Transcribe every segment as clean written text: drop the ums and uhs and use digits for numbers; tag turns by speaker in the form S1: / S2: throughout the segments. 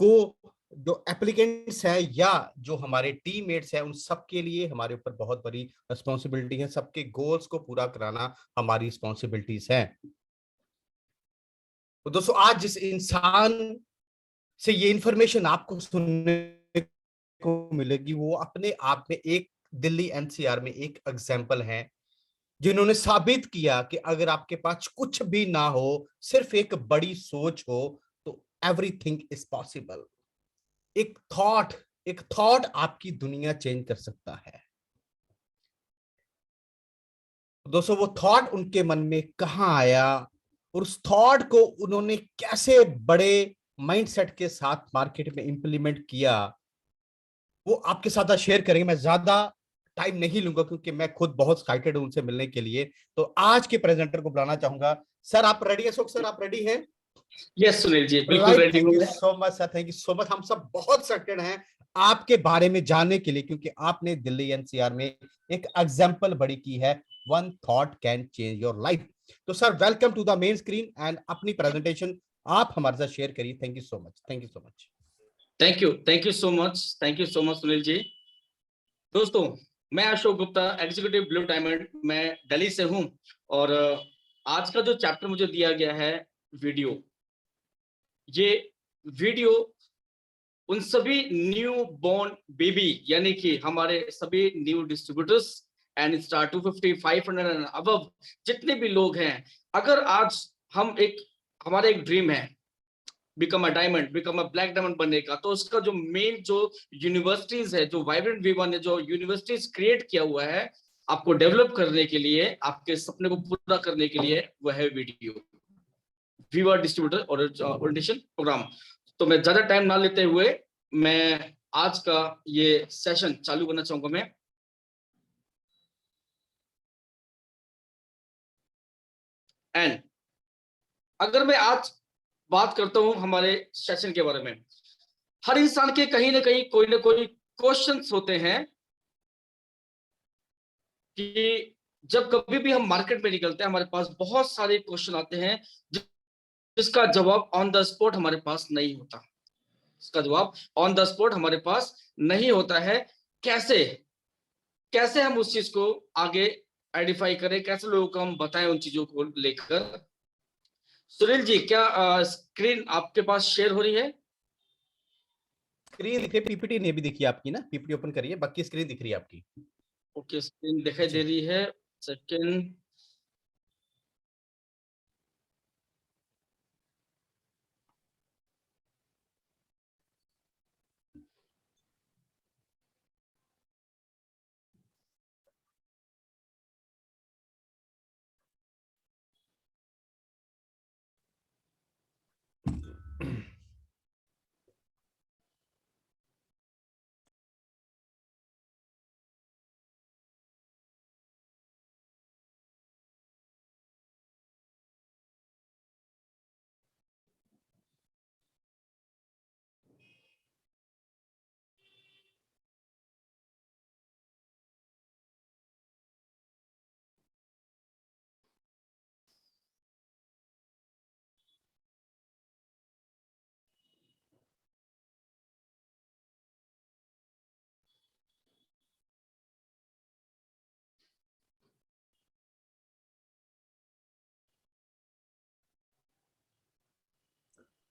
S1: को जो एप्लीकेंट्स हैं या जो हमारे टीममेट्स हैं उन सबके लिए हमारे ऊपर बहुत बड़ी रिस्पॉन्सिबिलिटी है। सबके गोल्स को पूरा कराना हमारी रिस्पॉन्सिबिलिटीज है। तो दोस्तों आज जिस इंसान से ये इंफॉर्मेशन आपको सुनने को मिलेगी वो अपने आप में एक दिल्ली एनसीआर में एक एग्जाम्पल है, जिन्होंने साबित किया कि अगर आपके पास कुछ भी ना हो, सिर्फ एक बड़ी सोच हो, तो एवरीथिंग इज पॉसिबल। एक थॉट आपकी दुनिया चेंज कर सकता है। दोस्तों वो थॉट उनके मन में कहां आया और उस थॉट को उन्होंने कैसे बड़े माइंडसेट के साथ मार्केट में इंप्लीमेंट किया, वो आपके साथ आज शेयर करेंगे। मैं ज्यादा टाइम नहीं लूंगा क्योंकि मैं खुद बहुत एक्साइटेड हूं उनसे मिलने के लिए। तो आज के प्रेजेंटर को बुलाना चाहूंगा। सर आप रेडी हैं? सर आप रेडी हैं?
S2: यस सुनील जी, बिल्कुल
S1: राइट,
S2: रेडी
S1: थैंक
S2: हूँ
S1: यू
S2: मैं।
S1: सो much sir, thank you so much. हम सब बहुत एक्साइटेड हैं आपके बारे में जानने के लिए, क्योंकि आपने दिल्ली एनसीआर में एक एग्जांपल बड़ी की है। One thought can change your life. तो sir welcome to the main screen and अपनी प्रेजेंटेशन आप हमारे साथ शेयर करिए। Thank you so much, thank you so much.
S2: Thank you so much Sunil ji. दोस्तों, मैं Ashok Gupta, executive blue diamond, मैं दिल्ली से हूँ। और आज का जो चैप्टर मुझे दिया गया है वीडियो, ये वीडियो उन सभी न्यू बॉर्न बेबी यानी कि हमारे सभी new distributors and star 250 500 and above जितने भी लोग हैं, अगर आज हम हमारा एक ड्रीम है become a diamond, become a black diamond बनने का, तो उसका जो मेन जो यूनिवर्सिटीज है, जो वाइब्रेंट वी1 ने जो यूनिवर्सिटीज क्रिएट किया हुआ है आपको डेवलप करने के लिए, आपके सपने को पूरा करने के लिए, वह है वीडियो वीवर डिस्ट्रीब्यूटर और ओरिएंटेशन प्रोग्राम। तो मैं ज्यादा टाइम ना लेते हुए मैं आज का ये सेशन चालू करना चाहूंगा मैं। एंड अगर मैं आज बात करता हूं हमारे सेशन के बारे में, हर इंसान के कहीं ना कोई क्वेश्चंस होते हैं कि जब कभी भी हम मार्केट में निकलते हैं हमारे पास बहुत सारे क्वेश्चन आते हैं जिसका जवाब ऑन द स्पॉट हमारे पास नहीं होता। इसका जवाब ऑन द स्पॉट हमारे पास नहीं होता है। कैसे कैसे हम उस चीज को आगे आइडेंटिफाई करें, कैसे लोगों को हम बताएं उन चीजों को लेकर। सुनील जी, क्या स्क्रीन आपके पास शेयर हो रही है?
S1: स्क्रीन दिख रही है, पीपीटी नहीं भी दिखी आपकी ना, पीपीटी ओपन करिए, बाकी स्क्रीन दिख रही है आपकी।
S2: ओके, स्क्रीन दिखाई दे रही है। सेकंड।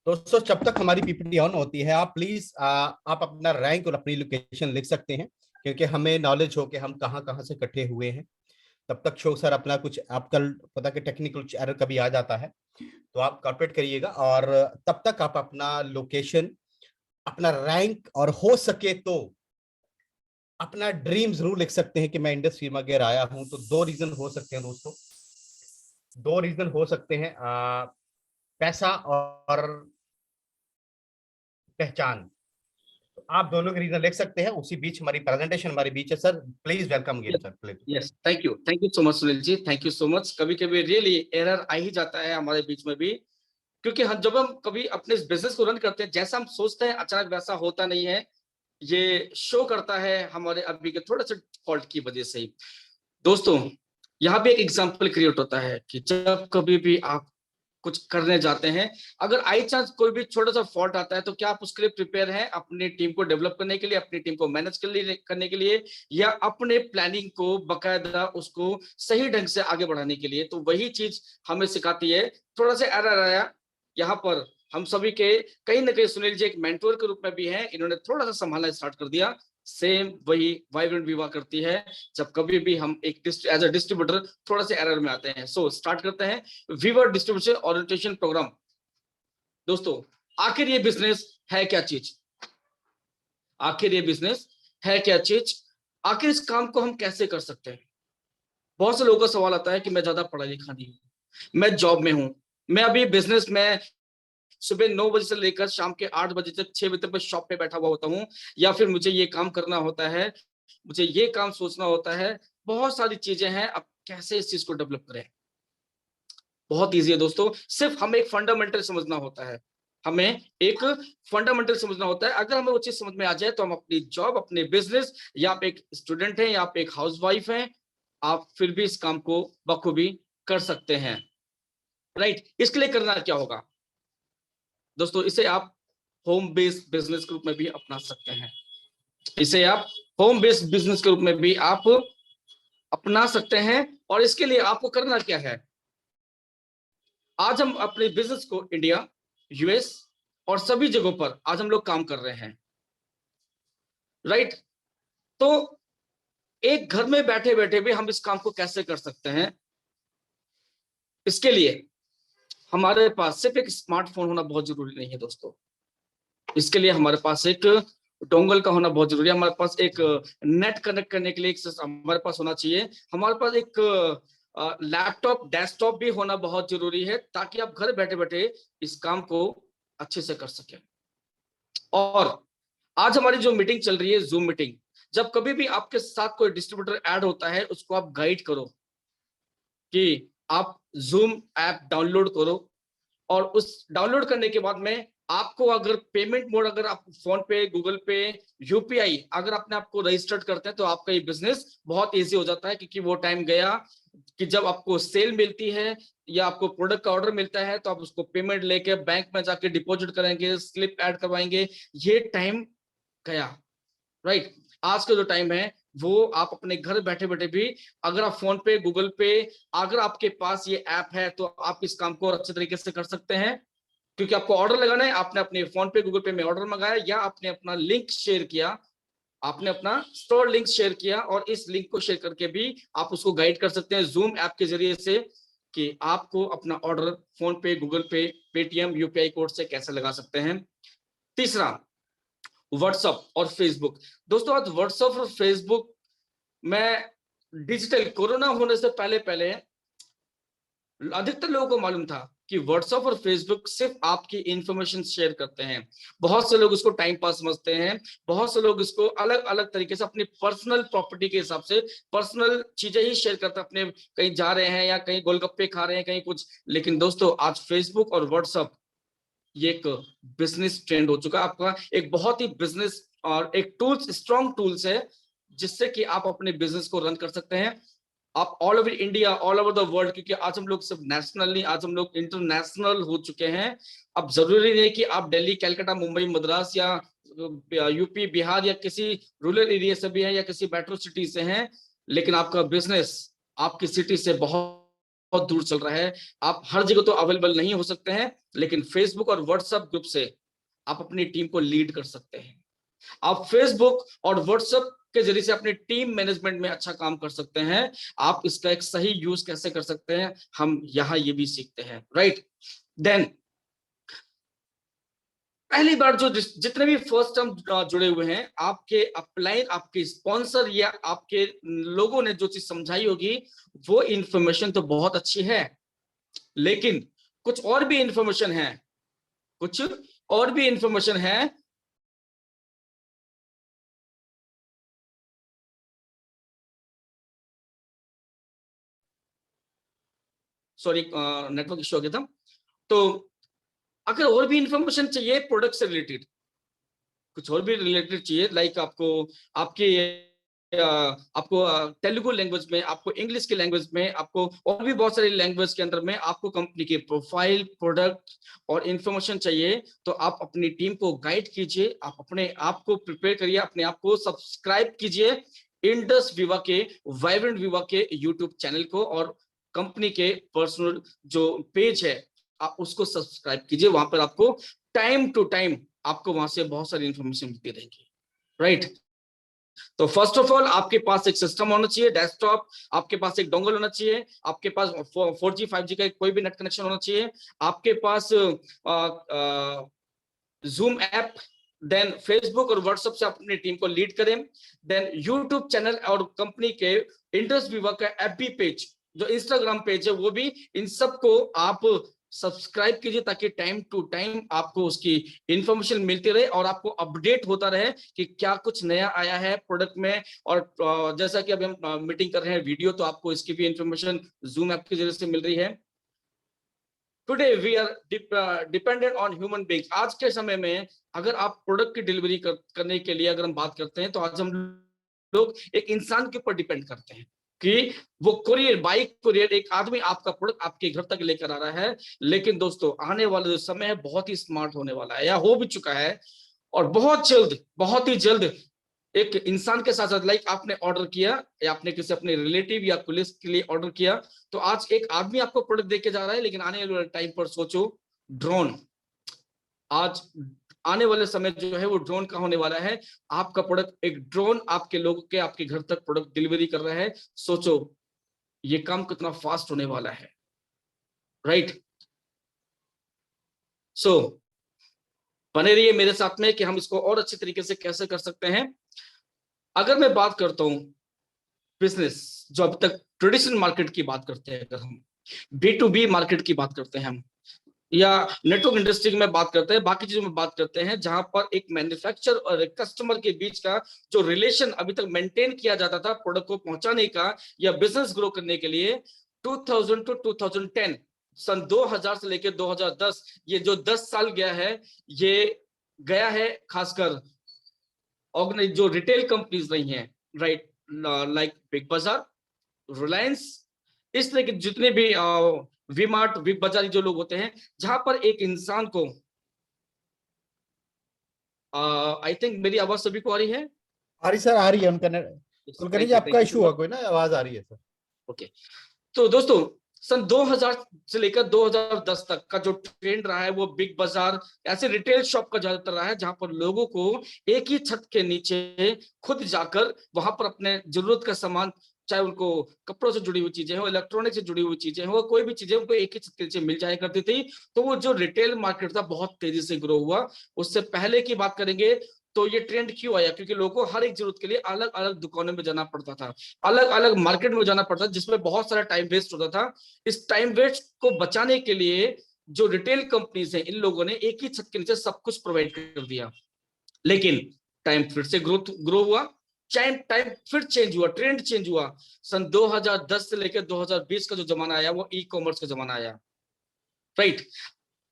S1: दोस्तों जब तक हमारी पीपीटी ऑन होती है, आप प्लीज आप अपना रैंक और अपनी लोकेशन लिख सकते हैं, क्योंकि हमें नॉलेज हो कि हम कहाँ कहाँ से इकट्ठे हुए हैं। तब तक शो सर अपना कुछ आपका पता कि टेक्निकल एरर कभी आ जाता है तो आप कॉर्पोरेट करिएगा, और तब तक आप अपना लोकेशन, अपना रैंक और हो सके तो अपना ड्रीम जरूर लिख सकते हैं कि मैं इंडस्ट्री में अगर आया हूं तो दो रीजन हो सकते हैं दोस्तों। दो रीजन हो सकते हैं, पैसा और पहचान। तो आप दोनों के रीजन लिख सकते हैं। उसी बीच हमारी प्रेजेंटेशन हमारे बीच है। Sir please welcome again sir, please.
S2: Yes, thank you so much Sunil ji, thank you so much. कभी कभी रियली एरर आ ही जाता है हमारे बीच में भी, क्योंकि हम जब हम कभी अपने बिजनेस को रन करते हैं, जैसा हम सोचते हैं अचानक वैसा होता नहीं है। ये शो करता है हमारे अभी के थोड़ा सा फॉल्ट की वजह से ही। दोस्तों, यहाँ पे एक एग्जांपल क्रिएट होता है कि जब कभी भी आप कुछ करने जाते हैं, अगर आई चांस कोई भी छोटा सा फॉल्ट आता है, तो क्या आप उसके लिए प्रिपेयर हैं अपनी टीम को डेवलप करने के लिए, अपनी टीम को मैनेज करने के लिए, या अपने प्लानिंग को बकायदा उसको सही ढंग से आगे बढ़ाने के लिए? तो वही चीज हमें सिखाती है। थोड़ा सा एरर आया यहाँ पर, हम सभी के कहीं ना कहीं सुनील जी एक मेंटोर के रूप में भी हैं, इन्होंने थोड़ा सा संभालना स्टार्ट कर दिया। सेम वही वाइब्रेंट विवाह करती है, जब कभी भी हम एक एज अ डिस्ट्रीब्यूटर थोड़ा सा एरर में आते हैं। सो स्टार्ट करते हैं वीवर डिस्ट्रीब्यूशन ओरिएंटेशन प्रोग्राम। दोस्तों, आखिर ये बिजनेस है क्या चीज? आखिर ये बिजनेस है क्या चीज? आखिर इस काम को हम कैसे कर सकते हैं? बहुत से लोगों का सवाल आता है कि मैं ज्यादा पढ़ा लिखा नहीं हूं, मैं जॉब में हूं, मैं अभी बिजनेस में सुबह 9 बजे से लेकर शाम के 8 बजे तक 6 बजे तक शॉप पे बैठा हुआ होता हूँ, या फिर मुझे ये काम करना होता है, मुझे ये काम सोचना होता है, बहुत सारी चीजें हैं। अब कैसे इस चीज को डेवलप करें? बहुत ईजी है दोस्तों, सिर्फ हमें एक फंडामेंटल समझना होता है। हमें एक फंडामेंटल समझना होता है। अगर हमें वो चीज समझ में आ जाए, तो हम अपनी जॉब, अपने बिजनेस, या आप एक स्टूडेंट हैं या आप एक हाउसवाइफ हैं, आप फिर भी इस काम को बखूबी कर सकते हैं। राइट? इसके लिए करना क्या होगा दोस्तों? इसे आप होम बेस्ड बिजनेस के रूप में भी अपना सकते हैं। इसे आप होम बेस्ड बिजनेस के रूप में भी आप अपना सकते हैं। और इसके लिए आपको करना क्या है? आज हम अपने बिजनेस को इंडिया, यूएस और सभी जगहों पर आज हम लोग काम कर रहे हैं। राइट? तो एक घर में बैठे बैठे भी हम इस काम को कैसे कर सकते हैं? इसके लिए हमारे पास सिर्फ एक स्मार्टफोन होना बहुत जरूरी नहीं है दोस्तों। इसके लिए हमारे पास एक डोंगल का होना बहुत जरूरी है, हमारे पास एक नेट कनेक्ट करने के लिए हमारे पास होना चाहिए, हमारे पास एक लैपटॉप, डेस्कटॉप भी होना बहुत जरूरी है, ताकि आप घर बैठे बैठे इस काम को अच्छे से कर सकें। और आज हमारी जो मीटिंग चल रही है, जूम मीटिंग, जब कभी भी आपके साथ कोई डिस्ट्रीब्यूटर ऐड होता है, उसको आप गाइड करो कि आप जूम ऐप डाउनलोड करो, और उस डाउनलोड करने के बाद में आपको अगर पेमेंट मोड, अगर आप फोन पे, गूगल पे, यूपीआई अगर आपने आपको रजिस्टर्ड करते हैं, तो आपका ये बिजनेस बहुत इजी हो जाता है। क्योंकि वो टाइम गया कि जब आपको सेल मिलती है या आपको प्रोडक्ट का ऑर्डर मिलता है, तो आप उसको पेमेंट लेके बैंक में जाके डिपॉजिट करेंगे, स्लिप ऐड करवाएंगे, ये टाइम गया। राइट? आज का जो टाइम है, वो आप अपने घर बैठे बैठे भी, अगर आप फोन पे, गूगल पे, अगर आपके पास ये ऐप है, तो आप इस काम को अच्छे तरीके से कर सकते हैं। क्योंकि आपको ऑर्डर लगाना है, आपने अपने फोन पे, गूगल पे में ऑर्डर मंगाया, या आपने अपना लिंक शेयर किया, आपने अपना स्टोर लिंक शेयर किया, और इस लिंक को शेयर करके भी आप उसको गाइड कर सकते हैं जूम ऐप के जरिए से, कि आपको अपना ऑर्डर फोन पे, गूगल पे, पेटीएम, यूपीआई कोड से कैसे लगा सकते हैं। तीसरा, व्हाट्सएप और फेसबुक। दोस्तों, आज व्हाट्सएप और फेसबुक में डिजिटल, कोरोना होने से पहले पहले अधिकतर लोगों को मालूम था कि व्हाट्सएप और फेसबुक सिर्फ आपकी इंफॉर्मेशन शेयर करते हैं। बहुत से लोग इसको टाइम पास समझते हैं, बहुत से लोग इसको अलग अलग तरीके से अपनी पर्सनल प्रॉपर्टी के हिसाब से पर्सनल चीजें ही शेयर करते हैं, अपने कहीं जा रहे हैं या कहीं गोलगप्पे खा रहे हैं, कहीं कुछ। लेकिन दोस्तों, आज फेसबुक और व्हाट्सएप ये एक बिजनेस ट्रेंड हो चुका है आपका, एक बहुत ही बिजनेस और एक टूल्स, स्ट्रॉन्ग टूल्स है, जिससे कि आप अपने बिजनेस को रन कर सकते हैं। आप all over India, all over the world, क्योंकि आज हम लोग सिर्फ नेशनल नहीं, आज हम लोग इंटरनेशनल हो चुके हैं। अब जरूरी नहीं कि आप दिल्ली, कलकत्ता, मुंबई, मद्रास या यूपी, बिहार या किसी रूरल एरिया से भी हैं या किसी मेट्रो सिटी से हैं, लेकिन आपका बिजनेस आपकी सिटी से बहुत बहुत दूर चल रहा है। आप हर जगह तो अवेलेबल नहीं हो सकते हैं, लेकिन फेसबुक और व्हाट्सएप ग्रुप से आप अपनी टीम को लीड कर सकते हैं। आप फेसबुक और व्हाट्सएप के जरिए से अपने टीम मैनेजमेंट में अच्छा काम कर सकते हैं। आप इसका एक सही यूज कैसे कर सकते हैं, हम यहां ये भी सीखते हैं। राइट? देन पहली बार जो जितने भी फर्स्ट टर्म जुड़े हुए हैं, आपके अपलाइन, आपके स्पॉन्सर या आपके लोगों ने जो चीज समझाई होगी, वो इंफॉर्मेशन तो बहुत अच्छी है, लेकिन कुछ और भी इंफॉर्मेशन है, कुछ और भी इंफॉर्मेशन है। सॉरी, नेटवर्क इश्यू हो गया था। तो अगर और भी इंफॉर्मेशन चाहिए प्रोडक्ट से रिलेटेड, कुछ और भी रिलेटेड चाहिए, लाइक आपको आपके आपको तेलुगु लैंग्वेज में, आपको इंग्लिश की लैंग्वेज में, आपको और भी बहुत सारी लैंग्वेज के अंदर में आपको कंपनी के प्रोफाइल, प्रोडक्ट और इंफॉर्मेशन चाहिए, तो आप अपनी टीम को गाइड कीजिए, आप अपने आप को प्रिपेयर करिए, अपने आप को सब्सक्राइब कीजिए इंडस विवा के, वाइब्रेंट विवा के यूट्यूब चैनल को, और कंपनी के पर्सनल जो पेज है आप उसको सब्सक्राइब कीजिए। वहां पर आपको टाइम टू टाइम आपको वहां से बहुत सारी इंफॉर्मेशन मिलती रहेगी, राइट। तो फर्स्ट ऑफ ऑल आपके पास एक सिस्टम होना चाहिए, डेस्कटॉप, आपके पास एक डोंगल होना चाहिए, आपके पास 4G 5G का कोई भी नेट कनेक्शन होना चाहिए, आपके पास जूम ऐप, देन फेसबुक और व्हाट्सएप से अपनी टीम को लीड करें, देन यूट्यूब चैनल और कंपनी के इंडस विवा का एफबी पेज, जो इंस्टाग्राम पेज है वो भी, इन सबको आप सब्सक्राइब कीजिए ताकि टाइम टू टाइम आपको उसकी इंफॉर्मेशन मिलती रहे और आपको अपडेट होता रहे कि क्या कुछ नया आया है प्रोडक्ट में। और जैसा कि अभी हम मीटिंग कर रहे हैं वीडियो, तो आपको इसकी भी इंफॉर्मेशन जूम ऐप के जरिए से मिल रही है। Today we are dependent on human beings. आज के समय में अगर आप प्रोडक्ट की डिलीवरी करने के लिए अगर हम बात करते हैं, तो आज हम लोग एक इंसान के ऊपर डिपेंड करते हैं कि वो कुरियर, बाइक कुरियर, एक आदमी आपका प्रोडक्ट आपके घर तक लेकर आ रहा है। लेकिन दोस्तों आने वाला जो समय है बहुत ही स्मार्ट होने वाला है, या हो भी चुका है, और बहुत जल्द, बहुत ही जल्द एक इंसान के साथ साथ, लाइक आपने ऑर्डर किया या आपने किसी अपने रिलेटिव या पुलिस के लिए ऑर्डर किया, तो आज एक आदमी आपको प्रोडक्ट देके जा रहा है, लेकिन आने वाले टाइम पर सोचो ड्रोन, आज आने वाले समय जो है वो ड्रोन का होने वाला है। आपका प्रोडक्ट, एक ड्रोन आपके लोगों के आपके घर तक प्रोडक्ट डिलीवरी कर रहा है। सोचो ये काम कितना फास्ट होने वाला है, राइट। सो बने रहिए मेरे साथ में कि हम इसको और अच्छे तरीके से कैसे कर सकते हैं। अगर मैं बात करता हूं बिजनेस, जो अब तक ट्रेडिशनल मार्केट की बात करते हैं, अगर हम B2B मार्केट की बात करते हैं, हम या नेटवर्क इंडस्ट्री में बात करते हैं, बाकी चीजों में बात करते हैं, जहां पर एक मैन्युफैक्चरर और एक कस्टमर के बीच का जो रिलेशन अभी तक मेंटेन किया जाता था प्रोडक्ट को पहुंचाने का या बिजनेस ग्रो करने के लिए, 2000 टू 2010, सन 2000 से लेकर 2010, ये जो 10 साल गया है, ये गया है खासकर ऑर्गेनाइज जो रिटेल कंपनीज रही हैं, राइट, लाइक बिग बाजार, रिलायंस, इस तरह के जितने भी वी मार्ट, बिग बाजार जो लोग होते हैं, जहां पर एक इंसान को, आई थिंक मेरी आवाज सभी को आ रही है?
S1: आ रही सर, आ रही है। उनका कुलकर्णी जी आपका इशू हुआ कोई ना, आवाज आ रही है सर।
S2: ओके, तो दोस्तों सन 2000 से लेकर 2010 तक का जो ट्रेंड रहा है वो बिग बाजार ऐसे रिटेल शॉप का ज्यादातर रहा है, जहां पर लोगों को एक ही छत के नीचे खुद जाकर वहां पर अपने जरूरत का सामान, चाहे उनको कपड़ों से जुड़ी हुई चीजें हो, इलेक्ट्रॉनिक से जुड़ी हुई चीजें हो, कोई भी चीजें उनको एक ही छत के नीचे मिल जाया करती थी। तो वो जो रिटेल मार्केट था बहुत तेजी से ग्रो हुआ। उससे पहले की बात करेंगे तो ये ट्रेंड क्यों आया, क्योंकि लोगों को हर एक जरूरत के लिए अलग अलग दुकानों में जाना पड़ता था, अलग अलग मार्केट में जाना पड़ता था, जिसमें बहुत सारा टाइम वेस्ट होता था। इस टाइम वेस्ट को बचाने के लिए जो रिटेल कंपनीज हैं, इन लोगों ने एक ही छत के नीचे सब कुछ प्रोवाइड कर दिया। लेकिन टाइम फिर से ग्रो हुआ, टाइम फिर चेंज हुआ, ट्रेंड चेंज हुआ। सन 2010 से लेकर 2020 का जो जमाना आया वो ई कॉमर्स का जमाना आया, राइट।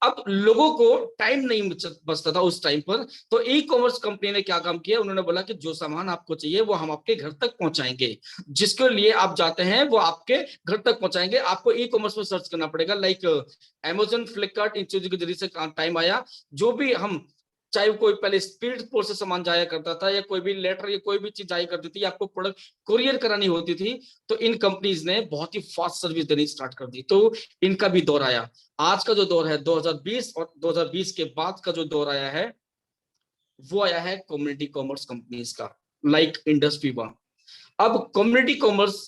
S2: अब लोगों को टाइम नहीं बचता था उस टाइम पर, तो ई कॉमर्स कंपनी ने क्या काम किया, उन्होंने बोला कि जो सामान आपको चाहिए वो हम आपके घर तक पहुंचाएंगे, जिसके लिए आप जाते हैं वो आपके घर तक पहुंचाएंगे। आपको ई कॉमर्स में सर्च करना पड़ेगा, लाइक अमेजन, फ्लिपकार्ट, इन चीजों के जरिए से टाइम आया। जो भी हम, चाहे कोई पहले स्पीड पोस्ट से सामान जाया करता था, या कोई भी लेटर या कोई भी चीज जाया करती थी, आपको प्रोडक्ट कुरियर करानी होती थी, तो इन कंपनीज ने बहुत ही फास्ट सर्विस देनी स्टार्ट कर दी, तो इनका भी दौर आया। आज का जो दौर है 2020 और 2020 के बाद का जो दौर आया है, वो आया है कम्युनिटी कॉमर्स कंपनीज का, लाइक इंडस्ट्री वन। अब कम्युनिटी कॉमर्स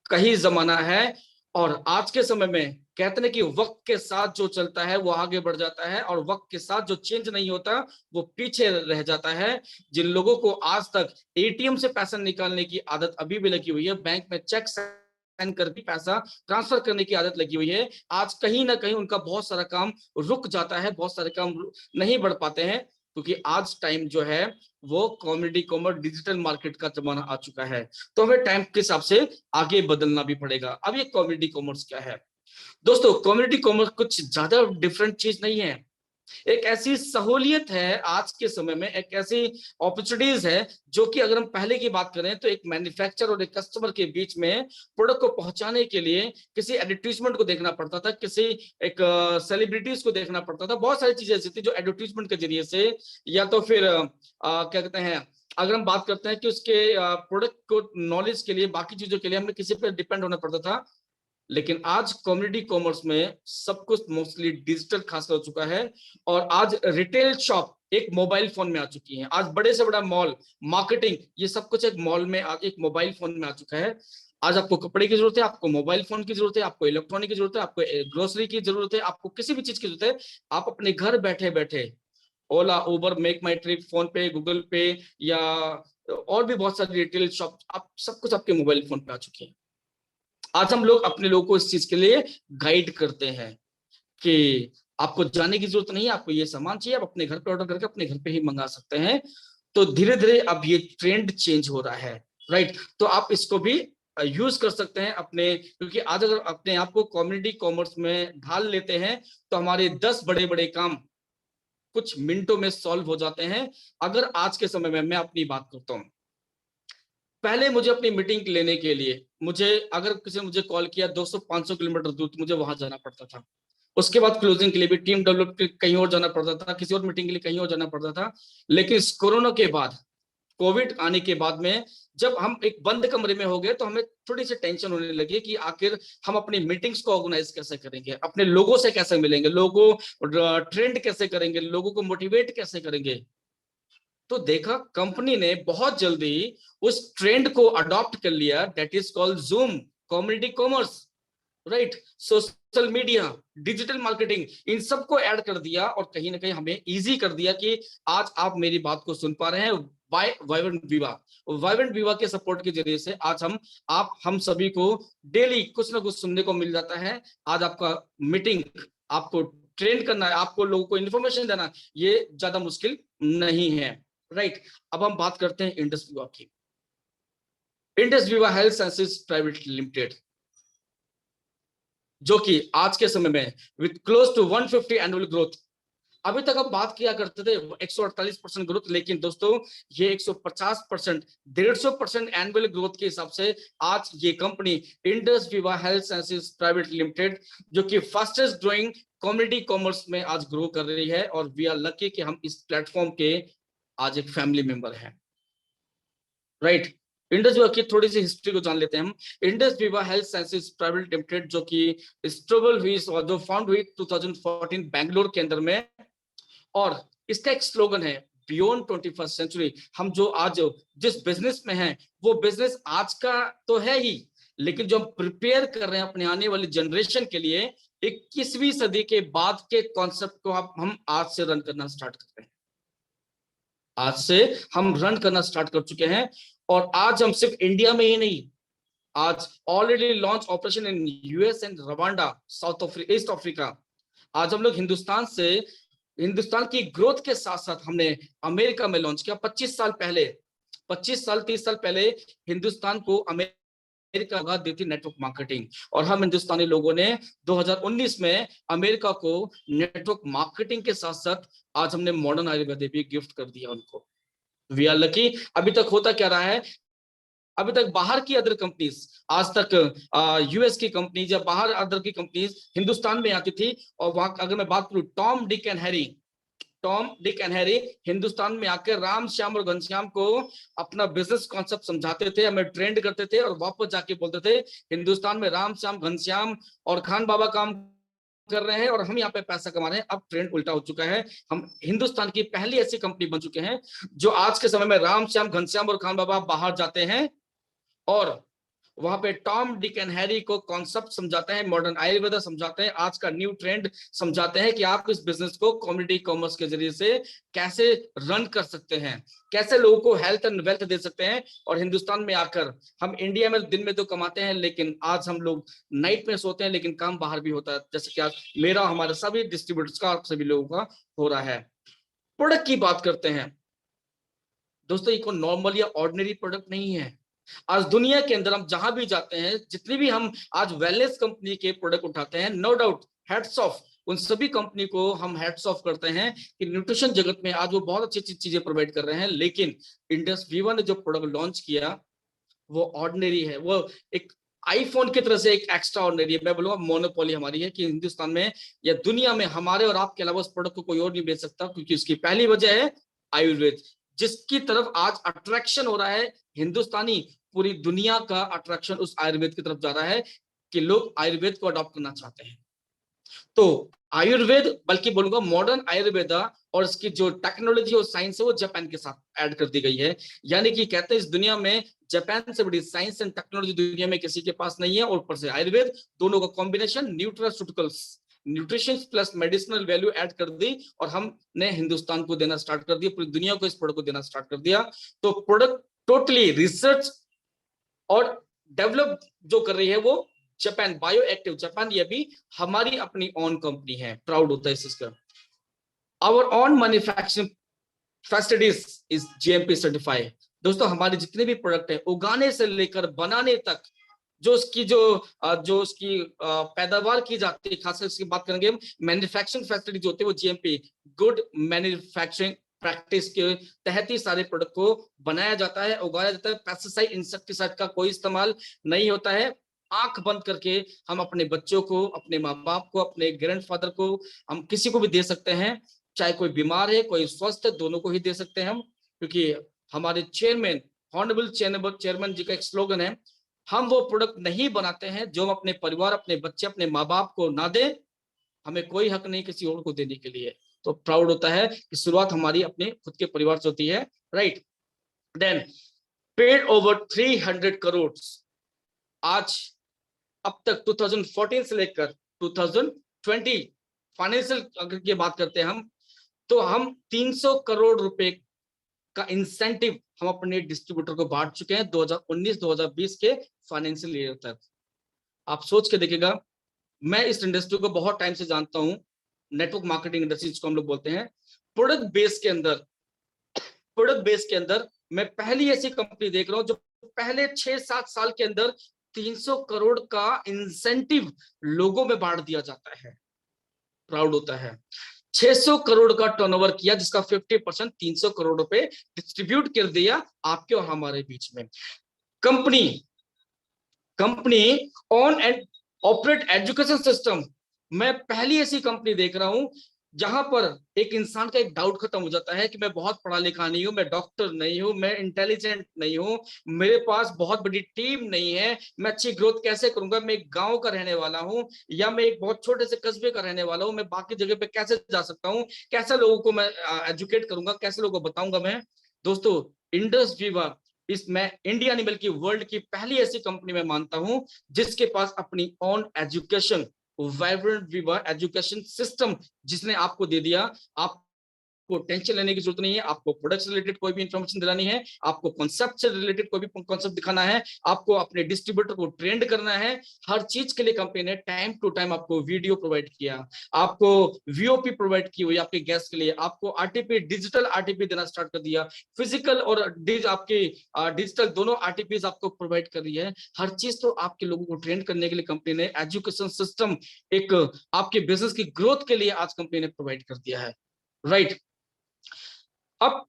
S2: का ही जमाना है, और आज के समय में कहते हैं कि वक्त के साथ जो चलता है वो आगे बढ़ जाता है, और वक्त के साथ जो चेंज नहीं होता वो पीछे रह जाता है। जिन लोगों को आज तक एटीएम से पैसा निकालने की आदत अभी भी लगी हुई है, बैंक में चेक साइन करके पैसा ट्रांसफर करने की आदत लगी हुई है, आज कहीं ना कहीं उनका बहुत सारा काम रुक जाता है, बहुत सारे काम नहीं बढ़ पाते हैं, क्योंकि आज टाइम जो है वो कम्युनिटी कॉमर्स, डिजिटल मार्केट का जमाना आ चुका है। तो हमें टाइम के हिसाब से आगे बदलना भी पड़ेगा। अब ये कम्युनिटी कॉमर्स क्या है दोस्तों? कम्युनिटी कॉमर्स कुछ ज्यादा डिफरेंट चीज नहीं है। एक ऐसी सहूलियत है आज के समय में, एक ऐसी अपॉर्चुनिटीज है जो कि अगर हम पहले की बात करें तो एक मैन्युफैक्चरर और एक कस्टमर के बीच में प्रोडक्ट को पहुंचाने के लिए किसी एडवर्टीजमेंट को देखना पड़ता था, किसी एक सेलिब्रिटीज को देखना पड़ता था। बहुत सारी चीजें ऐसी थी जो एडवर्टीजमेंट के जरिए से, या तो फिर क्या कहते हैं, अगर हम बात करते हैं कि उसके प्रोडक्ट को नॉलेज के लिए, बाकी चीजों के लिए हमें किसी पर डिपेंड होना पड़ता था। लेकिन आज कम्युनिटी कॉमर्स में सब कुछ मोस्टली डिजिटल खासा हो चुका है, और आज रिटेल शॉप एक मोबाइल फोन में आ चुकी है। आज बड़े से बड़ा मॉल, मार्केटिंग, ये सब कुछ एक मॉल में, एक मोबाइल फोन में आ चुका है। आज आपको कपड़े की जरूरत है, आपको मोबाइल फोन की जरूरत है, आपको इलेक्ट्रॉनिक की जरूरत है, आपको ग्रोसरी की जरूरत है, आपको किसी भी चीज की जरूरत है, आप अपने घर बैठे बैठे ओला, उबर, मेक माई ट्रिप, फोन पे, गूगल पे, या और भी बहुत सारी रिटेल शॉप, आप सब कुछ आपके मोबाइल फोन पे आ चुकी है। आज हम लोग अपने लोगों को इस चीज के लिए गाइड करते हैं कि आपको जाने की जरूरत नहीं है, आपको ये सामान चाहिए, आप अपने घर पे ऑर्डर करके अपने घर पे ही मंगा सकते हैं। तो धीरे धीरे अब ये ट्रेंड चेंज हो रहा है, राइट। तो आप इसको भी यूज कर सकते हैं अपने, क्योंकि आज अगर अपने आप को कम्युनिटी कॉमर्स में ढाल लेते हैं तो हमारे 10 बड़े बड़े काम कुछ मिनटों में सॉल्व हो जाते हैं। अगर आज के समय में मैं अपनी बात करता हूँ, पहले मुझे अपनी मीटिंग लेने के लिए, मुझे अगर किसी ने मुझे कॉल किया 200-500 किलोमीटर दूर, तो मुझे वहां जाना पड़ता था। उसके बाद क्लोजिंग के लिए भी, टीम डेवलप के कहीं और जाना पड़ता था, किसी और मीटिंग के लिए कहीं और जाना पड़ता था। लेकिन इस कोरोना के बाद, कोविड आने के बाद में, जब हम एक बंद कमरे में हो गए तो हमें थोड़ी सी टेंशन होने लगी कि आखिर हम अपनी मीटिंग्स को ऑर्गेनाइज कैसे करेंगे, अपने लोगों से कैसे मिलेंगे, लोगों ट्रेंड कैसे करेंगे, लोगों को मोटिवेट कैसे करेंगे। तो देखा कंपनी ने बहुत जल्दी उस ट्रेंड को अडॉप्ट कर लिया, that is called zoom, community commerce, right. Social media, digital marketing, इन सबको ऐड कर दिया और कहीं ना कहीं हमें इजी कर दिया कि आज आप मेरी बात को सुन पा रहे हैं। वाइब्रेंट विवा के सपोर्ट के जरिए से आज हम सभी को डेली कुछ ना कुछ सुनने को मिल जाता है। आज आपका मीटिंग, आपको ट्रेन करना है, आपको लोगों को इन्फॉर्मेशन देना, ये ज्यादा मुश्किल नहीं है, राइट। अब हम बात करते हैं इंडस विवा की। Indus Viva health sciences private limited, जो कि आज के समय में with close to 150 annual growth, अभी तक हम बात किया करते थे 148% ग्रोथ, लेकिन दोस्तों ये 150%, 150% एनुअल ग्रोथ के हिसाब से आज ये company Indus Viva health sciences private limited, जो कि फास्टेस्ट ग्रोइंग कम्युनिटी कॉमर्स में आज ग्रो कर रही है, और वी आर लकी कि हम इस प्लेटफॉर्म के आज एक फैमिली मेंबर हैं, राइट। इंडस विवा की थोड़ी सी हिस्ट्री को जान लेते हैं हम। Indus Viva health sciences private limited, जो कि स्टेबल हुई और जो फाउंड हुई 2014 बैंगलोर के अंदर में, और इसका एक स्लोगन है बियॉन्ड 21st सेंचुरी। हम जो आज जिस बिजनेस में हैं वो बिजनेस आज का तो है ही, लेकिन जो हम प्रिपेयर कर रहे हैं अपने आने वाली जनरेशन के लिए, 21वीं सदी के बाद के कॉन्सेप्ट को हम आज से रन करना स्टार्ट कर रहे हैं। आज से हम रन करना स्टार्ट कर चुके हैं, और आज हम सिर्फ इंडिया में ही नहीं, आज already launch operation in US and Rwanda, east Africa. आज हम लोग हिंदुस्तान की ग्रोथ के साथ साथ हमने अमेरिका में लॉन्च किया। 25 साल पहले, 30 साल पहले हिंदुस्तान को अमेरिका लगा दी थी नेटवर्क मार्केटिंग, और हम हिंदुस्तानी लोगों ने 2019 में अमेरिका को नेटवर्क मार्केटिंग के साथ साथ आज हमने मॉडर्न आयुर्वेद भी गिफ्ट कर दिया उनको। We are lucky. अभी तक होता क्या रहा है, अभी तक बाहर की अदर कंपनीज, आज तक यूएस की कंपनीज या बाहर अदर की कंपनीज हिंदुस्तान में आती थी, और वहां अगर मैं बात करूं Tom Dick and Harry Hindustan में आकर राम श्याम और घनश्याम को अपना बिजनेस कॉन्सेप्ट समझाते थे, हमें ट्रेंड करते थे, और वापस जाके बोलते थे हिंदुस्तान में राम श्याम घनश्याम और खान बाबा काम कर रहे हैं और हम यहाँ पे पैसा कमा रहे हैं। अब ट्रेंड उल्टा हो चुका है। हम हिंदुस्तान की पहली ऐसी कंपनी बन चुके हैं जो आज के समय में राम श्याम घनश्याम और खान बाबा बाहर जाते हैं और वहां पे टॉम डिक एंड हैरी को कॉन्सेप्ट समझाते हैं, मॉडर्न आयुर्वेदा समझाते हैं, आज का न्यू ट्रेंड समझाते हैं कि आप इस बिजनेस को कम्युनिटी कॉमर्स के जरिए से कैसे रन कर सकते हैं, कैसे लोगों को हेल्थ एंड वेल्थ दे सकते हैं। और हिंदुस्तान में आकर हम इंडिया में दिन में तो कमाते हैं, लेकिन आज हम लोग नाइट में सोते हैं, लेकिन काम बाहर भी होता है, जैसे कि आज मेरा, हमारे सभी डिस्ट्रीब्यूटर्स का, सभी लोगों का हो रहा है। प्रोडक्ट की बात करते हैं दोस्तों, ये कोई नॉर्मल या ऑर्डिनरी प्रोडक्ट नहीं है। आज दुनिया के अंदर हम जहां भी जाते हैं, जितनी भी हम आज वेलनेस कंपनी के प्रोडक्ट उठाते हैं, नो डाउट हैट्स ऑफ, उन सभी कंपनी को हम हैट्स ऑफ करते हैं कि न्यूट्रिशन जगत में आज वो बहुत अच्छी अच्छी चीजें प्रोवाइड कर रहे हैं। लेकिन इंडस वीवर ने जो प्रोडक्ट लॉन्च किया वो ऑर्डिनरी है, वो एक आईफोन की तरह से एक एक्स्ट्रा ऑर्डिनरी है। मैं बोलूंगा मोनोपोली हमारी है कि हिंदुस्तान में या दुनिया में हमारे और आपके अलावा उस प्रोडक्ट को कोई और नहीं बेच सकता, क्योंकि उसकी पहली वजह है आयुर्वेद, जिसकी तरफ आज अट्रैक्शन हो रहा है हिंदुस्तानी, पूरी दुनिया का अट्रैक्शन उस आयुर्वेद की तरफ जा रहा है कि लोग आयुर्वेद को अडॉप्ट करना चाहते हैं। तो आयुर्वेद, बल्कि बोलूंगा मॉडर्न आयुर्वेदा और इसकी जो टेक्नोलॉजी और साइंस है वो जापान के साथ ऐड कर दी गई है। यानी कि कहते हैं इस दुनिया में जापान से बड़ी साइंस एंड टेक्नोलॉजी दुनिया में किसी के पास नहीं है, और ऊपर से आयुर्वेद, दोनों का combination nutraceuticals, nutrition plus medicinal value add कर दी, और हमने हिंदुस्तान को देना स्टार्ट कर दिया, पूरी दुनिया को इस प्रोडक्ट को देना स्टार्ट कर दिया। तो प्रोडक्ट टोटली रिसर्च और डेवलप जो कर रही है वो जापान, बायो एक्टिव जापान, ये भी हमारी अपनी ओन कंपनी है, प्राउड होता है इसका। Our own manufacturing facilities is GMP certified. दोस्तों हमारे जितने भी प्रोडक्ट है, उगाने से लेकर बनाने तक, जो उसकी पैदावार की जाती है, खासकर इसकी बात करेंगे हम, मैन्युफैक्चरिंग फैसिलिटी जो होती है वो जीएमपी, गुड मैन्युफैक्चरिंग प्रैक्टिस के तहत ही सारे प्रोडक्ट को बनाया जाता है, उगाया जाता है। पेस्टिसाइड, इंसेक्टिसाइड का कोई इस्तेमाल नहीं होता है। आंख बंद करके हम अपने बच्चों को, अपने माँ बाप को, अपने ग्रैंडफादर को, हम किसी को भी दे सकते हैं, चाहे कोई बीमार है कोई स्वस्थ है, दोनों को ही दे सकते हैं हम। क्योंकि हमारे चेयरमैन, हॉनरेबल चेयरमैन जी का एक स्लोगन है, हम वो प्रोडक्ट नहीं बनाते हैं जो हम अपने परिवार, अपने बच्चे, अपने माँ बाप को ना दे, हमें कोई हक नहीं किसी और को देने के लिए। तो प्राउड होता है कि शुरुआत हमारी अपने खुद के परिवार से होती है, right. Then paid over 300 crore आज अब तक 2014 से लेकर 2020 फाइनेंशियल अगर की बात करते हैं हम, तो हम 300 करोड़ रुपए का इंसेंटिव हम अपने डिस्ट्रीब्यूटर को बांट चुके हैं 2019-2020 के फाइनेंशियल ईयर तक। आप सोच के देखिएगा, मैं इस इंडस्ट्री को बहुत टाइम से जानता हूं, नेटवर्क मार्केटिंग इंडस्ट्री जिसको हम लोग बोलते हैं। प्रोडक्ट बेस के अंदर मैं पहली ऐसी कंपनी देख रहा हूं जो पहले 6-7 साल के अंदर 300 करोड़ का इंसेंटिव लोगों में बांट दिया जाता है। प्राउड होता है। 600 करोड़ का टर्नओवर किया, जिसका 50% 300 करोड़ रुपए डिस्ट्रीब्यूट कर दिया आपके और हमारे बीच में। Company on and operate education system, मैं पहली ऐसी कंपनी देख रहा हूं जहां पर एक इंसान का एक डाउट खत्म हो जाता है कि मैं बहुत पढ़ा लिखा नहीं हूं, मैं डॉक्टर नहीं हूं, मैं इंटेलिजेंट नहीं हूं, मेरे पास बहुत बड़ी टीम नहीं है, मैं अच्छी ग्रोथ कैसे करूंगा, मैं एक गांव का रहने वाला हूं या मैं एक बहुत छोटे से कस्बे का रहने वाला हूं, मैं बाकी जगह पे कैसे जा सकता हूं, कैसे लोगों को मैं एजुकेट करूंगा, कैसे लोगों को बताऊंगा मैं। दोस्तों इंडस वीवर इस, मैं इंडिया नहीं बल्कि वर्ल्ड की पहली ऐसी कंपनी में मानता हूं जिसके पास अपनी ऑन एजुकेशन, वाइब्रेंट विवर एजुकेशन सिस्टम जिसने आपको दे दिया। आपको टेंशन लेने की जरूरत नहीं है, आपको प्रोडक्ट से रिलेटेड कोई भी इंफॉर्मेशन दिलानी है, आपको कॉन्सेप्ट से रिलेटेड कोई भी कॉन्सेप्ट दिखाना है, आपको अपने डिस्ट्रीब्यूटर को ट्रेंड करना है, हर चीज के लिए कंपनी ने टाइम टू टाइम आपको वीडियो प्रोवाइड किया, आपको वीओपी प्रोवाइड की हुई आपके गेस्ट के लिए, आपको आरटीपी, डिजिटल आरटीपी देना स्टार्ट कर दिया, फिजिकल और आपके डिजिटल दोनों आरटीपीज आपको प्रोवाइड कर रही है। हर चीज तो आपके लोगों को ट्रेंड करने के लिए कंपनी ने एजुकेशन सिस्टम एक आपके बिजनेस की ग्रोथ के लिए आज कंपनी ने प्रोवाइड कर दिया है, राइट। अब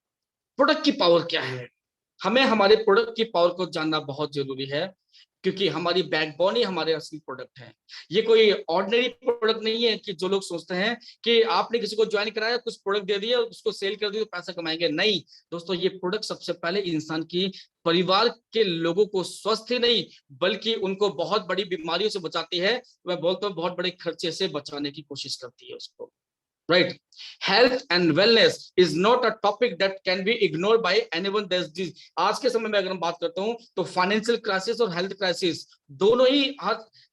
S2: प्रोडक्ट की पावर क्या है, हमें हमारे प्रोडक्ट की पावर को जानना बहुत जरूरी है, क्योंकि हमारी बैकबोन ही हमारे असली प्रोडक्ट है। ये कोई ऑर्डिनरी प्रोडक्ट नहीं है कि जो लोग सोचते हैं कि आपने किसी को ज्वाइन कराया, कुछ प्रोडक्ट दे दिया, उसको सेल कर दिया तो पैसा कमाएंगे। नहीं दोस्तों, ये प्रोडक्ट सबसे पहले इंसान की परिवार के लोगों को स्वस्थ ही नहीं बल्कि उनको बहुत बड़ी बीमारियों से बचाती है। मैं बोलता हूँ बहुत बड़े खर्चे से बचाने की कोशिश करती है उसको, right? Health and wellness is not a topic that can be ignored by anyone. आज के समय में अगर हम बात करता हूं तो फाइनेंशियल क्राइसिस और हेल्थ क्राइसिस दोनों ही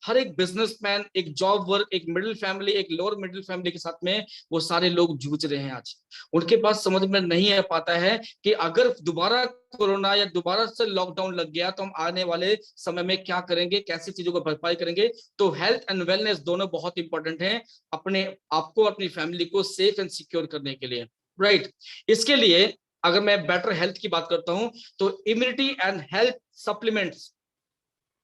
S2: हर एक बिजनेसमैन, एक जॉब वर्क, एक मिडिल फैमिली, एक लोअर मिडिल फैमिली के साथ में वो सारे लोग जूझ रहे हैं। आज उनके पास समझ में नहीं आ पाता है कि अगर दोबारा कोरोना या दोबारा से लॉकडाउन लग गया तो हम आने वाले समय में क्या करेंगे, कैसी चीजों को भरपाई करेंगे। तो हेल्थ एंड वेलनेस दोनों बहुत इंपॉर्टेंट हैं अपने आपको, अपनी फैमिली को सेफ एंड सिक्योर करने के लिए, राइट। इसके लिए अगर मैं बेटर हेल्थ की बात करता हूं तो इम्यूनिटी एंड हेल्थ सप्लीमेंट्स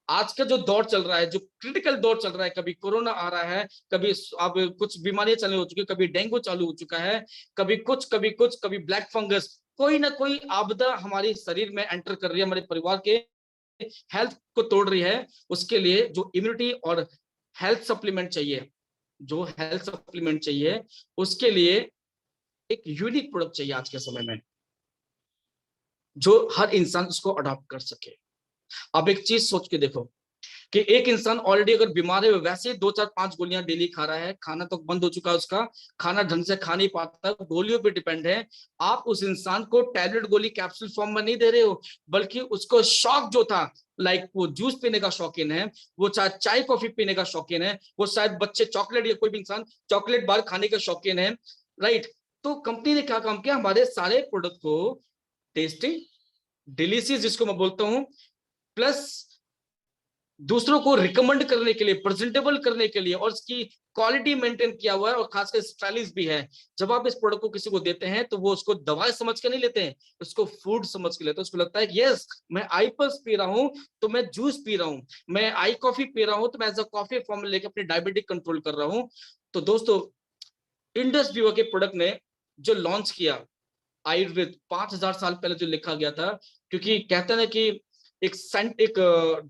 S2: आज का जो दौर चल रहा है, जो क्रिटिकल दौर चल रहा है, कभी कोरोना आ रहा है, कभी अब कुछ बीमारियां चालू हो चुकी है, कभी डेंगू चालू हो चुका है, कभी ब्लैक फंगस, कोई ना कोई आपदा हमारे शरीर में एंटर कर रही है, हमारे परिवार के हेल्थ को तोड़ रही है। उसके लिए जो इम्यूनिटी और हेल्थ सप्लीमेंट चाहिए, जो हेल्थ सप्लीमेंट चाहिए, उसके लिए एक यूनिक प्रोडक्ट चाहिए आज के समय में, जो हर इंसान उसको अडॉप्ट कर सके। अब एक चीज सोच के देखो कि एक इंसान ऑलरेडी अगर बीमार है, वैसे 2 4 5 गोलियां डेली खा रहा है, खाना तो बंद हो चुका है उसका, खाना ढंग से खा नहीं पाता, गोलियों पे डिपेंड है। आप उस इंसान को टैबलेट गोली कैप्सूल फॉर्म में नहीं दे रहे हो, बल्कि उसको शौक जो था, लाइक वो जूस पीने का शौकीन है, वो चाहे चाय कॉफी पीने का शौकीन है, वो शायद बच्चे चॉकलेट या कोई भी इंसान चॉकलेट बार खाने का शौकीन है, राइट। तो कंपनी ने क्या काम किया, हमारे सारे प्रोडक्ट को टेस्टी, डिलीशियस जिसको मैं बोलता हूं, प्लस दूसरों को रिकमेंड करने के लिए, प्रेजेंटेबल करने के लिए, और इसकी क्वालिटी मेंटेन किया हुआ है, और खासकर स्टाइलिश भी है। जब आप इस प्रोडक्ट को किसी को देते हैं तो वो उसको दवाई समझ के नहीं लेते हैं, उसको फूड समझ के लेते हैं। उसको लगता है यस, मैं आई पल्स पी रहा हूं तो मैं जूस पी रहा हूं, मैं आई कॉफी पी रहा हूं तो मैं एज अ कॉफी फॉर्म में लेकर अपनी डायबिटिक कंट्रोल कर रहा हूं। तो दोस्तों, इंडस वीवर के प्रोडक्ट ने जो लॉन्च किया, आयुर्वेद 5000 साल पहले जो लिखा गया था, क्योंकि कहते हैं ना कि एक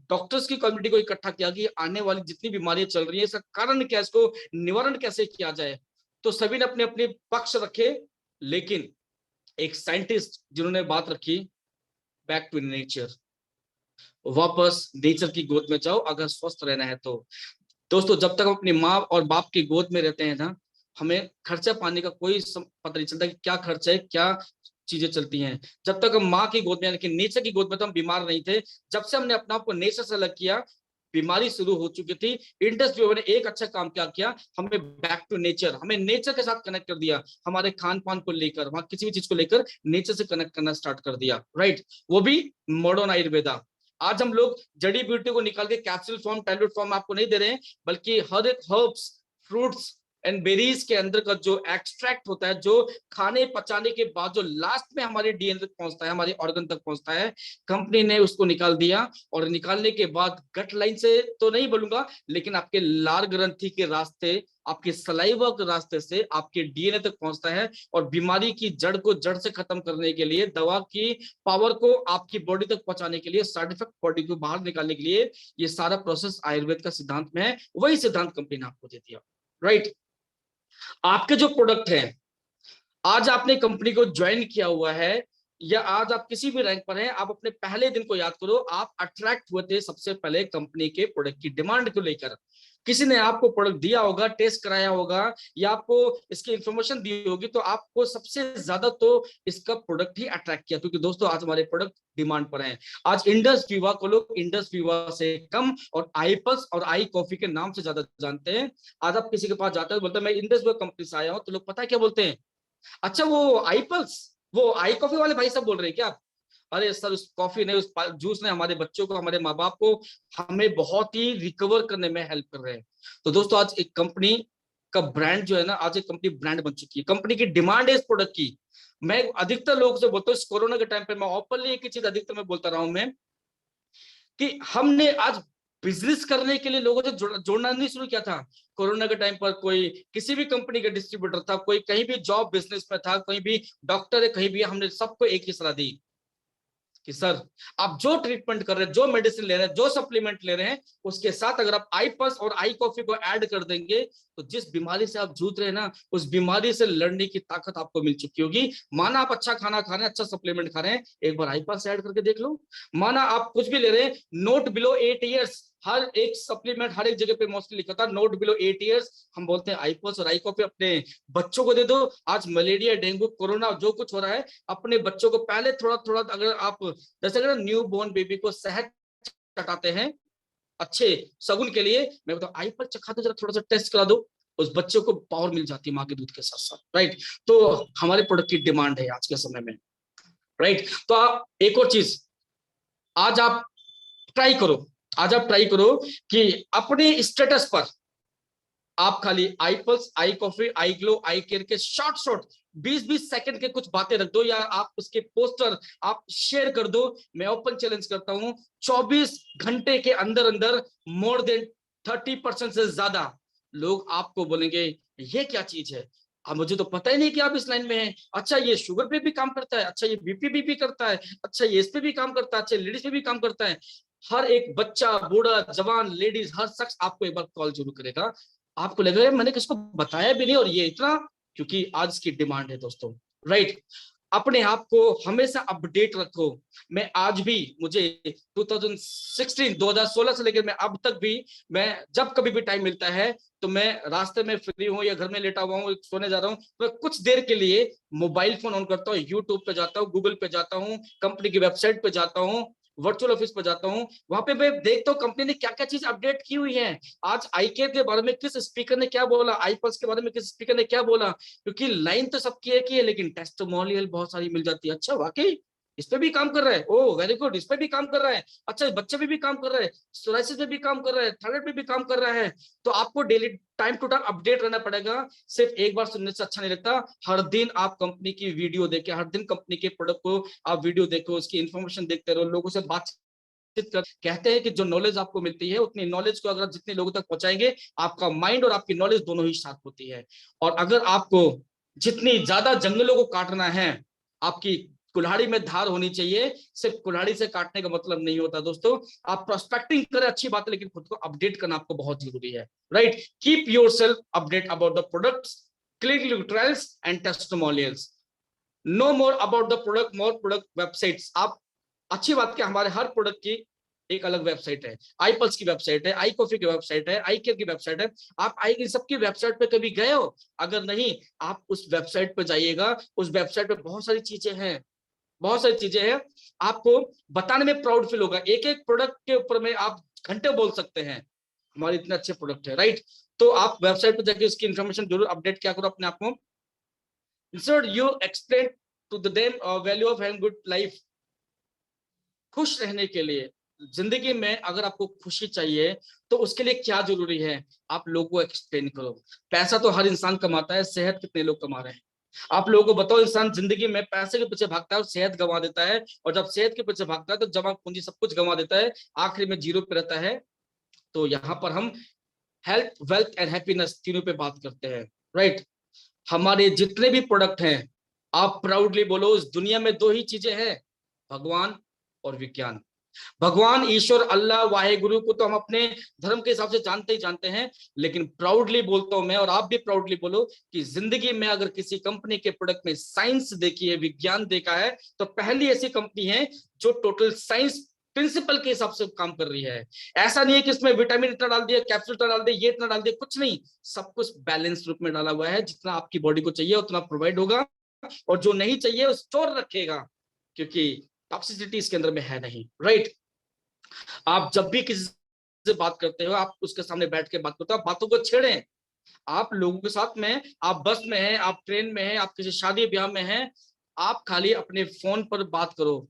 S2: डॉक्टर्स की कम्युनिटी को इकट्ठा किया कि आने वाली जितनी बीमारियां चल रही है, इसका कारण क्या है, इसको निवारण कैसे किया जाए। तो सभी ने अपने अपने पक्ष रखे, लेकिन एक साइंटिस्ट जिन्होंने बात रखी, बैक टू नेचर, वापस नेचर की गोद में जाओ अगर स्वस्थ रहना है तो। दोस्तों, जब तक हम अपनी माँ और बाप की गोद में रहते हैं ना, हमें खर्चा पाने का कोई पता नहीं चलता कि क्या खर्चा है, क्या चीजें चलती हैं। जब तक हम माँ की गोद में, लेकिन नेचर की गोद में तो हम बीमार नहीं थे। जब से हमने अपने आप को नेचर से अलग किया, बीमारी शुरू हो चुकी थी। इंडस ने एक अच्छा काम क्या किया, हमें बैक टू नेचर, हमें नेचर के साथ कनेक्ट कर दिया, हमारे खान पान को लेकर, वहां किसी भी चीज को लेकर नेचर से कनेक्ट करना स्टार्ट कर दिया, राइट। वो भी मॉडर्न आयुर्वेदा। आज हम लोग जड़ी बूटी को निकाल के कैप्सूल फॉर्म, टैबलेट फॉर्म आपको नहीं दे रहे हैं, बल्कि हर एक हर्ब्स, फ्रूट्स एंड बेरीज के अंदर का जो एक्सट्रैक्ट होता है, जो खाने पचाने के बाद जो लास्ट में हमारे डीएनए तक पहुंचता है, हमारे ऑर्गन तक पहुंचता है, कंपनी ने उसको निकाल दिया। और निकालने के बाद गट लाइन से तो नहीं बोलूंगा, लेकिन आपके लार ग्रंथि के रास्ते, आपके सलाइवा के रास्ते से आपके डीएनए तक पहुंचता है। और बीमारी की जड़ को जड़ से खत्म करने के लिए, दवा की पावर को आपकी बॉडी तक पहुंचाने के लिए, साइड इफेक्ट बॉडी को बाहर निकालने के लिए, ये सारा प्रोसेस आयुर्वेद का सिद्धांत में है। वही सिद्धांत कंपनी ने आपको दे दिया, राइट। आपके जो प्रोडक्ट हैं, आज आपने कंपनी को ज्वाइन किया हुआ है, या आज आप किसी भी रैंक पर हैं, आप अपने पहले दिन को याद करो, आप अट्रैक्ट हुए थे सबसे पहले कंपनी के प्रोडक्ट की डिमांड को लेकर। किसी ने आपको प्रोडक्ट दिया होगा, टेस्ट कराया होगा, या आपको इसकी इंफॉर्मेशन दी होगी, तो आपको सबसे ज्यादा तो इसका प्रोडक्ट ही अट्रैक्ट किया। क्योंकि दोस्तों, आज हमारे प्रोडक्ट डिमांड पर हैं। आज इंडस वीवा को लोग इंडस वीवा से कम और आई पल्स और आई कॉफी के नाम से ज्यादा जानते हैं। आज आप किसी के पास जाते हैं, बोलते हैं मैं इंडस वीवा कंपनी से आया हूं, तो लोग पता है क्या बोलते हैं, अच्छा वो आई पल्स, वो आई कॉफी वाले भाई सब बोल रहे हैं क्या आप? अरे सर, उस कॉफी ने, उस जूस ने हमारे बच्चों को, हमारे माँ बाप को, हमें बहुत ही रिकवर करने में हेल्प कर रहे हैं। तो दोस्तों, आज एक कंपनी का ब्रांड जो है ना, आज एक कंपनी ब्रांड बन चुकी है, कंपनी की डिमांड है इस प्रोडक्ट की। मैं अधिकतर लोगों से बोलता हूँ, इस कोरोना के टाइम पे मैं ओपनली एक ही चीज अधिकतर मैं बोलता रहा हूं मैं, कि हमने आज बिजनेस करने के लिए लोगों से जोड़ना नहीं शुरू किया था। कोरोना के टाइम पर कोई किसी भी कंपनी का डिस्ट्रीब्यूटर था, कोई कहीं भी जॉब बिजनेस में था, कहीं भी डॉक्टर है, कहीं भी, हमने सबको एक ही सलाह दी कि सर, आप जो ट्रीटमेंट कर रहे हैं, जो मेडिसिन ले रहे हैं, जो सप्लीमेंट ले रहे हैं, उसके साथ अगर आप आई पल्स और आई कॉफी को ऐड कर देंगे, तो जिस बीमारी से आप जूझ रहे हैं ना, उस बीमारी से लड़ने की ताकत आपको मिल चुकी होगी। माना आप अच्छा खाना खा रहे हैं, अच्छा सप्लीमेंट खा रहे हैं, एक बार आई पल्स ऐड करके देख लो। माना आप कुछ भी ले रहे हैं, नोट बिलो 8 ईयर्स, हर एक सप्लीमेंट हर एक जगह पे मोस्टली लिखा था नोट बिलो 8 ईयर्स। हम बोलते हैं आई पल्स और आई कॉफी अपने बच्चों को दे दो। आज मलेरिया, डेंगू, कोरोना जो कुछ हो रहा है, अपने बच्चों को पहले थोड़ा थोड़ा, अगर आप जैसे अगर न्यू बोर्न बेबी को शहद चटाते हैं अच्छे सगुन के लिए, मैं बताऊं आई पल्स चखा दो, जरा थोड़ा सा टेस्ट करा दो, उस बच्चों को पावर मिल जाती है माँ के दूध के साथ साथ, राइट। तो हमारे प्रोडक्ट की डिमांड है आज के समय में, राइट। तो आप एक और चीज, आज आप ट्राई करो, आज आप ट्राई करो कि अपने स्टेटस पर आप खाली आई पल्स, आई कॉफी, आई ग्लो, आई केयर के शॉर्ट 20-20 सेकंड के कुछ बातें रख दो, या आप उसके पोस्टर आप शेयर कर दो। मैं ओपन चैलेंज करता हूं 24 घंटे के अंदर अंदर मोर देन 30% से ज्यादा लोग आपको बोलेंगे ये क्या चीज है, अब मुझे तो पता ही नहीं कि आप इस लाइन में हैं। अच्छा ये शुगर पे भी काम करता है, अच्छा ये बीपी भी करता है, अच्छा ये इस पे भी काम करता है, अच्छा लेडीज पे भी काम करता है। हर एक बच्चा, बूढ़ा, जवान, लेडीज, हर शख्स आपको एक बार कॉल जरूर करेगा। आपको लगेगा मैंने किसको बताया भी नहीं और ये इतना, क्योंकि आज की डिमांड है दोस्तों, राइट। अपने आप को हमेशा अपडेट रखो। मैं आज भी, मुझे 2016 से लेकर मैं अब तक भी, मैं जब कभी भी टाइम मिलता है तो मैं रास्ते में फ्री हूं या घर में लेटा हुआ हूं, सोने जा रहा हूं, तो कुछ देर के लिए मोबाइल फोन ऑन करता हूं, यूट्यूब पे जाता हूं, गूगल पे जाता हूं, कंपनी की वेबसाइट पे जाता हूं, वर्चुअल ऑफिस पे जाता हूं। वहां पे मैं देखता हूँ कंपनी ने क्या क्या चीज अपडेट की हुई है। आज आई केयर के बारे में किस स्पीकर ने क्या बोला, आई पल्स के बारे में किस स्पीकर ने क्या बोला, क्योंकि लाइन तो सबकी एक ही है लेकिन टेस्टिमोनियल बहुत सारी मिल जाती है। अच्छा वाकई इस पे भी काम कर रहा है, ओ वेरी गुड, इस पे भी काम कर रहा है, अच्छा बच्चे पे भी काम कर रहा है, सोराइसिस पे भी काम कर रहा है, थायराइड पे भी काम कर रहा है। तो आपको daily time to time update रहना पड़ेगा। सिर्फ एक बार सुनने से अच्छा नहीं लगता, हर दिन आप कंपनी की वीडियो देखे, हर दिन कंपनी के प्रोडक्ट को आप वीडियो देखो, उसकी इंफॉर्मेशन देखते रहो, लोगों से बातचीत कर। कहते हैं कि जो नॉलेज आपको मिलती है उतनी नॉलेज को अगर जितने लोगों तक पहुंचाएंगे, आपका माइंड और आपकी नॉलेज दोनों ही साथ होती है। और अगर आपको जितनी ज्यादा जंगलों को काटना है, आपकी कुल्हाड़ी में धार होनी चाहिए। सिर्फ कुल्हाड़ी से काटने का मतलब नहीं होता दोस्तों, आप प्रोस्पेक्टिंग करें अच्छी बात है, लेकिन खुद को अपडेट करना आपको बहुत जरूरी है, right. Keep yourself update about the products, clinical trials and testimonials. Know more about the product, more product websites. आप अच्छी बात कि हमारे हर प्रोडक्ट की एक अलग वेबसाइट है, आई पल्स की वेबसाइट है, आई कॉफी की वेबसाइट है, आई केयर की वेबसाइट है। आप आई इन सबकी वेबसाइट पे कभी गए हो? अगर नहीं, आप उस वेबसाइट पे जाइएगा, उस वेबसाइट पे बहुत सारी चीजें हैं, बहुत सारी चीजें हैं, आपको बताने में प्राउड फील होगा। एक एक प्रोडक्ट के ऊपर में आप घंटे बोल सकते हैं, हमारे इतने अच्छे प्रोडक्ट है, राइट। तो आप वेबसाइट पे जाके उसकी इंफॉर्मेशन जरूर अपडेट क्या करो अपने आप को। Instead you explain to them value of having good life. खुश रहने के लिए, जिंदगी में अगर आपको खुशी चाहिए तो उसके लिए क्या जरूरी है, आप लोगों को एक्सप्लेन करो। पैसा तो हर इंसान कमाता है, सेहत कितने लोग कमा रहे हैं? आप लोगों को बताओ, इंसान जिंदगी में पैसे के पीछे भागता है और सेहत गंवा देता है, और जब सेहत के पीछे भागता है तो जमा पूंजी सब कुछ गंवा देता है, आखिरी में जीरो पे रहता है। तो यहाँ पर हम हेल्थ, वेल्थ एंड हैप्पीनेस तीनों पे बात करते हैं, राइट। हमारे जितने भी प्रोडक्ट हैं, आप प्राउडली बोलो, इस दुनिया में दो ही चीजें हैं, भगवान और विज्ञान। भगवान, ईश्वर, अल्लाह, वाहे गुरु को तो हम अपने धर्म के हिसाब से जानते ही जानते हैं, लेकिन प्राउडली बोलता हूं मैं, और आप भी प्राउडली बोलो, कि जिंदगी में अगर किसी कंपनी के प्रोडक्ट में साइंस देखी है, विज्ञान देखा है, तो पहली ऐसी कंपनी है जो टोटल साइंस प्रिंसिपल के हिसाब से काम कर रही है। ऐसा नहीं है कि इसमें विटामिन इतना डाल दिया, कैप्सूल इतना डाल दिया, ये इतना डाल दिया, कुछ नहीं, सब कुछ बैलेंस रूप में डाला हुआ है। जितना आपकी बॉडी को चाहिए उतना प्रोवाइड होगा, और जो नहीं चाहिए वो स्टोर रखेगा, क्योंकि टॉक्सिसिटी इसके अंदर में है नहीं, राइट। आप जब भी किसी से बात करते हो, आप उसके सामने बैठ के बात करते हो, आप बातों को छेड़ें। आप लोगों के साथ में, आप बस में हैं, आप ट्रेन में हैं, आप किसी शादी ब्याह में हैं, आप खाली अपने फोन पर बात करो,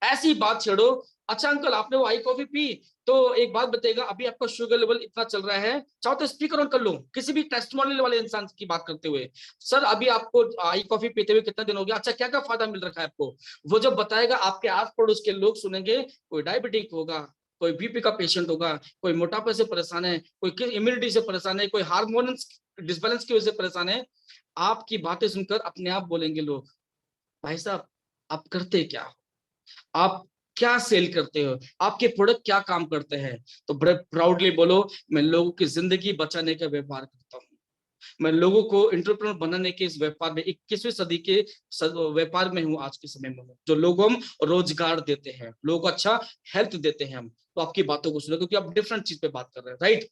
S2: ऐसी बात छेड़ो। अच्छा अंकल, आपने वो आई कॉफी पी, तो एक बात बताइएगा, अभी आपका शुगर लेवल इतना चल रहा है, चाहो तो स्पीकर ऑन कर लो, किसी भी टेस्टिमोनियल वाले इंसान की बात करते हुए, सर अभी आपको आई कॉफी पीते हुए कितना दिन हो गया, अच्छा क्या क्या फायदा मिल रखा है आपको, वो जब बताएगा, आपके आस पड़ोस के लोग सुनेंगे। कोई डायबिटिक होगा, कोई बीपी का पेशेंट होगा, कोई मोटापे से परेशान है, कोई इम्यूनिटी से परेशान है, कोई हार्मोन डिसबैलेंस की वजह से परेशान है। आपकी बातें सुनकर अपने आप बोलेंगे लोग, भाई साहब आप करते क्या हो, आप क्या सेल करते हो, आपके प्रोडक्ट क्या काम करते हैं। तो बड़े प्राउडली बोलो, मैं लोगों की जिंदगी बचाने का व्यापार करता हूँ, मैं लोगों को एंटरप्रेन्योर बनाने के इस व्यापार में, 21वीं सदी के व्यापार में हूँ, आज के समय में हूँ, जो लोगों हम रोजगार देते हैं, लोगों को अच्छा हेल्थ देते हैं हम। तो आपकी बातों को सुनो, क्योंकि आप डिफरेंट चीज पे बात कर रहे हैं, राइट।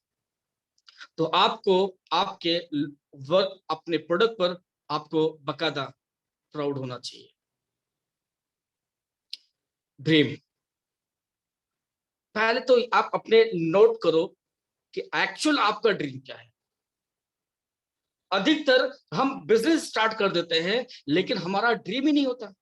S2: तो आपको आपके वर्क, अपने प्रोडक्ट पर आपको बकायदा प्राउड होना चाहिए। ड्रीम, पहले तो आप अपने नोट करो कि एक्चुअल आपका ड्रीम क्या है। अधिकतर हम बिजनेस स्टार्ट कर देते हैं, लेकिन हमारा ड्रीम ही नहीं होता।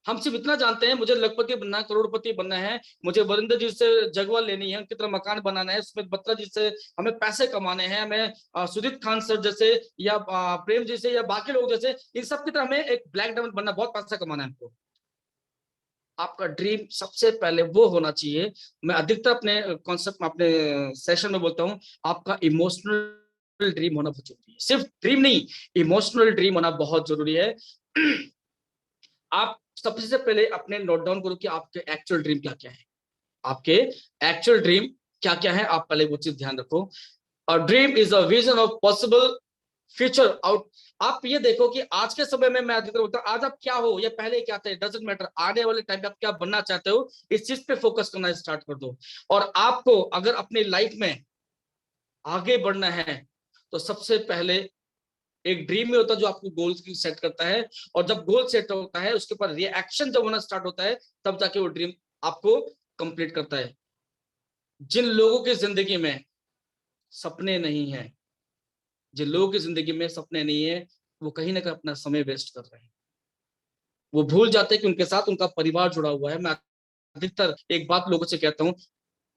S2: हम सिर्फ इतना जानते हैं मुझे लखपति बनना है, करोड़पति बनना है, मुझे वरिंदर जी से जगवा लेनी है, उनकी तरह मकान बनाना है, सुमित बत्रा जी से हमें पैसे कमाने हैं, हमें सुदीप खान सर जैसे या प्रेम जी से या बाकी लोग जैसे इन सब की तरह हमें एक ब्लैक डायमंड बनना, बहुत पैसा कमाना है हमको। आपका ड्रीम सबसे पहले वो होना चाहिए। मैं अधिकतर अपने कॉन्सेप्ट में, अपने सेशन में बोलता हूँ, आपका इमोशनल ड्रीम होना बहुत जरूरी है। सिर्फ ड्रीम नहीं, इमोशनल ड्रीम होना बहुत जरूरी है। आप सबसे पहले अपने नोट डाउन करो कि आपके एक्चुअल ड्रीम क्या क्या है। आपके एक्चुअल ड्रीम क्या क्या है, आप पहले वो चीज ध्यान रखो। और dream is a vision of possible future out. आप ये देखो कि आज के समय में, मैं अधिकतर बोलता हूं, आज आप क्या हो या पहले क्या थे, डजंट मैटर, आने वाले टाइम पे आप क्या बनना चाहते हो, इस चीज पे फोकस करना स्टार्ट कर दो। और आपको अगर अपनी लाइफ में आगे बढ़ना है तो सबसे पहले एक ड्रीम में होता है जो आपको गोल्स की सेट करता है, और जब गोल सेट होता है उसके ऊपर रिएक्शन जब होना स्टार्ट होता है, तब जाके वो ड्रीम आपको कंप्लीट करता है। जिन लोगों की जिंदगी में सपने नहीं है, जिन लोगों की जिंदगी में सपने नहीं है, वो कहीं ना कहीं अपना समय वेस्ट कर रहे हैं। वो भूल जाते हैं कि उनके साथ उनका परिवार जुड़ा हुआ है। मैं अधिकतर एक बात लोगों से कहता हूं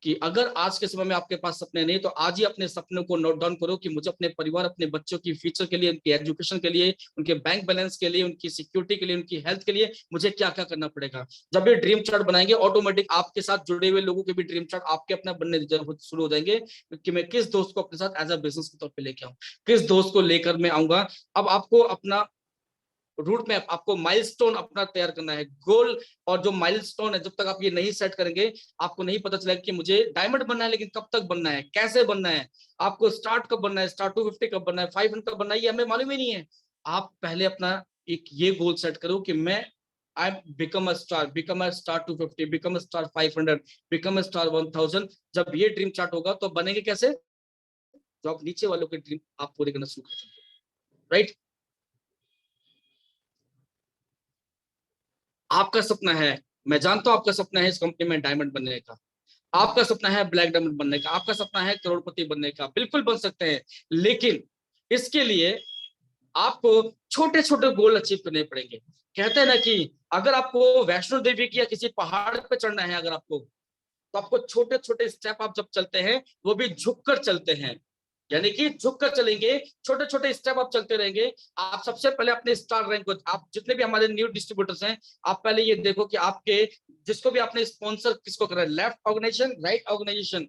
S2: कि अगर आज के समय में आपके पास सपने नहीं, तो आज ही अपने सपनों को नोट डाउन करो कि मुझे अपने परिवार, अपने बच्चों की फ्यूचर के लिए, उनकी एजुकेशन के लिए, उनके बैंक बैलेंस के लिए, उनकी सिक्योरिटी के लिए, उनकी हेल्थ के लिए मुझे क्या क्या करना पड़ेगा। जब ये ड्रीम चार्ट बनाएंगे, ऑटोमेटिक आपके साथ जुड़े हुए लोगों के भी ड्रीम चार्ट आपके अपना बनने शुरू हो जाएंगे कि मैं किस दोस्त को अपने साथ एज अ बिजनेस के तौर पर लेके आऊँ, किस दोस्त को लेकर मैं आऊंगा। अब आपको अपना रूट मैप, आपको माइलस्टोन अपना तैयार करना है, गोल। और जो माइलस्टोन है, जब तक आप ये नहीं सेट करेंगे, आपको नहीं पता चलेगा कि मुझे डायमंड बनना है, लेकिन कब तक बनना है, कैसे बनना है, आपको स्टार्ट कब बनना है, स्टार्ट 250 कब बनना है, 500 कब बनना है, ये हमें मालूम ही नहीं है। आप पहले अपना एक ये गोल सेट करो कि मैं I become a star 250, become a star 500, become a star 1000। जब ये ड्रीम चार्ट होगा तो बनेंगे कैसे, जो आप नीचे वालों के ड्रीम आप पूरे करना शुरू कर देंगे, राइट। आपका सपना है, मैं जानता हूं आपका सपना है इस कंपनी में डायमंड बनने का, आपका सपना है ब्लैक डायमंड बनने का, आपका सपना है करोड़पति बनने का, बिल्कुल बन सकते हैं। लेकिन इसके लिए आपको छोटे छोटे गोल अचीव करने पड़ेंगे। कहते हैं ना कि अगर आपको वैष्णो देवी की या किसी पहाड़ पे चढ़ना है अगर आपको, तो आपको छोटे छोटे स्टेप आप जब चलते हैं, वो भी झुककर चलते हैं, यानी कि झुककर चलेंगे, छोटे छोटे स्टेप आप चलते रहेंगे। आप सबसे पहले अपने स्टार रैंक को, आप जितने भी हमारे न्यू डिस्ट्रीब्यूटर्स हैं, आप पहले ये देखो कि आपके, जिसको भी आपने स्पॉन्सर किसको करा है, लेफ्ट ऑर्गेनाइजेशन, राइट ऑर्गेनाइजेशन,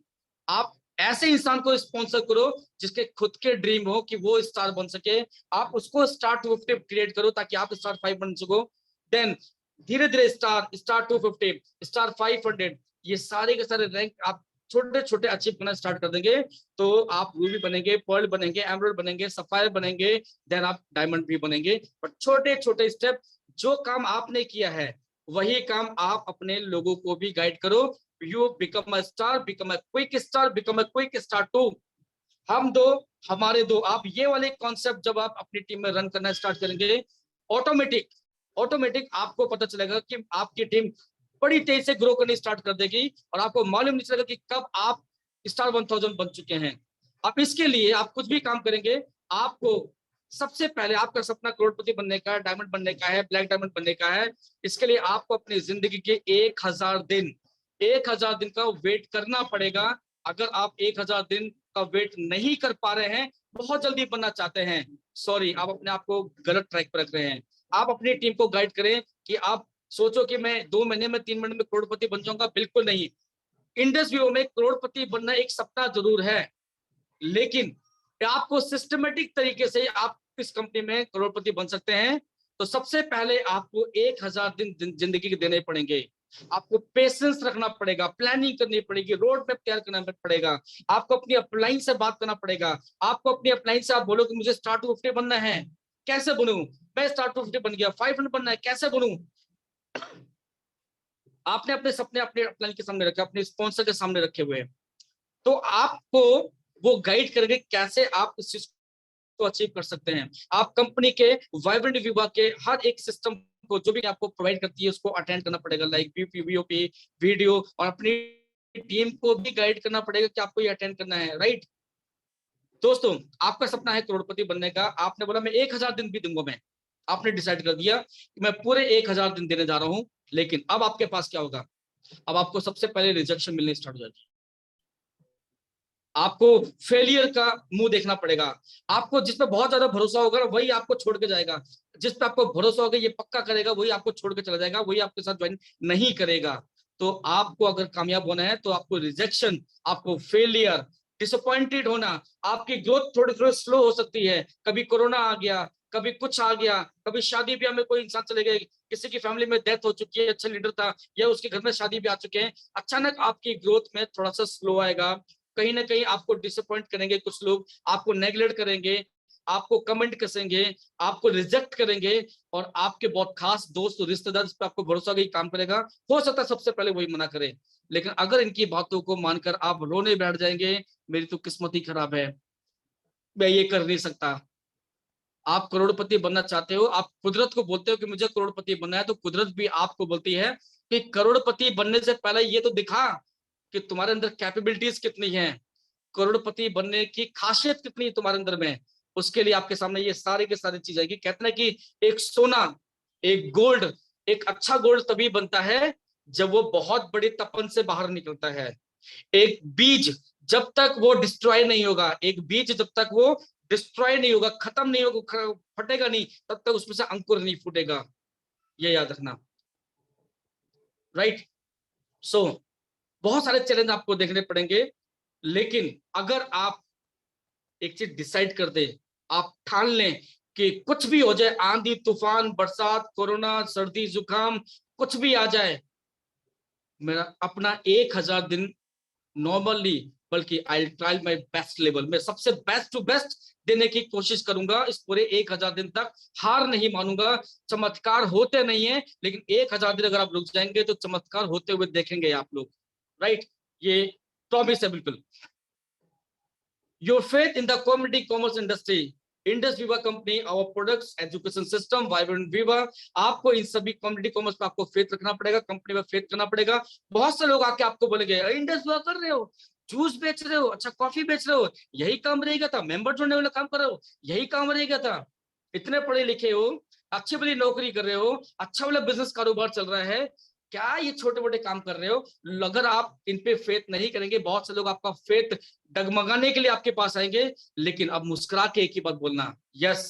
S2: आप ऐसे इंसान को स्पॉन्सर करो जिसके खुद के ड्रीम हो कि वो स्टार बन सके। आप उसको स्टार 250 क्रिएट करो ताकि आप स्टार 5 बन सको। देन धीरे धीरे स्टार 250, स्टार 500, ये सारे के सारे रैंक आप छोटे छोटे अचीव करना स्टार्ट कर देंगे, तो आप रूबी बनेंगे, पर्ल बनेंगे, एमराल्ड बनेंगे, सफायर बनेंगे, देन आप डायमंड भी बनेंगे। पर छोटे छोटे स्टेप, जो काम आपने किया है वही काम आप अपने लोगों को भी गाइड करो। You become a star, become a quick star, become a quick star too. हम दो, हमारे दो, आप ये वाले कॉन्सेप्ट जब आप अपनी टीम में रन करना स्टार्ट करेंगे, ऑटोमेटिक ऑटोमेटिक आपको पता चलेगा कि आपकी टीम बड़ी तेजी से ग्रो करनी स्टार्ट कर देगी, और आपको मालूम नहीं चलेगा कि कब आप स्टार 1000 बन चुके हैं। अब इसके लिए आप कुछ भी काम करेंगे, आपको सबसे पहले आपका सपना करोड़पति बनने का, डायमंड बनने का है, ब्लैक डायमंड बनने का है। इसके लिए आपको अपनी जिंदगी के 1000 दिन का वेट करना पड़ेगा। अगर आप 1000 दिन का वेट नहीं कर पा रहे हैं, बहुत जल्दी बनना चाहते हैं, सॉरी, आप अपने आप को गलत ट्रैक पर रख रहे हैं। आप अपनी टीम को गाइड करें कि आप सोचो कि मैं 2 महीने में, 3 महीने में करोड़पति बन जाऊंगा, बिल्कुल नहीं। इंडस व्यू में करोड़पति बनना एक सपना जरूर है, लेकिन आपको सिस्टमेटिक तरीके से आप इस कंपनी में करोड़पति बन सकते हैं। तो सबसे पहले आपको 1000 दिन जिंदगी के देने पड़ेंगे। आपको पेशेंस रखना पड़ेगा, प्लानिंग करनी पड़ेगी, रोड मैप तैयार करना पड़ेगा, आपको अपनी अपलाइन से बात करना पड़ेगा। आपको अपनी अपलाइन से आप बोलो कि मुझे स्टार 250 बनना है, कैसे बनूं, मैं स्टार 250 बन गया, 500 बनना है, कैसे बनूं। आपने अपने सपने अपने अपलाइन के सामने रखे, अपने स्पॉन्सर के सामने रखे हुए हैं, तो आपको वो गाइड करेंगे कैसे आप इस चीज को अचीव कर सकते हैं। आप कंपनी के वाइब्रेंट विभाग के हर एक सिस्टम को जो भी आपको प्रोवाइड करती है उसको अटेंड करना पड़ेगा, लाइक वीपी, वीडियो, और अपनी टीम को भी गाइड करना पड़ेगा कि आपको ये अटेंड करना है, राइट। दोस्तों, आपका सपना है करोड़पति बनने का, आपने बोला मैं 1000 दिन भी दूंगा, मैं आपने डिसाइड कर दिया कि मैं पूरे 1000 दिन देने जा रहा हूं, लेकिन अब आपके पास क्या होगा, अब आपको सबसे पहले रिजेक्शन मिलने स्टार्ट हो जाएगी, आपको फेलियर का मुंह देखना पड़ेगा, आपको जिस पे बहुत ज्यादा भरोसा होगा वही आपको छोड़ के जाएगा, जिस पे आपको भरोसा होगा ये पक्का करेगा वही आपको छोड़ के चला जाएगा, वही आपके साथ ज्वाइन नहीं करेगा। तो आपको अगर कामयाब होना है तो आपको रिजेक्शन, आपको फेलियर, डिसअपॉइंटेड होना, आपकी ग्रोथ थोड़ी थोड़ी स्लो हो सकती है, कभी कोरोना आ गया, कभी कुछ आ गया, कभी शादी ब्याह में कोई इंसान चले गए, किसी की फैमिली में डेथ हो चुकी है, अच्छा लीडर था, या उसके घर में शादी भी आ चुके हैं, अचानक आपकी ग्रोथ में थोड़ा सा स्लो आएगा, कहीं ना कहीं आपको डिसअपॉइंट करेंगे, कुछ लोग आपको नेगलेक्ट करेंगे, आपको कमेंट कसेंगे, आपको रिजेक्ट करेंगे, और आपके बहुत खास दोस्त रिश्तेदार जिस पर आपको भरोसा होगा काम करेगा, हो सकता है सबसे पहले वही मना करे। लेकिन अगर इनकी बातों को मानकर आप रोने बैठ जाएंगे, मेरी तो किस्मत ही खराब है, मैं ये कर नहीं सकता। आप करोड़पति बनना चाहते हो, आप कुदरत को बोलते हो कि मुझे करोड़पति बनना है, तो कुदरत भी आपको बोलती है कि करोड़पति बनने से पहले ये तो दिखा कि तुम्हारे अंदर कैपेबिलिटीज कितनी है, करोड़पति बनने की खासियत कितनी है तुम्हारे अंदर में। उसके लिए आपके सामने ये सारी की सारी चीज आएगी। कहते हैं कि एक सोना, एक गोल्ड, एक अच्छा गोल्ड तभी बनता है जब वो बहुत बड़ी तपन से बाहर निकलता है। एक बीज जब तक वो डिस्ट्रॉय नहीं होगा, एक बीज जब तक वो डिस्ट्रॉय नहीं होगा, खत्म नहीं होगा, फटेगा नहीं, तब तक उसमें से अंकुर नहीं फूटेगा, ये याद रखना। राइट। सो बहुत सारे चैलेंज आपको देखने पड़ेंगे, लेकिन अगर आप एक चीज डिसाइड कर दे, आप ठान लें कि कुछ भी हो जाए, आंधी तूफान बरसात कोरोना सर्दी जुकाम कुछ भी आ जाए, मेरा अपना 1000 दिन नॉर्मली, बल्कि I try my best level में सबसे बेस्ट टू बेस्ट देने की कोशिश करूंगा इस पूरे 1000 दिन तक, हार नहीं मानूंगा। चमत्कार होते नहीं है, लेकिन 1000 दिन अगर आप रुक जाएंगे तो चमत्कार होते हुए देखेंगे आप लोग। राइट, ये प्रॉमिस है बिल्कुल। Your faith in the comedy commerce industry, Indus Viva company, our products, education system, vibrant Viva, आपको इन सभी कॉमेडी कॉमर्स पे आपको फेथ रखना पड़ेगा, कंपनी में फेथ करना पड़ेगा। बहुत से लोग आके आपको बोलेंगे इंडस विवा कर रहे हो, जूस बेच रहे हो, अच्छा कॉफी बेच रहे हो, यही काम रह गया था, मेंबर जोड़ने वाला काम कर रहे हो, यही काम रह गया था, इतने पढ़े लिखे हो, अच्छी वाली नौकरी कर रहे हो, अच्छा वाला बिजनेस कारोबार चल रहा है, क्या ये छोटे मोटे काम कर रहे हो। अगर आप इन पे फेथ नहीं करेंगे, बहुत से लोग आपका फेथ डगमगाने के लिए आपके पास आएंगे, लेकिन अब मुस्कुरा के एक ही बात बोलना, यस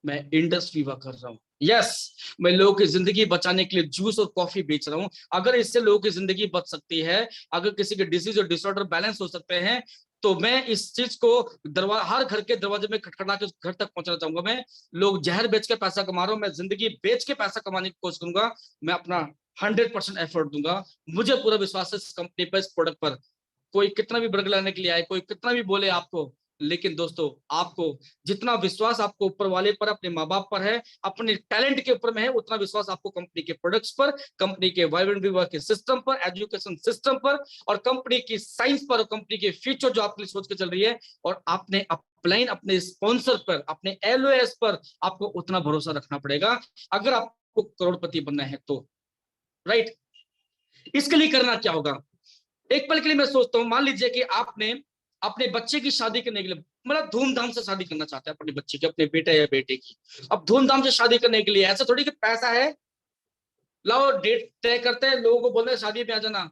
S2: मैं इंडस विवा कर रहा हूँ, यस मैं लोगों की जिंदगी बचाने के लिए जूस और कॉफी बेच रहा हूँ। अगर इससे लोगों की जिंदगी बच सकती है, अगर किसी के डिसीज और डिसऑर्डर बैलेंस हो सकते हैं, तो मैं इस चीज को हर घर के दरवाजे में खटखटा के घर तक पहुंचना चाहूंगा। मैं लोग जहर बेच के पैसा कमा रहा हूँ, मैं जिंदगी बेच के पैसा कमाने की कोशिश करूंगा, मैं अपना 100% एफर्ट दूंगा। मुझे पूरा विश्वास है इस कंपनी पर, इस प्रोडक्ट पर। कोई कितना भी बरगलाने के लिए आए, कोई कितना भी बोले आपको, लेकिन दोस्तों आपको जितना विश्वास आपको ऊपर वाले पर, अपने माँ बाप पर है, अपने टैलेंट के ऊपर में है, उतना विश्वास आपको कंपनी के प्रोडक्ट्स पर, कंपनी के वाइब्रेंट विवा के सिस्टम पर, एजुकेशन सिस्टम पर, और कंपनी की साइंस पर, और कंपनी के फ्यूचर जो आपके लिए सोच के चल रही है, और आपने अपलाइन अपने स्पॉन्सर पर, अपने LOS पर आपको उतना भरोसा रखना पड़ेगा अगर आपको करोड़पति बनना है तो। राइट, इसके लिए करना क्या होगा, एक पल के लिए मैं सोचता हूं, मान लीजिए कि आपने अपने बच्चे की शादी करने के लिए, मतलब धूमधाम से शादी करना चाहते हैं अपने बच्चे की, अपने बेटे या बेटे की। अब धूमधाम से शादी करने के लिए ऐसा थोड़ी कि पैसा है, लाओ डेट तय करते हैं, लोगों को बोलते हैं शादी में आ जाना,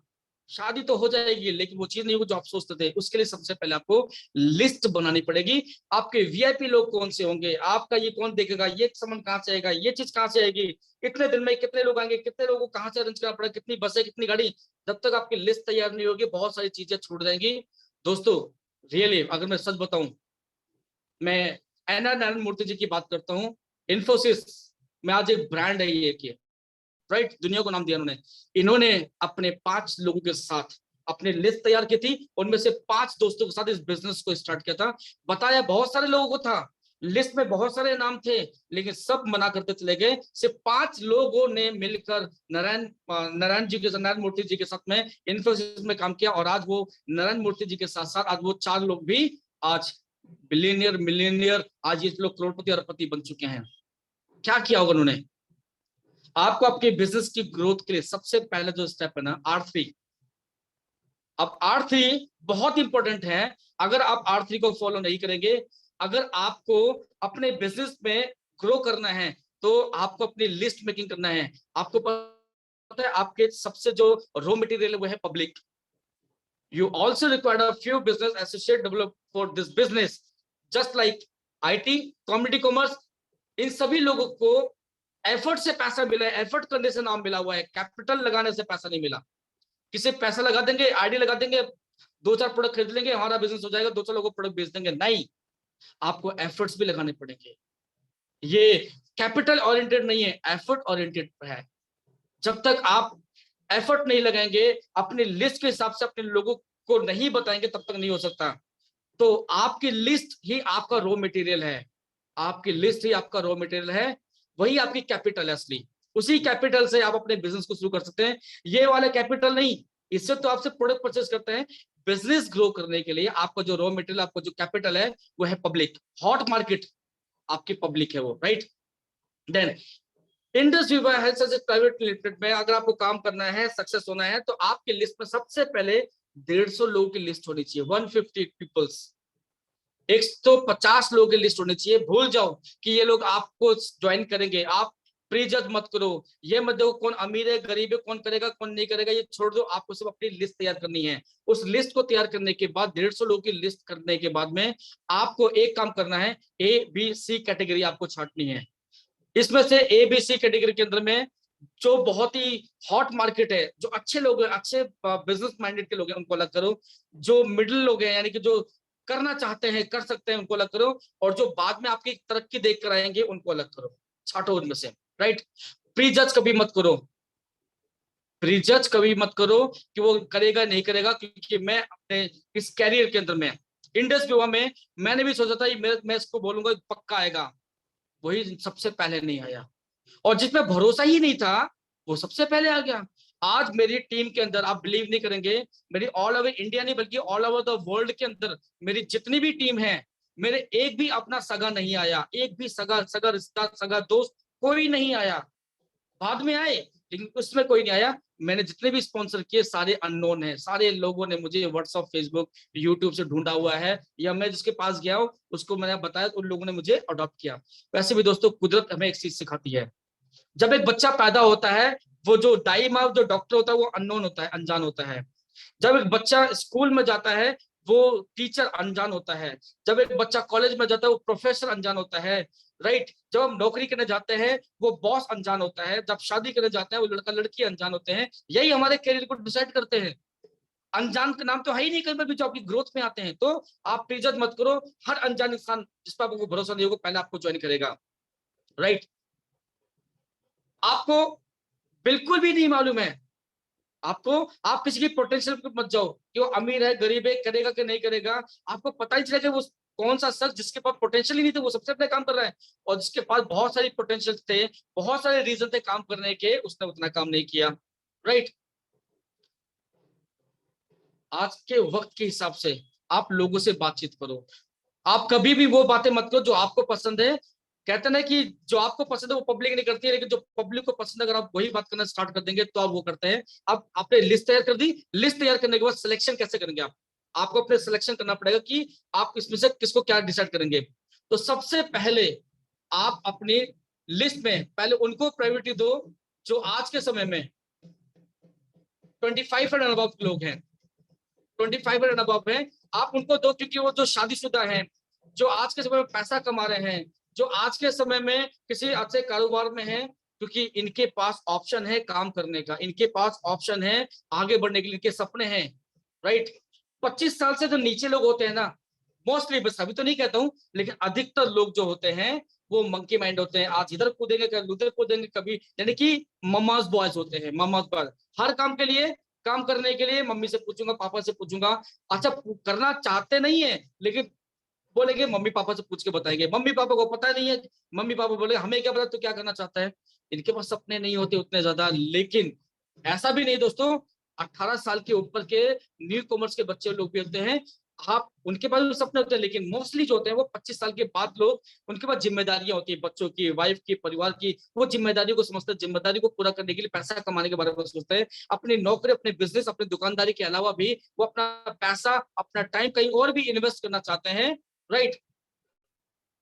S2: शादी तो हो जाएगी, लेकिन वो चीज नहीं होगी जो आप सोचते थे। उसके लिए सबसे पहले आपको लिस्ट बनानी पड़ेगी, आपके VIP लोग कौन से होंगे, आपका ये कौन देखेगा, ये सामान कहाँ से आएगा, ये चीज कहाँ से आएगी, कितने दिन में कितने लोग आएंगे, कितने लोगों को कहाँ से अरेंज करना पड़ेगा, कितनी बसें, कितनी गाड़ी। जब तक आपकी लिस्ट तैयार नहीं होगी, बहुत सारी चीजें छूट जाएंगी। दोस्तों रियली अगर मैं सच बताऊं, मैं NR नारायण मूर्ति जी की बात करता हूँ, इन्फोसिस में आज एक ब्रांड है ये, राइट, दुनिया को नाम दिया उन्होंने। इन्होंने अपने 5 लोगों के साथ अपनी लिस्ट तैयार की थी, उनमें से 5 दोस्तों के साथ इस बिजनेस को स्टार्ट किया था। बताया बहुत सारे लोगों को था, लिस्ट में बहुत सारे नाम थे, लेकिन सब मना करते चले गए। सिर्फ 5 लोगों ने मिलकर नारायण जी के, नारायण मूर्ति जी के साथ में इन्फोसिस में काम किया, और आज वो नारायण मूर्ति जी के साथ साथ आज वो 4 लोग भी आज बिलियनियर मिलियनियर, आज ये लोग करोड़पति अरबपति बन चुके हैं। क्या किया होगा उन्होंने। आपको आपके बिजनेस की ग्रोथ के लिए सबसे पहले जो स्टेप है ना, R3। अब R3 बहुत इंपॉर्टेंट है। अगर आप R3 को फॉलो नहीं करेंगे, अगर आपको अपने बिजनेस में ग्रो करना है, तो आपको अपनी लिस्ट मेकिंग करना है। आपको पता है आपके सबसे जो रॉ मटेरियल है वो है public. You also require a few business associate develop for this business, just like IT, community commerce। इन सभी लोगों को एफर्ट से पैसा मिला है, एफर्ट करने से नाम मिला हुआ है, कैपिटल लगाने से पैसा नहीं मिला। किसी पैसा लगा देंगे, आईडी लगा देंगे, 2-4 प्रोडक्ट खरीद लेंगे, हमारा बिजनेस हो जाएगा, 2-4 लोगों को प्रोडक्ट बेच देंगे, नहीं, आपको एफर्ट्स भी लगाने पड़ेंगे। ये कैपिटल ओरिएंटेड नहीं है, एफर्ट ओरिएंटेड है। जब तक आप एफर्ट नहीं लगाएंगे, अपनी लिस्ट के हिसाब से अपने लोगों को नहीं बताएंगे, तब तक नहीं हो सकता। तो आपकी लिस्ट ही आपका रॉ मटेरियल है, आपकी लिस्ट ही आपका रॉ मटेरियल है, वही आपकी कैपिटल है असली। उसी कैपिटल से आप अपने बिजनेस को शुरू कर सकते हैं, ये वाला कैपिटल नहीं। इससे तो आपसे प्रोडक्ट परचेस करते हैं। बिजनेस ग्रो करने के लिए आपका जो रॉ मटेरियल, आपका जो कैपिटल है वो है पब्लिक। हॉट मार्केट आपकी पब्लिक है वो, right. Then Indus Viva Health as a private limited में अगर आपको काम करना है, सक्सेस होना है, तो आपकी लिस्ट में सबसे पहले 150 लोगों की लिस्ट होनी चाहिए, 150 पीपल्स, 150 लोगों की लिस्ट होनी चाहिए। भूल जाओ कि ये लोग आपको ज्वाइन करेंगे, आप प्रीजज मत करो, ये मत देखो कौन अमीर है गरीब है, कौन करेगा कौन नहीं करेगा, ये छोड़ दो। आपको सिर्फ अपनी लिस्ट तैयार करनी है। उस लिस्ट को तैयार करने के बाद, 150 लोगों की लिस्ट करने के बाद में आपको एक काम करना है, ABC कैटेगरी आपको छांटनी है। इसमें से ABC कैटेगरी के अंदर में जो बहुत ही हॉट मार्केट है, जो अच्छे लोग हैं, अच्छे बिजनेस माइंडेड के लोग हैं, उनको अलग करो। जो मिडिल लोग हैं, यानी कि जो करना चाहते हैं, कर सकते हैं, उनको अलग करो। और जो बाद में आपकी तरक्की देख कर आएंगे, उनको अलग करो, छाटो उनमें से, राइट। प्रीजज कभी मत करो, प्रीजज कभी मत करो कि वो करेगा नहीं करेगा, क्योंकि मैं अपने इस कैरियर के अंदर में, इंडस विवा में, मैंने भी सोचा था मैं इसको बोलूंगा पक्का आएगा, वही सबसे पहले नहीं आया। और जिसमें भरोसा ही नहीं था, वो सबसे पहले आ गया। आज मेरी टीम के अंदर, आप बिलीव नहीं करेंगे, मेरी ऑल ओवर इंडिया नहीं बल्कि ऑल ओवर द वर्ल्ड के अंदर मेरी जितनी भी टीम है, मेरे एक भी अपना सगा नहीं आया, एक भी सगा सगा रिश्ता सगा दोस्त कोई नहीं आया। बाद में आए लेकिन उसमें कोई नहीं आया। मैंने जितने भी स्पॉन्सर किए सारे अननोन है, सारे लोगों ने मुझे व्हाट्सएप, फेसबुक, यूट्यूब से ढूंढा हुआ है, या मैं जिसके पास गया हूँ उसको मैंने बताया, उन लोगों ने मुझे अडॉप्ट किया। वैसे भी दोस्तों, कुदरत हमें एक चीज सिखाती है, जब एक बच्चा पैदा होता है, वो जो दाई माँ जो डॉक्टर होता है वो अननोन होता है, अनजान होता है। जब एक बच्चा स्कूल में जाता है, वो टीचर अनजान होता है। जब एक बच्चा कॉलेज में जाता है, वो प्रोफेसर अनजान होता है, राइट। जब हम नौकरी करने जाते हैं, वो बॉस अनजान होता है। जब शादी करने जाते हैं, वो लड़का लड़की अनजान होते हैं। यही हमारे करियर को डिसाइड करते हैं। अनजान का नाम तो है ही नहीं कहीं पर भी जो आपकी ग्रोथ में आते हैं। तो आप प्रीजज मत करो, हर अनजान इंसान जिस पर आपको भरोसा नहीं होगा पहले आपको ज्वाइन करेगा, राइट। आपको बिल्कुल भी नहीं मालूम है, आपको, आप किसी की पोटेंशियल पे मत जाओ कि वो अमीर है गरीब है, करेगा कि नहीं करेगा। आपको पता ही चलेगा वो कौन सा शख्स जिसके पास पोटेंशियल ही नहीं थे, वो सबसे पहले काम कर रहा है, और जिसके पास बहुत सारी पोटेंशियल थे, बहुत सारे रीजन थे काम करने के, उसने उतना काम नहीं किया, राइट। आज के वक्त के हिसाब से आप लोगों से बातचीत करो। आप कभी भी वो बातें मत करो जो आपको पसंद है। कहते ना कि जो आपको पसंद है वो पब्लिक नहीं करती है, लेकिन जो पब्लिक को पसंद है अगर आप वही बात करना स्टार्ट कर देंगे तो आप वो करते हैं। अब आपने लिस्ट तैयार कर दी, लिस्ट तैयार करने के बाद सिलेक्शन कैसे करेंगे आप, आपको अपने सिलेक्शन करना पड़ेगा कि आप इसमें से किसको क्या डिसाइड करेंगे। तो सबसे पहले आप अपनी लिस्ट में पहले उनको प्रायोरिटी दो जो आज के समय में 25 एंड अबव लोग हैं, 25 एंड अबव है, आप उनको दो, क्योंकि वो जो शादीशुदा हैं, जो आज के समय में पैसा कमा रहे हैं, जो आज के समय में किसी अच्छे कारोबार में हैं, क्योंकि इनके पास ऑप्शन है काम करने का, इनके पास ऑप्शन है आगे बढ़ने के लिए, इनके सपने हैं, राइट। 25 साल से जो नीचे लोग होते हैं ना, मोस्टली, बस अभी तो नहीं कहता हूं, लेकिन अधिकतर लोग जो होते हैं वो मंकी माइंड होते हैं। आज इधर कूदेंगे कभी उधर कूदेंगे, कभी यानी कि ममाज बॉयज होते हैं, ममाज बॉयज। हर काम के लिए, काम करने के लिए मम्मी से पूछूंगा, पापा से पूछूंगा। अच्छा, करना चाहते नहीं है लेकिन बोलेंगे मम्मी पापा से पूछ के बताएंगे, मम्मी पापा को पता नहीं है, मम्मी पापा बोले हमें क्या पता तो क्या करना चाहता है। इनके पास सपने नहीं होते उतने ज्यादा, लेकिन ऐसा भी नहीं दोस्तों, 18 साल के ऊपर के न्यू कॉमर्स के बच्चे लोग भी होते हैं, आप उनके पास भी सपने होते हैं, लेकिन मोस्टली जो होते हैं वो 25 साल के बाद लोग, उनके पास जिम्मेदारियां होती है, बच्चों की, वाइफ की, परिवार की। वो जिम्मेदारियों को समझते हैं, जिम्मेदारी को पूरा करने के लिए, पैसा कमाने के बारे में सोचते हैं। अपनी नौकरी, अपने बिजनेस, अपनी दुकानदारी के अलावा भी वो अपना पैसा, अपना टाइम कहीं और भी इन्वेस्ट करना चाहते हैं, राइट।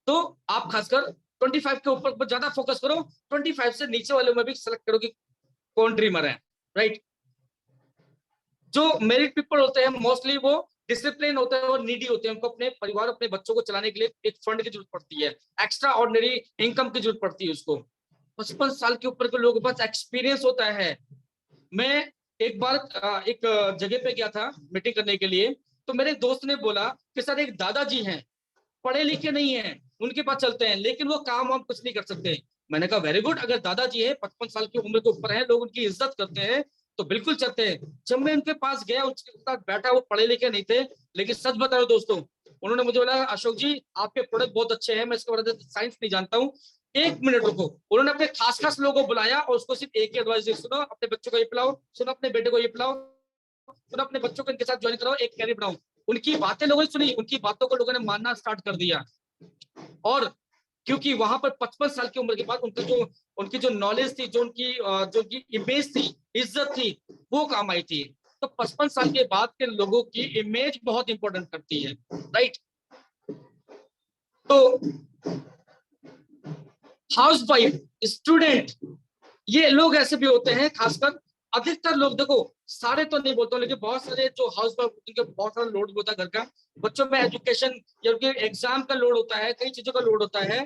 S2: तो आप खासकर 25 के ऊपर पर ज्यादा फोकस करो, 25 से नीचे वाले में भी सेलेक्ट करो कि कौन ड्रीमर है, राइट। जो मेरिट पीपल होते हैं मोस्टली वो डिसिप्लिन होते हैं और नीडी होते हैं, उनको अपने परिवार अपने बच्चों को चलाने के लिए एक फंड की जरूरत पड़ती है, एक्स्ट्रा ऑर्डिनरी इनकम की जरूरत पड़ती है उसको। 55 साल के ऊपर के लोगों के पास एक्सपीरियंस होता है। मैं एक बार एक जगह पे गया था मीटिंग करने के लिए, तो मेरे दोस्त ने बोला कि सर एक दादाजी हैं, पढ़े लिखे नहीं है, उनके पास चलते हैं, लेकिन वो काम हम कुछ नहीं कर सकते। मैंने कहा वेरी गुड, अगर दादाजी है 55 साल की उम्र के ऊपर है, लोग उनकी इज्जत करते हैं, तो बिल्कुल चलते हैं। जब मैं उनके पास गया, उसके साथ बैठा, वो पढ़े लिखे नहीं थे, लेकिन सच बता रहा हूं दोस्तों, उन्होंने मुझे बोला अशोक जी आपके प्रोडक्ट बहुत अच्छे हैं, मैं इसके बारे में साइंस नहीं जानता हूँ, एक मिनट रुको। उन्होंने अपने खास खास लोगों को बुलाया और उसको सिर्फ एक ही एडवाइस दी, सुनो अपने बच्चों को ये पिलाओ, सुनो अपने बेटे को ये पिलाओ, सुनो अपने बच्चों को इनके साथ ज्वाइन कराओ, एक कैरियर बनाओ। उनकी बातें लोगों ने सुनी, उनकी बातों को लोगों ने मानना स्टार्ट कर दिया। और क्योंकि वहां पर 55 साल की उम्र के बाद उनकी जो नॉलेज थी, जो उनकी इमेज थी, इज्जत थी, वो काम आई थी। तो 55 साल के बाद के लोगों की इमेज बहुत इंपॉर्टेंट करती है, राइट। तो हाउस वाइफ, स्टूडेंट, ये लोग ऐसे भी होते हैं, खासकर अधिकतर लोग, देखो सारे तो नहीं बोलता, लेकिन बहुत सारे जो हाउस वाइफ, उनके बहुत सारा लोड होता है घर का, बच्चों में एजुकेशन या उनके एग्जाम का लोड होता है, कई चीजों का लोड होता है।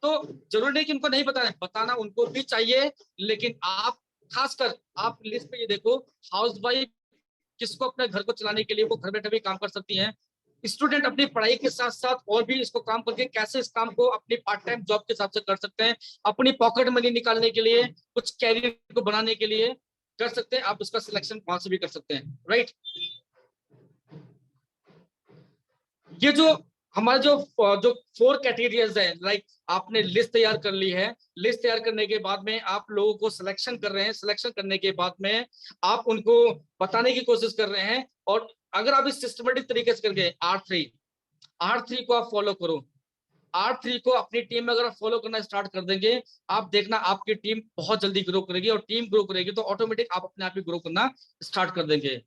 S2: तो जरूरी नहीं कि उनको नहीं बताना, बताना उनको भी चाहिए, लेकिन आप खासकर आप लिस्ट पे ये देखो, हाउस वाइफ किसको अपने घर को चलाने के लिए वो घर बैठे भी काम कर सकती हैं। स्टूडेंट अपनी पढ़ाई के साथ साथ और भी इसको काम करके कैसे इस काम को अपनी पार्ट टाइम जॉब के हिसाब से कर सकते हैं, अपनी पॉकेट मनी निकालने के लिए, कुछ कैरियर को बनाने के लिए कर सकते हैं, आप उसका सिलेक्शन वहां से भी कर सकते हैं, राइट। ये जो हमारे जो 4 कैटेगरीज है, लाइक आपने लिस्ट तैयार कर ली है, लिस्ट तैयार करने के बाद में आप लोगों को सिलेक्शन कर रहे हैं, सिलेक्शन करने के बाद में आप उनको बताने की कोशिश कर रहे हैं। और अगर आप इस सिस्टमेटिक तरीके से करके R3 को आप फॉलो करो, R3 को अपनी टीम में अगर आप फॉलो करना स्टार्ट कर देंगे, आप देखना आपकी टीम बहुत जल्दी ग्रो करेगी, और टीम ग्रो करेगी तो ऑटोमेटिक आप अपने आप ही ग्रो करना स्टार्ट कर देंगे।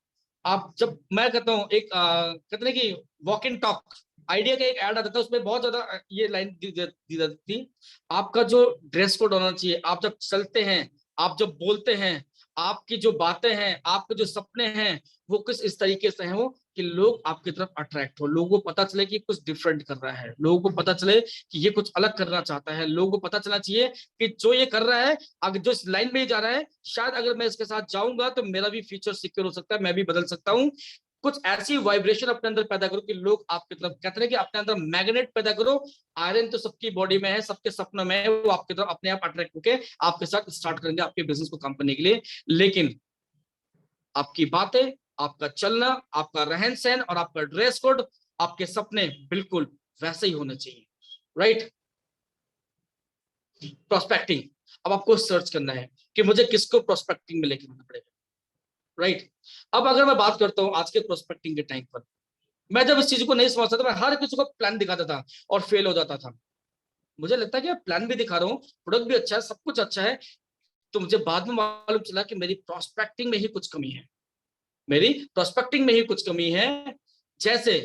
S2: आप जब मैं कहता हूँ एक कहते हैं कि वॉक इन टॉक आइडिया का एक ऐड आता था, उसमें बहुत ज्यादा ये लाइन दी जाती थी, आपका जो ड्रेस कोड होना चाहिए, आप जब चलते हैं, आप जब बोलते हैं, आपकी जो बातें हैं, आपके जो सपने हैं, वो किस इस तरीके से हो कि लोग आपकी तरफ अट्रैक्ट हो, लोगों को पता चले कि कुछ डिफरेंट कर रहा है, लोगों को पता चले कि ये कुछ अलग करना चाहता है, लोगों को पता चलना चाहिए कि जो ये कर रहा है, अगर जो इस लाइन में ही जा रहा है, शायद अगर मैं इसके साथ जाऊंगा तो मेरा भी फ्यूचर सिक्योर हो सकता है, मैं भी बदल सकता हूँ। कुछ ऐसी वाइब्रेशन अपने अंदर पैदा करो कि लोग आपकी तरफ, कहते हैं कि अपने अंदर मैग्नेट पैदा करो। आयरन तो सबकी बॉडी में है, सबके सपनों में है, वो आपकी तरफ अपने आप अट्रैक्ट होकर आपके साथ स्टार्ट करेंगे आपके बिजनेस को काम करने के लिए। लेकिन आपकी बातें, आपका चलना, आपका रहन सहन और आपका ड्रेस कोड, आपके सपने बिल्कुल वैसे ही होने चाहिए, राइट। प्रोस्पेक्टिंग, अब आपको सर्च करना है कि मुझे किसको प्रोस्पेक्टिंग में लेके आना पड़ेगा, राइट। अब अगर मैं बात करता हूं आज के प्रोस्पेक्टिंग के टाइम पर, मैं जब इस चीज को नहीं समझता था, मैं हर किसी को प्लान दिखाता था और फेल हो जाता था। मुझे लगता है कि प्लान भी दिखा रहा हूँ, प्रोडक्ट भी अच्छा है, सब कुछ अच्छा है, तो मुझे बाद में मालूम चला कि मेरी प्रोस्पेक्टिंग में ही कुछ कमी है, मेरी प्रोस्पेक्टिंग में ही कुछ कमी है। जैसे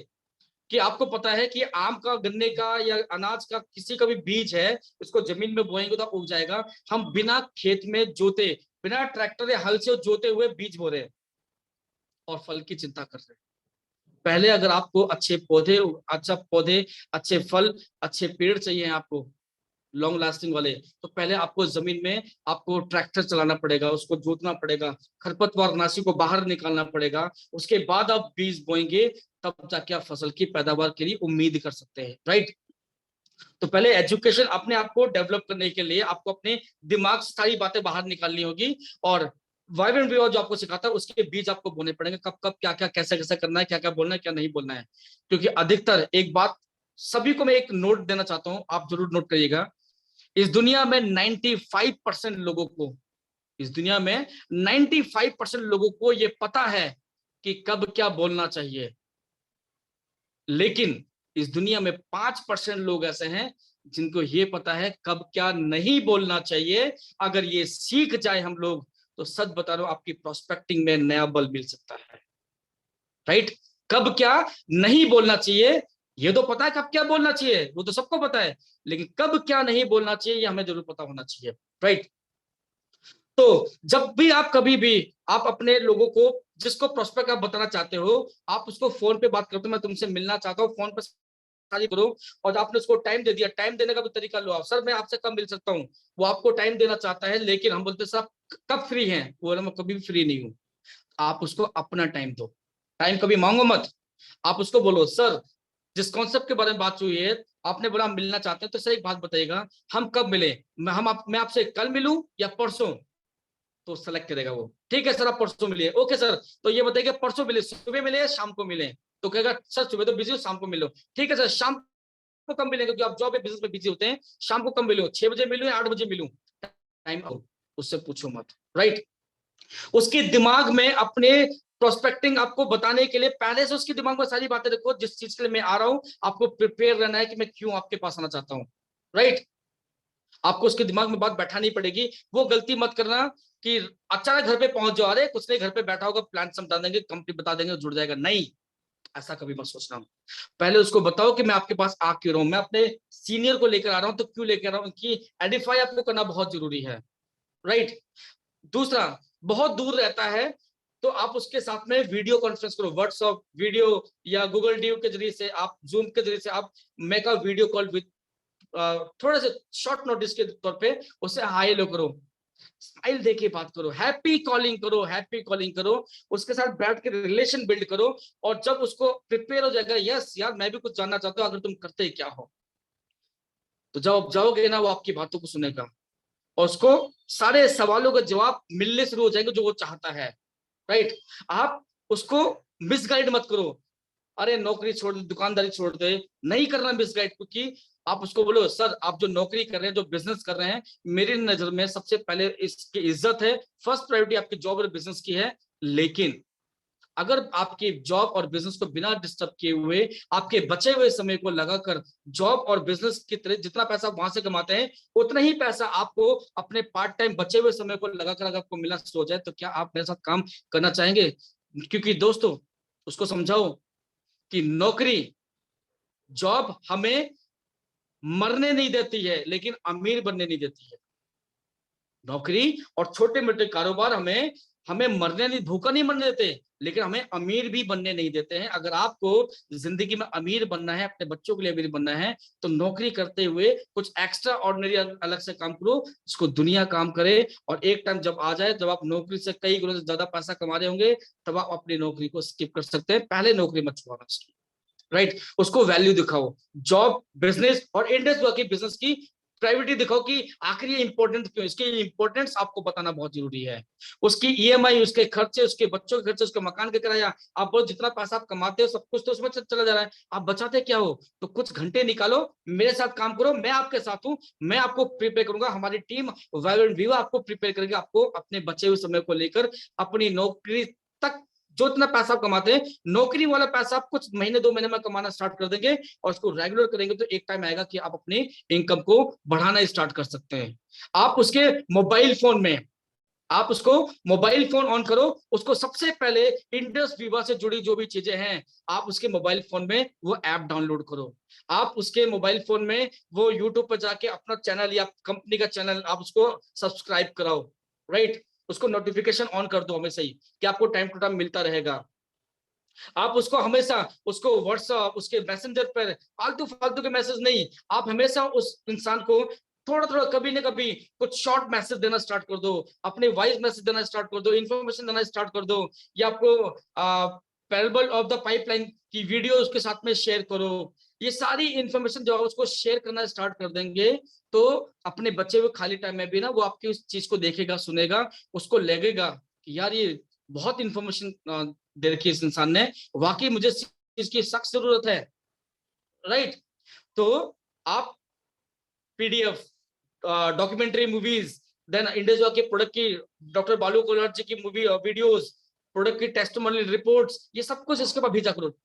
S2: कि आपको पता है कि आम का, गन्ने का या अनाज का किसी का भी बीज है, उसको जमीन में बोएंगे तो उग जाएगा। हम बिना खेत में जोते, बिना ट्रैक्टर या हल से जोते हुए बीज बो रहे हैं और फल की चिंता कर रहे हैं। पहले अगर आपको अच्छे पौधे, अच्छे फल, अच्छे पेड़ चाहिए आपको लॉन्ग लास्टिंग वाले, तो पहले आपको जमीन में आपको ट्रैक्टर चलाना पड़ेगा, उसको जोतना पड़ेगा, खरपतवार नाशी को बाहर निकालना पड़ेगा, उसके बाद आप बीज बोएंगे, तब जाके आप फसल की पैदावार के लिए उम्मीद कर सकते हैं, राइट। तो पहले एजुकेशन अपने आप को डेवलप करने के लिए आपको अपने दिमाग से सारी बातें बाहर निकालनी होगी, और वाइब्रेंट व्यू जो आपको सिखाता है उसके बीज आपको बोने पड़ेंगे, कब कब क्या क्या कैसे कैसे करना है, क्या क्या बोलना है, क्या नहीं बोलना है। क्योंकि अधिकतर, एक बात सभी को मैं एक नोट देना चाहता हूं, आप जरूर नोट करिएगा, इस दुनिया में 95% लोगों को, इस दुनिया में 95% लोगों को ये पता है कि कब क्या बोलना चाहिए, लेकिन इस दुनिया में 5% लोग ऐसे हैं जिनको ये पता है कब क्या नहीं बोलना चाहिए। अगर ये सीख जाए हम लोग, तो सच बता रहा हूं आपकी प्रोस्पेक्टिंग में नया बल मिल सकता है, राइट। कब क्या नहीं बोलना चाहिए, ये तो पता है कब क्या बोलना चाहिए, वो तो सबको पता है, लेकिन कब क्या नहीं बोलना चाहिए ये हमें जरूर पता होना चाहिए, राइट। तो जब भी आप कभी भी आप अपने लोगों को, जिसको प्रोस्पेक्ट आप बताना चाहते हो, आप उसको फोन पे बात करते हो, मैं तुमसे मिलना चाहता हूँ, फोन पे शादी करो, और आपने उसको टाइम दे दिया, टाइम देने का भी तरीका लो। आप सर मैं आपसे कब मिल सकता हूँ, वो आपको टाइम देना चाहता है, लेकिन हम बोलते सर कब फ्री हैं, वो बोला मैं कभी भी फ्री नहीं हूँ। आप उसको अपना टाइम दो, टाइम कभी मांगो मत। आप उसको बोलो सर जिस कॉन्सेप्ट के बारे में बात हुई है, आपने बोला मिलना चाहते हैं, तो सर एक बात बताइएगा हम कब मिले, मैं आपसे कल मिलूं या परसों, तो सेलेक्ट करेगा वो, ठीक है सर आप परसों मिलिए, ओके सर, तो ये बताइए परसों मिले, सुबह मिले या शाम को मिले, तो कहेगा सर सुबह तो बिजी हो शाम को मिलो, ठीक है सर शाम को कम मिलेंगे, क्योंकि आप जॉब या बिजनेस में बिजी होते हैं, शाम को कम मिलो, 6 बजे मिलूं या 8 बजे मिलूं, टाइम उससे पूछो मत, राइट। उसके दिमाग में अपने प्रोस्पेक्टिंग आपको बताने के लिए पहले से उसके दिमाग में सारी बातें रखो, जिस चीज के लिए मैं आ रहा हूं आपको प्रिपेयर रहना है कि मैं क्यों आपके पास आना चाहता हूं, राइट। आपको उसके दिमाग में बात बैठानी पड़ेगी। वो गलती मत करना कि अचानक घर पे पहुंच जाओ, अरे कुछ नहीं घर पे बैठा होगा, प्लान समझा देंगे, कंपनी बता देंगे, जुड़ जाएगा, नहीं, ऐसा कभी मत सोचना। पहले उसको बताओ कि मैं आपके पास आ क्यों रहा हूं, मैं अपने सीनियर को लेकर आ रहा हूं, तो क्यों लेकर आ रहा हूं, कि एडिफाई आपको करना बहुत जरूरी है, राइट। दूसरा, बहुत दूर रहता है तो आप उसके साथ में वीडियो कॉन्फ्रेंस करो, व्हाट्सएप वीडियो या गूगल ड्यू के जरिए से, आप जूम के जरिए से आप make a video call with थोड़े से शॉर्ट नोटिस के तौर पे उससे हाई लो करो, स्माइल देके बात करो, हैप्पी कॉलिंग करो, हैप्पी कॉलिंग करो, उसके साथ बैठ के रिलेशन बिल्ड करो, और जब उसको प्रिपेयर हो जाएगा, यस यार मैं भी कुछ जानना चाहता हूँ, अगर तुम करते ही क्या हो, तो जब आप जाओगे ना वो आपकी बातों को सुनेगा, और उसको सारे सवालों का जवाब मिलने शुरू हो जाएंगे जो वो चाहता है, राइट। आप उसको मिसगाइड मत करो, अरे नौकरी छोड़ दे, दुकानदारी छोड़ दे, नहीं करना मिसगाइड, क्योंकि आप उसको बोलो सर आप जो नौकरी कर रहे हैं, जो बिजनेस कर रहे हैं, मेरी नजर में सबसे पहले इसकी इज्जत है, फर्स्ट प्रायोरिटी आपकी जॉब और बिजनेस की है, लेकिन अगर आपके जॉब और बिजनेस को बिना डिस्टर्ब किए हुए आपके बचे हुए समय को लगाकर जॉब और बिजनेस की तरह जितना पैसा वहां से कमाते हैं, उतना ही पैसा आपको अपने पार्ट टाइम बचे हुए समय को लगाकर अगर आपको मिलना शुरू हो जाए, तो क्या आप मेरे साथ काम करना चाहेंगे? क्योंकि दोस्तों उसको समझाओ कि नौकरी, जॉब हमें मरने नहीं देती है, लेकिन अमीर बनने नहीं देती है। नौकरी और छोटे मोटे कारोबार हमें हमें मरने नहीं, भूखा नहीं मरने देते, लेकिन हमें अमीर भी बनने नहीं देते हैं। अगर आपको जिंदगी में अमीर बनना है, अपने बच्चों के लिए अमीर बनना है, तो नौकरी करते हुए कुछ एक्स्ट्रा ऑर्डिनरी अलग से काम करो, जिसको दुनिया काम करे, और एक टाइम जब आ जाए, जब आप नौकरी से कई गुना से ज्यादा पैसा कमा रहे होंगे, तब आप अपनी नौकरी को स्किप कर सकते हैं। पहले नौकरी मत छुड़ाना, राइट। उसको वैल्यू दिखाओ, जॉब बिजनेस और इंडस्ट्री वर्किंग बिजनेस की प्रायोरिटी दिखाओ कि आखिर ये इंपॉर्टेंट क्यों, इसके इंपॉर्टेंस आपको बताना बहुत जरूरी है। उसकी ईएमआई, उसके खर्चे, उसके बच्चों के खर्चे, उसके मकान का किराया, आप बहुत जितना पैसा आप कमाते हो सब कुछ तो उसमें चला जा रहा है, आप बचाते क्या हो? तो कुछ घंटे निकालो, मेरे साथ काम करो, मैं आपके साथ हूं, मैं आपको प्रिपेयर करूंगा, हमारी टीम वाइब्रेंट व्यू आपको प्रिपेयर करेगी, आपको अपने बचे हुए समय को लेकर अपनी नौकरी तक, जो इतना पैसा आप कमाते हैं, नौकरी वाला पैसा आप कुछ महीने 2 महीने में कमाना स्टार्ट कर देंगे, और उसको रेगुलर करेंगे, तो एक टाइम आएगा कि आप अपनी इनकम को बढ़ाना स्टार्ट कर सकते हैं। आप उसके मोबाइल फोन में, आप उसको मोबाइल फोन ऑन करो, उसको सबसे पहले इंडस विवा से जुड़ी जो भी चीजें हैं, आप उसके मोबाइल फोन में वो ऐप डाउनलोड करो, आप उसके मोबाइल फोन में वो यूट्यूब पर जाके अपना चैनल या कंपनी का चैनल आप उसको सब्सक्राइब कराओ, राइट। उसको नोटिफिकेशन ऑन कर दो हमेशा ही, कि आपको टाइम टू टाइम मिलता रहेगा। आप उसको हमेशा, उसको व्हाट्सएप, उसके मैसेंजर पर फालतू फालतू के मैसेज नहीं, आप हमेशा उस इंसान को थोड़ा थोड़ा कभी ना कभी कुछ शॉर्ट मैसेज देना स्टार्ट कर दो, अपने वॉइस मैसेज देना स्टार्ट कर दो, इन्फॉर्मेशन देना स्टार्ट कर दो, या आपको पैरेबल ऑफ द पाइपलाइन की वीडियो उसके साथ में शेयर करो। ये सारी इन्फॉर्मेशन जब आप उसको शेयर करना स्टार्ट कर देंगे, तो अपने बचे हुए खाली टाइम में भी ना वो आपकी उस चीज को देखेगा, सुनेगा, उसको लगेगा कि यार ये बहुत इंफॉर्मेशन दे रखी है इस इंसान ने, वाकई मुझे इसकी सख्त जरूरत है, राइट। तो आप PDF, documentary movies, then India के प्रोडक्ट की, डॉक्टर बालू कोलर जी की मूवी वीडियोस, प्रोडक्ट की टेस्टिमोनियल रिपोर्ट्स, ये सब कुछ इसके बाद भेजा करो।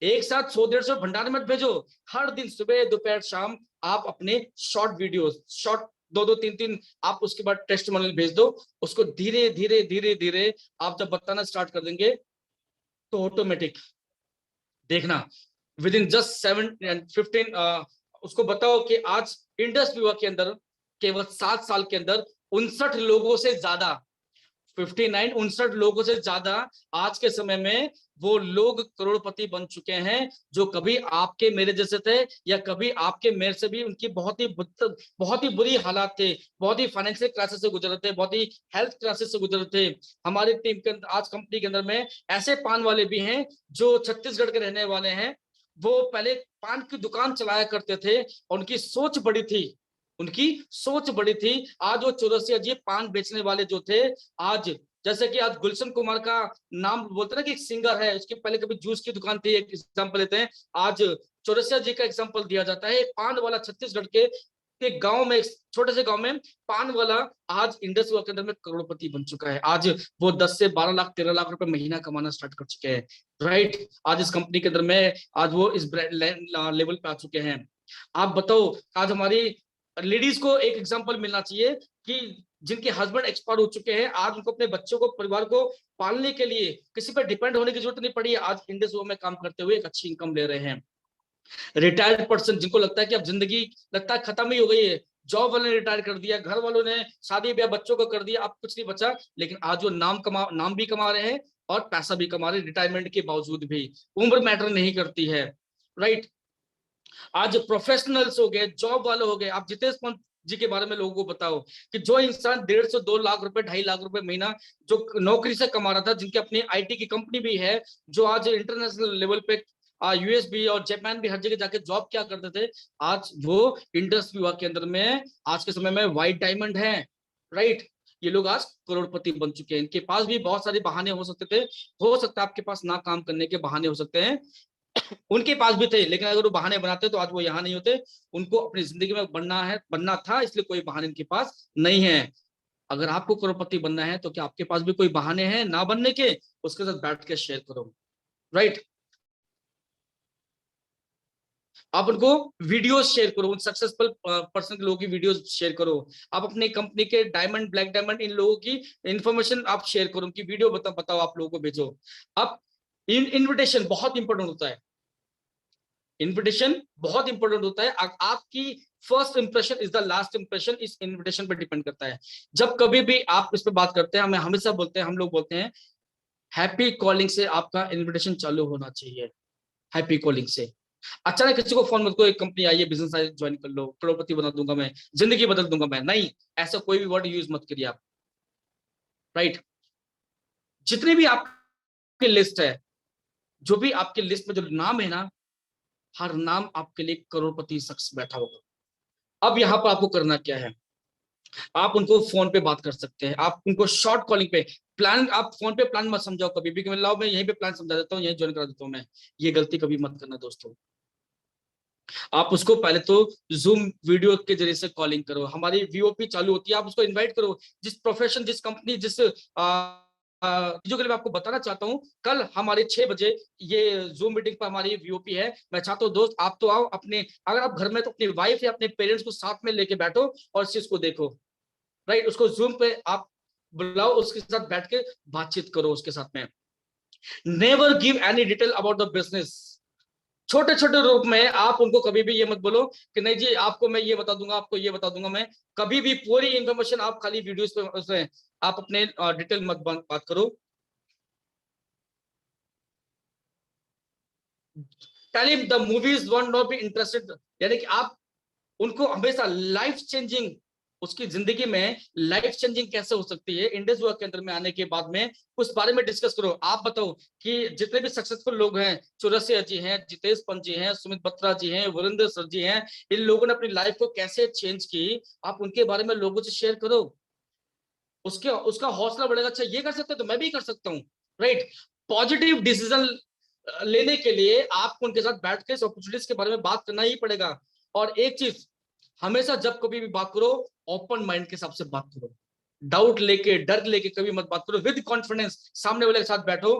S2: एक साथ 100-150 भंडार मत भेजो, हर दिन सुबह दोपहर शाम आप अपने शॉर्ट वीडियोस, शॉर्ट 2-2 3-3, आप उसके बाद टेस्टिमोनियल भेज दो। उसको धीरे धीरे धीरे धीरे आप जब बताना स्टार्ट कर देंगे, तो ऑटोमेटिक देखना विद इन जस्ट 7 and 15 उसको बताओ कि आज इंडस व्यूअर के अंदर केवल 7 साल के अंदर 59 लोगों से ज्यादा 59 लोगों से ज्यादा आज के समय में वो लोग करोड़पति बन चुके हैं, जो कभी आपके मेरे जैसे थे या कभी आपके मेरे से भी उनकी बहुत ही बुरी हालात थे, बहुत ही फाइनेंशियल क्राइसिस से गुजर थे, बहुत ही हेल्थ क्राइसिस से गुजर थे। हमारी टीम के अंदर आज कंपनी के अंदर में ऐसे पान वाले भी हैं जो छत्तीसगढ़ के रहने वाले हैं। वो पहले पान की दुकान चलाया करते थे और उनकी सोच बड़ी थी, उनकी सोच बड़ी थी। आज वो चौरसिया जी पान बेचने वाले जो थे, आज जैसे कि आज गुलशन कुमार का नाम बोलते ना कि एक सिंगर है, उसके पहले कभी जूस की दुकान थी, एक एग्जांपल लेते हैं। आज चौरसिया जी का एग्जांपल दिया जाता है। पान वाला छत्तीसगढ़ के गांव में, छोटे से गांव में पान वाला आज इंडस्ट्री के अंदर में करोड़पति बन चुका है। आज वो 10 से 12 लाख 13 लाख रुपए महीना कमाना स्टार्ट कर चुके हैं, राइट। आज इस कंपनी के अंदर में आज वो इस लेवल पे आ चुके हैं। आप बताओ, आज हमारी लेडीज को एक एग्जांपल मिलना चाहिए कि जिनके हस्बैंड एक्सपायर हो चुके हैं, आज उनको अपने बच्चों को, परिवार को पालने के लिए किसी पर डिपेंड होने की जरूरत नहीं पड़ी। आज इंडस में काम करते हुए एक अच्छी इनकम ले रहे हैं। रिटायर्ड पर्सन जिनको लगता है कि अब जिंदगी लगता है खत्म ही हो गई है, जॉब वाले ने रिटायर कर दिया, घर वालों ने शादी ब्याह बच्चों को कर दिया, अब कुछ नहीं बचा, लेकिन आज वो नाम भी कमा रहे हैं और पैसा भी कमा रहे हैं रिटायरमेंट के बावजूद भी। उम्र मैटर नहीं करती है, राइट। आज प्रोफेशनल्स हो गए, जॉब वाले हो गए। आप जितेश पंत जी के बारे में लोगों को बताओ कि जो इंसान 1.5 से 2 लाख रुपए 2.5 लाख रुपए महीना जो नौकरी से कमा रहा था, जिनकी अपनी आईटी की कंपनी भी है, जो आज इंटरनेशनल लेवल पे यूएस भी और जापान भी हर जगह जाके जॉब क्या करते थे, आज वो इंडस विभाग के अंदर में आज के समय में व्हाइट डायमंड है, राइट। ये लोग आज करोड़पति बन चुके हैं। इनके पास भी बहुत सारे बहाने हो सकते थे, हो सकता है आपके पास ना काम करने के बहाने हो सकते हैं, उनके पास भी थे, लेकिन अगर वो बहाने बनाते तो आज वो यहाँ नहीं होते। उनको अपनी जिंदगी में बनना था, इसलिए कोई बहाने इनके पास नहीं है। अगर आपको करोड़पति बनना है तो क्या आपके पास भी कोई बहाने हैं ना बनने के? उसके साथ बैठ के शेयर करो, राइट। आप उनको वीडियोस शेयर करो, उन सक्सेसफुल पर्सन के लोगों की वीडियोस शेयर करो। आप अपने कंपनी के डायमंड, ब्लैक डायमंड, इन लोगों की इंफॉर्मेशन आप शेयर करो, उनकी वीडियो बताओ, आप लोगों को भेजो। अब इनविटेशन बहुत इंपॉर्टेंट होता है, इनविटेशन बहुत इंपॉर्टेंट होता है। आपकी first impression is the last impression, इस इनविटेशन पर डिपेंड करता है। जब कभी भी आप इस पर बात करते हैं, हमें हमेशा बोलते हैं, हम लोग बोलते हैं हैप्पी कॉलिंग से आपका इनविटेशन चालू होना चाहिए। हैप्पी कॉलिंग से अचानक किसी को फोन मत करो, एक कंपनी आई है, बिजनेस ज्वाइन कर लो, करोड़पति बना दूंगा मैं, जिंदगी बदल दूंगा मैं, नहीं, ऐसा कोई भी वर्ड यूज मत करिए आप, राइट। जितनी भी आपकी लिस्ट है, जो भी आपकी लिस्ट में जो नाम है ना, हर नाम आपके लिए करोड़पति शख्स बैठा होगा। अब यहाँ पर आपको करना क्या है, आप उनको फोन पे बात कर सकते हैं, आप उनको शॉर्ट कॉलिंग पे प्लान, आप फोन पे प्लान मत समझाओ कभी भी, लाओ मैं यहीं पे प्लान समझा देता हूँ, यहीं ज्वाइन करा देता हूँ मैं, ये गलती कभी मत करना दोस्तों। आप उसको पहले तो जूम वीडियो के जरिए से कॉलिंग करो, हमारी वीओपी चालू होती है, आप उसको इनवाइट करो। जिस प्रोफेशन, जिस कंपनी, जिस चीजों के लिए मैं आपको बताना चाहता हूँ, कल हमारे 6 बजे ये जूम मीटिंग पर हमारी वीओपी है। मैं चाहता हूँ दोस्त आप तो आओ, अपने अगर आप घर में तो अपनी वाइफ या अपने पेरेंट्स को साथ में लेके बैठो और इस चीज को देखो, राइट। उसको जूम पे आप बुलाओ, उसके साथ बैठ के बातचीत करो उसके साथ में। Never give any detail about the business. छोटे छोटे रूप में आप उनको कभी भी ये मत बोलो कि नहीं जी आपको मैं ये बता दूंगा, आपको ये बता दूंगा मैं, कभी भी पूरी इंफॉर्मेशन आप खाली वीडियोस पे उसमें आप अपने डिटेल मत बात करो। Tell him the movies one not be interested, यानी कि आप उनको हमेशा लाइफ चेंजिंग, उसकी जिंदगी में लाइफ चेंजिंग कैसे हो सकती है इंडस वर्क के अंदर में आने के बाद में, उस बारे में डिस्कस करो। आप बताओ कि जितने भी सक्सेसफुल लोग हैं, चौरसिया जी हैं, जितेश पंत जी हैं, सुमित बत्रा जी हैं, वरिंदर सर जी हैं, इन लोगों ने अपनी लाइफ को कैसे चेंज की, आप उनके बारे में लोगों से शेयर करो। उसका हौसला बढ़ेगा, अच्छा ये कर सकते तो मैं भी कर सकता हूँ, राइट। पॉजिटिव डिसीजन लेने के लिए आपको उनके साथ बैठ के अपॉर्चुनिटीज के बारे में बात करना ही पड़ेगा। और एक चीज, हमेशा जब कभी भी बात करो, ओपन माइंड के हिसाब से बात करो, डाउट लेके, डर लेके कभी मत बात करो, विद कॉन्फिडेंस सामने वाले के साथ बैठो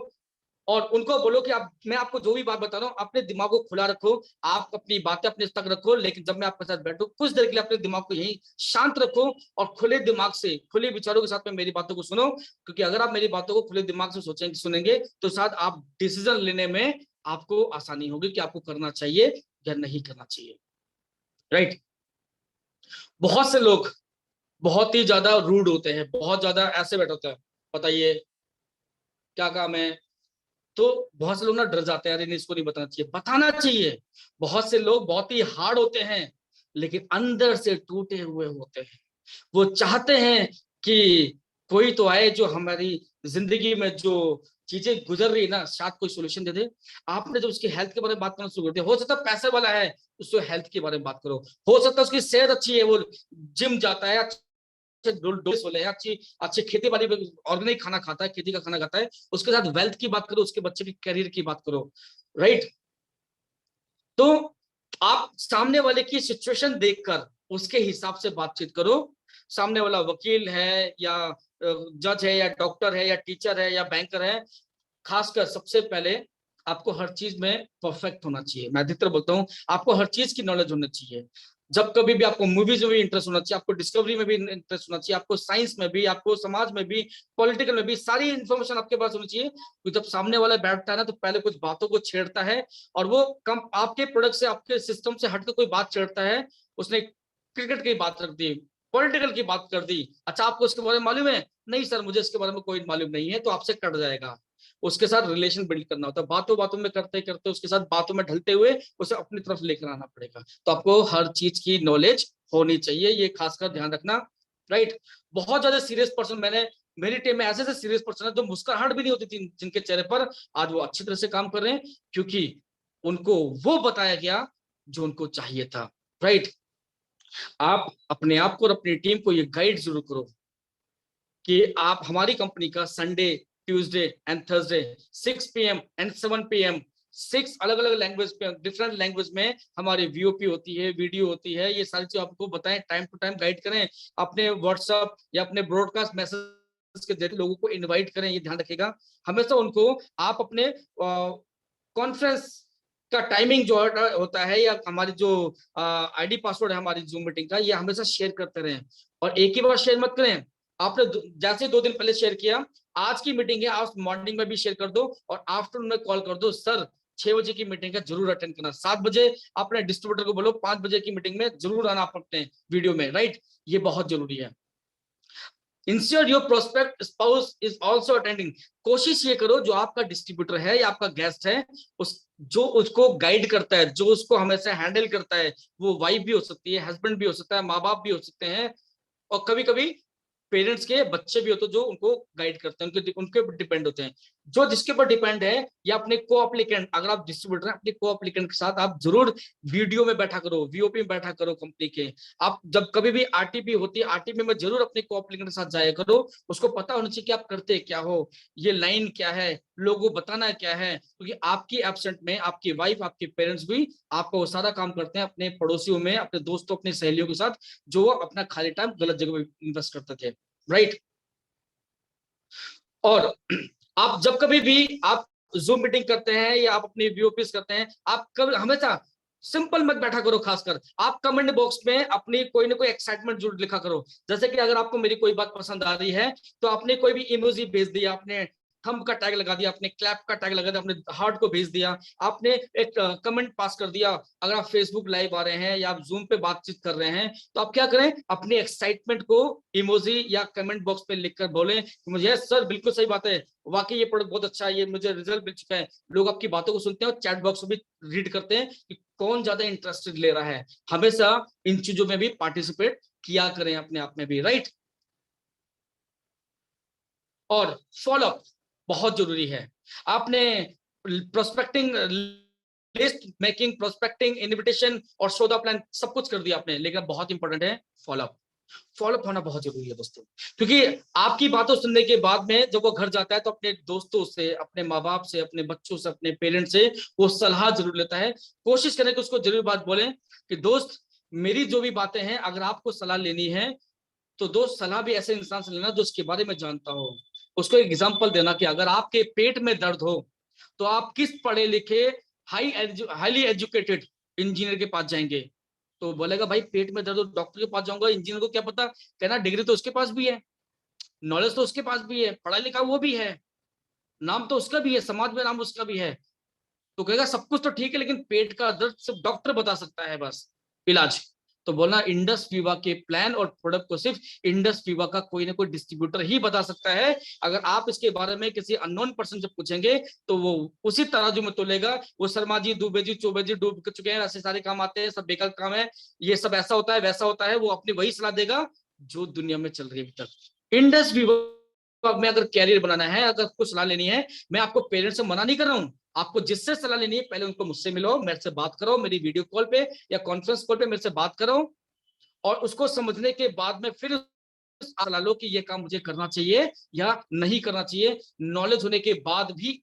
S2: और उनको बोलो कि मैं आपको जो भी बात बता रहा हूँ, अपने दिमाग को खुला रखो, आप अपनी बातें अपने तक रखो, लेकिन जब मैं आपके साथ बैठू कुछ देर के लिए अपने दिमाग को यही शांत रखो और खुले दिमाग से, खुले विचारों के साथ में मेरी बातों को सुनो। क्योंकि अगर आप मेरी बातों को खुले दिमाग से सुनेंगे तो शायद आप डिसीजन लेने में आपको आसानी होगी कि आपको करना चाहिए या नहीं करना चाहिए, राइट। बहुत से लोग बहुत ही ज्यादा रूड होते हैं, बहुत ज्यादा ऐसे बैठे होते हैं, बताइए क्या काम है, तो बहुत से लोग ना डर जाते हैं, अरे नहीं इसको नहीं बताना चाहिए, बताना चाहिए। बहुत से लोग बहुत ही हार्ड होते हैं लेकिन अंदर से टूटे हुए होते हैं। वो चाहते हैं कि कोई तो आए जो हमारी जिंदगी में जो चीजें गुजर रही है ना, शायद कोई सोल्यूशन दे दे। आपने जब उसकी हेल्थ के बारे में बात करना शुरू कर दिया, हो सकता है पैसे वाला है, उसको हेल्थ के बारे में बात करो। हो सकता है उसकी सेहत अच्छी है, वो जिम जाता है, अच्छी अच्छी खेती बाड़ी, ऑर्गेनिक खाना खाता है, खेती का खाना खाता है, उसके साथ वेल्थ की बात करो, उसके बच्चे की करियर की बात करो, राइट। तो आप सामने वाले की सिचुएशन देखकर उसके हिसाब से बातचीत करो। सामने वाला वकील है या जज है या डॉक्टर है या टीचर है या बैंकर है, खासकर सबसे पहले आपको हर चीज में परफेक्ट होना चाहिए। मैं अधिकतर बोलता हूँ आपको हर चीज की नॉलेज होनी चाहिए। जब कभी भी आपको मूवीज में भी इंटरेस्ट होना चाहिए, आपको डिस्कवरी में भी इंटरेस्ट होना चाहिए, आपको साइंस में भी, आपको समाज में भी, पॉलिटिकल में भी, सारी इंफॉर्मेशन आपके पास होनी चाहिए। तो जब सामने वाला बैठता है ना, तो पहले कुछ बातों को छेड़ता है और वो कम आपके प्रोडक्ट से, आपके सिस्टम से हटकर कोई बात छेड़ता है। उसने क्रिकेट की बात रख दी, पॉलिटिकल की बात कर दी, अच्छा आपको इसके बारे में मालूम है? नहीं सर मुझे इसके बारे में कोई मालूम नहीं है, तो आपसे कट जाएगा। उसके साथ रिलेशन बिल्ड करना होता है, बातों बातों में करते करते उसके साथ बातों में ढलते हुए उसे अपनी तरफ लेकर आना पड़ेगा। तो आपको हर चीज की नॉलेज होनी चाहिए, ये खासकर ध्यान रखना, राइट। बहुत ज्यादा सीरियस पर्सन, मैंने मेरी टीम में ऐसे ऐसे सीरियस पर्सन है जो मुस्कुराहट भी नहीं होती थी जिनके चेहरे पर, आज वो अच्छी तरह से काम कर रहे हैं क्योंकि उनको वो बताया गया जो उनको चाहिए था, राइट। आप अपने आप को और अपनी टीम को ये गाइड जरूर करो कि आप हमारी कंपनी का Sunday, Tuesday and Thursday 6 PM and 7 PM 6 अलग अलग लैंग्वेज पे, डिफरेंट लैंग्वेज में हमारी वीओपी होती है, वीडियो होती है, ये सारी चीज आपको बताएं, टाइम टू टाइम गाइड करें। अपने व्हाट्सएप या अपने ब्रॉडकास्ट मैसेज के जरिए लोगों को इनवाइट करें, ये ध्यान रखिएगा। हमेशा उनको आप अपने कॉन्फ्रेंस का टाइमिंग जो होता है या हमारी जो आईडी पासवर्ड है हमारी जूम मीटिंग का, ये हमेशा शेयर करते रहें। और एक ही बार शेयर मत करें, आपने जैसे 2 दिन पहले शेयर किया, आज की मीटिंग है, आज मॉर्निंग में भी शेयर कर दो और आफ्टरनून में कॉल कर दो, सर 6 बजे की मीटिंग है जरूर अटेंड करना। 7 बजे अपने डिस्ट्रीब्यूटर को बोलो 5 बजे की मीटिंग में जरूर आना आप अपने वीडियो में, राइट। ये बहुत जरूरी है। Ensure your prospect spouse is also attending. कोशिश ये करो जो आपका डिस्ट्रीब्यूटर है या आपका गेस्ट है, उस जो उसको गाइड करता है, जो उसको हमेशा हैंडल करता है, वो वाइफ भी हो सकती है, हस्बैंड भी हो सकता है, माँ बाप भी हो सकते हैं, और कभी कभी पेरेंट्स के बच्चे भी होते हैं जो उनको गाइड करते हैं, उनके ऊपर डिपेंड होते हैं। जो जिसके ऊपर डिपेंड है, या अपने को एप्लीकेंट, अगर आप डिस्ट्रीब्यूटर हैं अपने को एप्लीकेंट के साथ आप जरूर वीडियो में बैठा करो, वीओपी में बैठा करो कंपनी के। आप जब कभी भी आरटीपी होती है, आरटीपी में जरूर अपने को एप्लीकेंट के साथ जाया करो, उसको पता होना चाहिए कि आप करते क्या हो, ये लाइन क्या है, लोगों को बताना क्या है, क्योंकि आपकी एब्सेंट में आपकी वाइफ, आपके पेरेंट्स भी आपको वो सारा काम करते हैं अपने पड़ोसियों में, अपने दोस्तों, अपनी सहेलियों के साथ, जो वो अपना खाली टाइम गलत जगह पे इन्वेस्ट करते थे, राइट। और आप जब कभी भी आप जूम मीटिंग करते हैं या आप अपनी वीओपीस करते हैं, आप कभी हमेशा सिंपल मत बैठा करो। खासकर आप कमेंट बॉक्स में अपनी कोई ना कोई एक्साइटमेंट जरूर लिखा करो। जैसे कि अगर आपको मेरी कोई बात पसंद आ रही है तो आपने कोई भी इमोजी भेज दिया, आपने थंब का टैग लगा दिया, आपने क्लैप का टैग लगा दिया, आपने हार्ट को भेज दिया, आपने एक कमेंट पास कर दिया। अगर आप फेसबुक लाइव आ रहे हैं या आप जूम पे बातचीत कर रहे हैं, तो आप क्या करें, अपनी एक्साइटमेंट को इमोजी या कमेंट बॉक्स पे लिखकर बोलें कि मुझे सर बिल्कुल सही बात है, वाकई ये प्रोडक्ट बहुत अच्छा है, ये मुझे रिजल्ट मिल चुका है। लोग आपकी बातों को सुनते हैं और चैट बॉक्स में भी रीड करते हैं कि कौन ज्यादा इंटरेस्टेड ले रहा है। हमेशा इन चीजों में भी पार्टिसिपेट किया करें अपने आप में भी, राइट। और फॉलोअप बहुत जरूरी है। आपने prospecting list making, prospecting, invitation और सौदा प्लान सब कुछ कर दिया आपने, लेकिन बहुत इंपॉर्टेंट है फॉलोअप। फॉलोअप होना बहुत जरूरी है दोस्तों, क्योंकि आपकी बातों सुनने के बाद में जब वो घर जाता है तो अपने दोस्तों से, अपने माँ बाप से, अपने बच्चों से, अपने पेरेंट्स से वो सलाह जरूर लेता है। कोशिश करें कि उसको जरूर बात बोलें कि दोस्त मेरी जो भी बातें हैं, अगर आपको सलाह लेनी है तो दोस्त सलाह भी ऐसे इंसान से लेना जो उसके बारे में जानता हो। उसको एक एग्जांपल देना कि अगर आपके पेट में दर्द हो तो आप किस पढ़े लिखे हाईली एजुकेटेड इंजीनियर के पास जाएंगे? तो बोलेगा भाई पेट में दर्द हो डॉक्टर के पास जाऊंगा, इंजीनियर को क्या पता। कहना डिग्री तो उसके पास भी है, नॉलेज तो उसके पास भी है, पढ़ा लिखा वो भी है, नाम तो उसका भी है, समाज में नाम उसका भी है। तो कहेगा सब कुछ तो ठीक है, लेकिन पेट का दर्द सिर्फ डॉक्टर बता सकता है बस इलाज। तो बोलना इंडस विवा के प्लान और प्रोडक्ट को सिर्फ इंडस विवा का कोई ना कोई डिस्ट्रीब्यूटर ही बता सकता है। अगर आप इसके बारे में किसी अननोन पर्सन से पूछेंगे तो वो उसी तराजू में तोलेगा। वो शर्मा जी, दुबे जी, चौबे जी डूब चुके हैं, ऐसे सारे काम आते हैं, सब बेकार काम है, ये सब ऐसा होता है वैसा होता है, वो अपनी वही सलाह देगा जो दुनिया में चल रही है अभी तक। इंडस विवा में अगर कैरियर बनाना है, अगर कुछ सलाह लेनी है, मैं आपको पेरेंट्स से मना नहीं कर रहा हूँ, आपको जिससे सलाह लेनी है पहले उनको मुझसे मिलो, मेरे से बात करो, मेरी वीडियो कॉल पे या कॉन्फ्रेंस कॉल पे मेरे से बात करो, और उसको समझने के बाद में फिर सलाह लो कि ये काम मुझे करना चाहिए या नहीं करना चाहिए। नॉलेज होने के बाद भी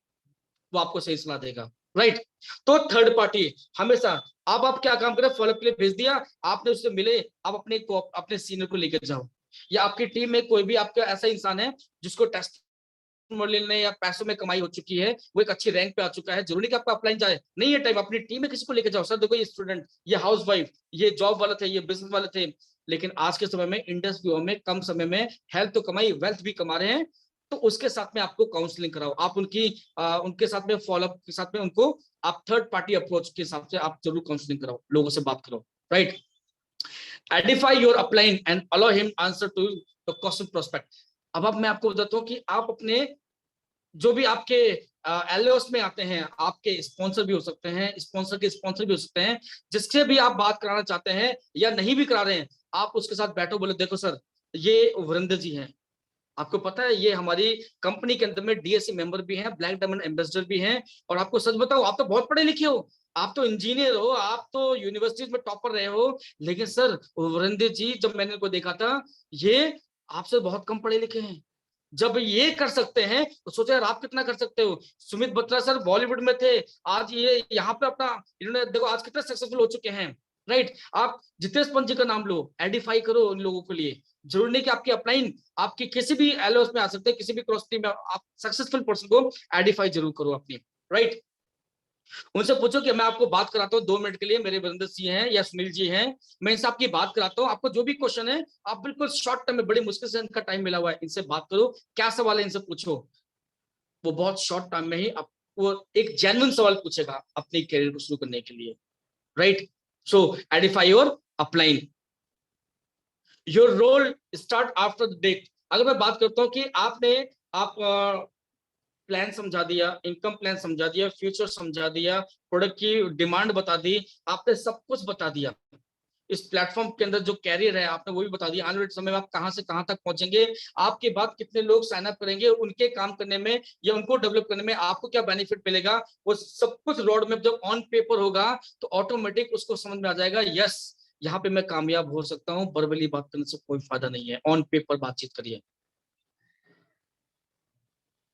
S2: वो आपको सही सलाह देगा, राइट। तो थर्ड पार्टी हमेशा, अब आप क्या काम करें, फॉलोअप के लिए भेज दिया आपने, उससे मिले, आप अपने सीनियर को लेकर जाओ, या आपकी टीम में कोई भी आपका ऐसा इंसान है जिसको टेस्ट में या पैसों में कमाई हो चुकी है, वो एक अच्छी रैंक पे आ चुका है, जरूरी कि आपका अपलाइन जाए, नहीं है टाइम, अपनी टीम में किसी को लेकर जाओ, सर देखो ये स्टूडेंट, ये हाउस वाइफ, ये जॉब वाले थे, ये बिजनेस वाले थे, लेकिन आज के समय में इंडस्ट्री में कम समय में हेल्थ तो कमाई, वेल्थ भी कमा रहे हैं, तो उसके साथ में आपको काउंसलिंग कराओ, आप उनके साथ में फॉलोअप के साथ में उनको आप थर्ड पार्टी अप्रोच के हिसाब से आप जरूर काउंसलिंग कराओ, लोगों से बात करो, right. Edify your upline and allow him answer to the question prospect. अब मैं आपको बताता हूँ कि आप अपने जो भी आपके एलओएस में आते हैं, आपके स्पॉन्सर भी हो सकते हैं, स्पॉन्सर के स्पॉन्सर भी हो सकते हैं, जिससे भी आप बात कराना चाहते हैं या नहीं भी करा रहे हैं, आप उसके साथ बैठो, बोले देखो सर ये वरिंदर जी हैं, आपको पता है ये हमारी कंपनी के अंदर में डीएससी मेंबर भी हैं, ब्लैक डायमंड एम्बेसडर भी हैं, और आपको सच बताओ आप तो बहुत पढ़े लिखे हो, आप तो इंजीनियर हो, आप तो यूनिवर्सिटीज में टॉपर रहे हो, लेकिन सर वरिंदर जी जब मैंने इनको देखा था, ये आपसे बहुत कम पढ़े लिखे हैं, जब ये कर सकते हैं तो सोचो यार आप कितना कर सकते हो। सुमित बत्रा सर बॉलीवुड में थे, आज ये यहाँ पे अपना, इन्होंने देखो आज कितना सक्सेसफुल हो चुके हैं, राइट। आप जितेश पंत जी का नाम लो, एडिफाई करो उन लोगों के लिए, जरूरी नहीं कि आपकी अपलाइन आपकी किसी भी एलओएस में आ सकते हैं, किसी भी क्रॉस टीम में आप सक्सेसफुल पर्सन को एडिफाई जरूर करो अपनी, राइट। उनसे पूछो कि मैं आपको बात कराता हूँ 2 मिनट के लिए, मेरे वरिंदर जी हैं या सुनील जी हैं, मैं इनसे आपकी बात कराता हूँ, आपको जो भी क्वेश्चन है आप बिल्कुल शॉर्ट टाइम में, बड़ी मुश्किल से इनका टाइम मिला हुआ है, इनसे बात करो, क्या सवाल है इनसे पूछो, वो बहुत शॉर्ट टाइम में ही आपको एक जेन्युइन सवाल पूछेगा अपने करियर को शुरू करने के लिए, right. So edify your upline. Your role start after the date. अगर मैं बात करता हूँ कि आप प्लान समझा दिया, इनकम प्लान समझा दिया, फ्यूचर समझा दिया, प्रोडक्ट की डिमांड बता दी, आपने सब कुछ बता दिया, इस प्लेटफॉर्म के अंदर जो कैरियर है आपने वो भी बता दिया, आने वाले समय में आप कहां से कहां तक पहुंचेंगे, आपके बाद कितने लोग साइन अप करेंगे, उनके काम करने में या उनको डेवलप करने में आपको क्या बेनिफिट मिलेगा, वो सब कुछ रोड मैप जब ऑन पेपर होगा तो ऑटोमेटिक उसको समझ में आ जाएगा, यस यहाँ पे मैं कामयाब हो सकता हूँ, बर्बली बात करने से कोई फायदा नहीं है, ऑन पेपर बातचीत करिए।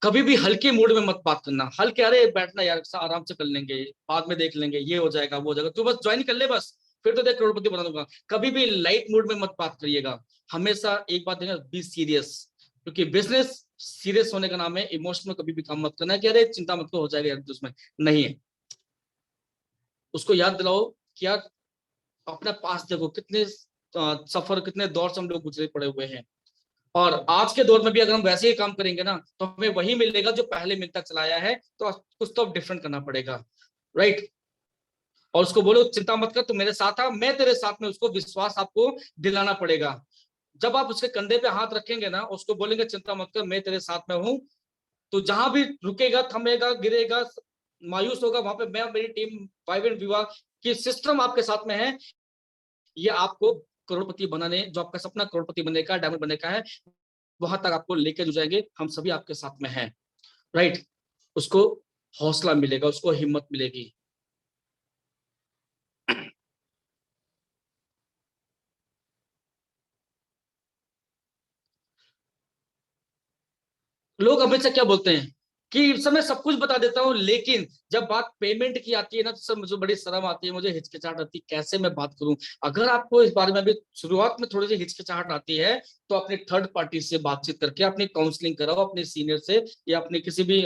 S2: कभी भी हल्के मूड में मत बात करना, हल्के अरे बैठना यार आराम से कर लेंगे, बाद में देख लेंगे, ये हो जाएगा वो हो जाएगा, तू बस ज्वाइन कर ले बस, फिर तो देख करोड़पति बना दूंगा। कभी भी लाइट मूड में मत बात करिएगा, हमेशा एक बात है, बी सीरियस, क्योंकि बिजनेस सीरियस होने का नाम है, इमोशनल कभी भी काम मत करना कि अरे चिंता मत करो हो जाएगा यार, उसमें नहीं है। उसको याद दिलाओ कि यार अपना पास देखो कितने सफर, कितने दौर से हम लोग गुजरे पड़े हुए हैं, और आज के दौर में भी अगर हम वैसे ही काम करेंगे ना तो हमें वही मिलेगा जो पहले मिलता चलाया है, तो कुछ तो डिफरेंट करना पड़ेगा, राइट। और उसको बोलो चिंता मत कर, तू मेरे साथ आ, मैं तेरे साथ में, उसको विश्वास आपको दिलाना पड़ेगा। जब आप उसके कंधे पे हाथ रखेंगे ना, उसको बोलेंगे चिंता मत कर मैं तेरे साथ में हूं, तो जहां भी रुकेगा, थमेगा, गिरेगा, मायूस होगा, वहां पे मैं, मेरी टीम, वाइब्रेंट विवाह की सिस्टम आपके साथ में है, ये आपको करोड़पति बनाने, जो आपका सपना करोड़पति बनने का, डायमंड बनने का है, वहां तक आपको लेके जो जाएंगे, हम सभी आपके साथ में हैं, राइट। उसको हौसला मिलेगा, उसको हिम्मत मिलेगी। लोग हमेशा क्या बोलते हैं कि इस समय सब कुछ बता देता हूं, लेकिन जब बात पेमेंट की आती है ना तो सर मुझे बड़ी शर्म आती है, मुझे हिचकिचाहट आती है, कैसे मैं बात करूं। अगर आपको इस बारे में भी शुरुआत में थोड़ी सी हिचकिचाहट आती है तो अपने थर्ड पार्टी से बातचीत करके अपनी काउंसलिंग कराओ, अपने सीनियर से या अपने किसी भी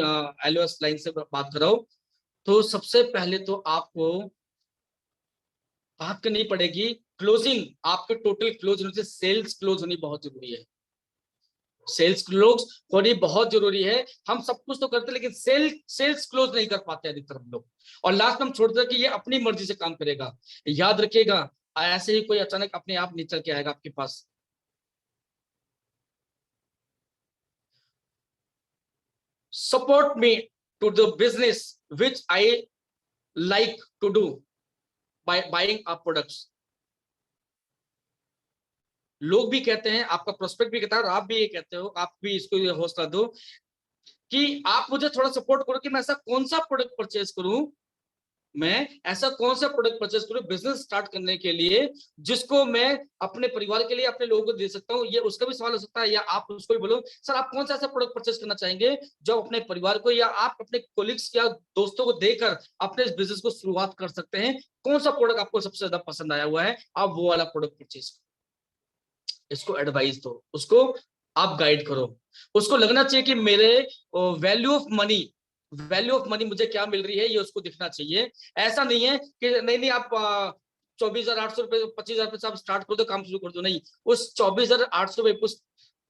S2: एलओएस लाइन से बात कराओ। तो सबसे पहले तो आपको बात करनी पड़ेगी, क्लोजिंग, आपके टोटल क्लोज होने से सेल्स क्लोज होनी बहुत जरूरी है। सेल्स क्लोज होनी बहुत जरूरी है। हम सब कुछ तो करते हैं लेकिन सेल्स क्लोज नहीं कर पाते अधिकतर हम लोग, और लास्ट में हम छोड़ते हैं कि ये अपनी मर्जी से काम करेगा। याद रखिएगा, ऐसे ही कोई अचानक अपने आप नहीं चल के आएगा आपके पास। Support me to the business which I like to do by buying a products. लोग भी कहते हैं, आपका प्रोस्पेक्ट भी कहता है और आप भी ये कहते हो, आप भी इसको ये हौसला दो कि आप मुझे थोड़ा सपोर्ट करो कि मैं ऐसा कौन सा प्रोडक्ट परचेज करूं, मैं ऐसा कौन सा प्रोडक्ट परचेज करूं बिजनेस स्टार्ट करने के लिए, जिसको मैं अपने परिवार के लिए, अपने लोगों को दे सकता हूं। ये उसका भी सवाल हो सकता है, या आप उसको भी बोलो सर आप कौन सा ऐसा प्रोडक्ट परचेज करना चाहेंगे जो अपने परिवार को या आप अपने कोलिग्स या दोस्तों को देकर अपने इस बिजनेस को शुरुआत कर सकते हैं। कौन सा प्रोडक्ट आपको सबसे ज्यादा पसंद आया हुआ है, आप वो वाला प्रोडक्ट परचेज करो। इसको एडवाइस दो, उसको आप गाइड करो। उसको लगना चाहिए कि मेरे वैल्यू ऑफ मनी मुझे क्या मिल रही है, ये उसको दिखना चाहिए। ऐसा नहीं है कि नहीं आप 24,800 रुपए 25,000 रुपए से आप स्टार्ट कर दो, काम शुरू कर दो। नहीं, उस 24,800 रुपए उस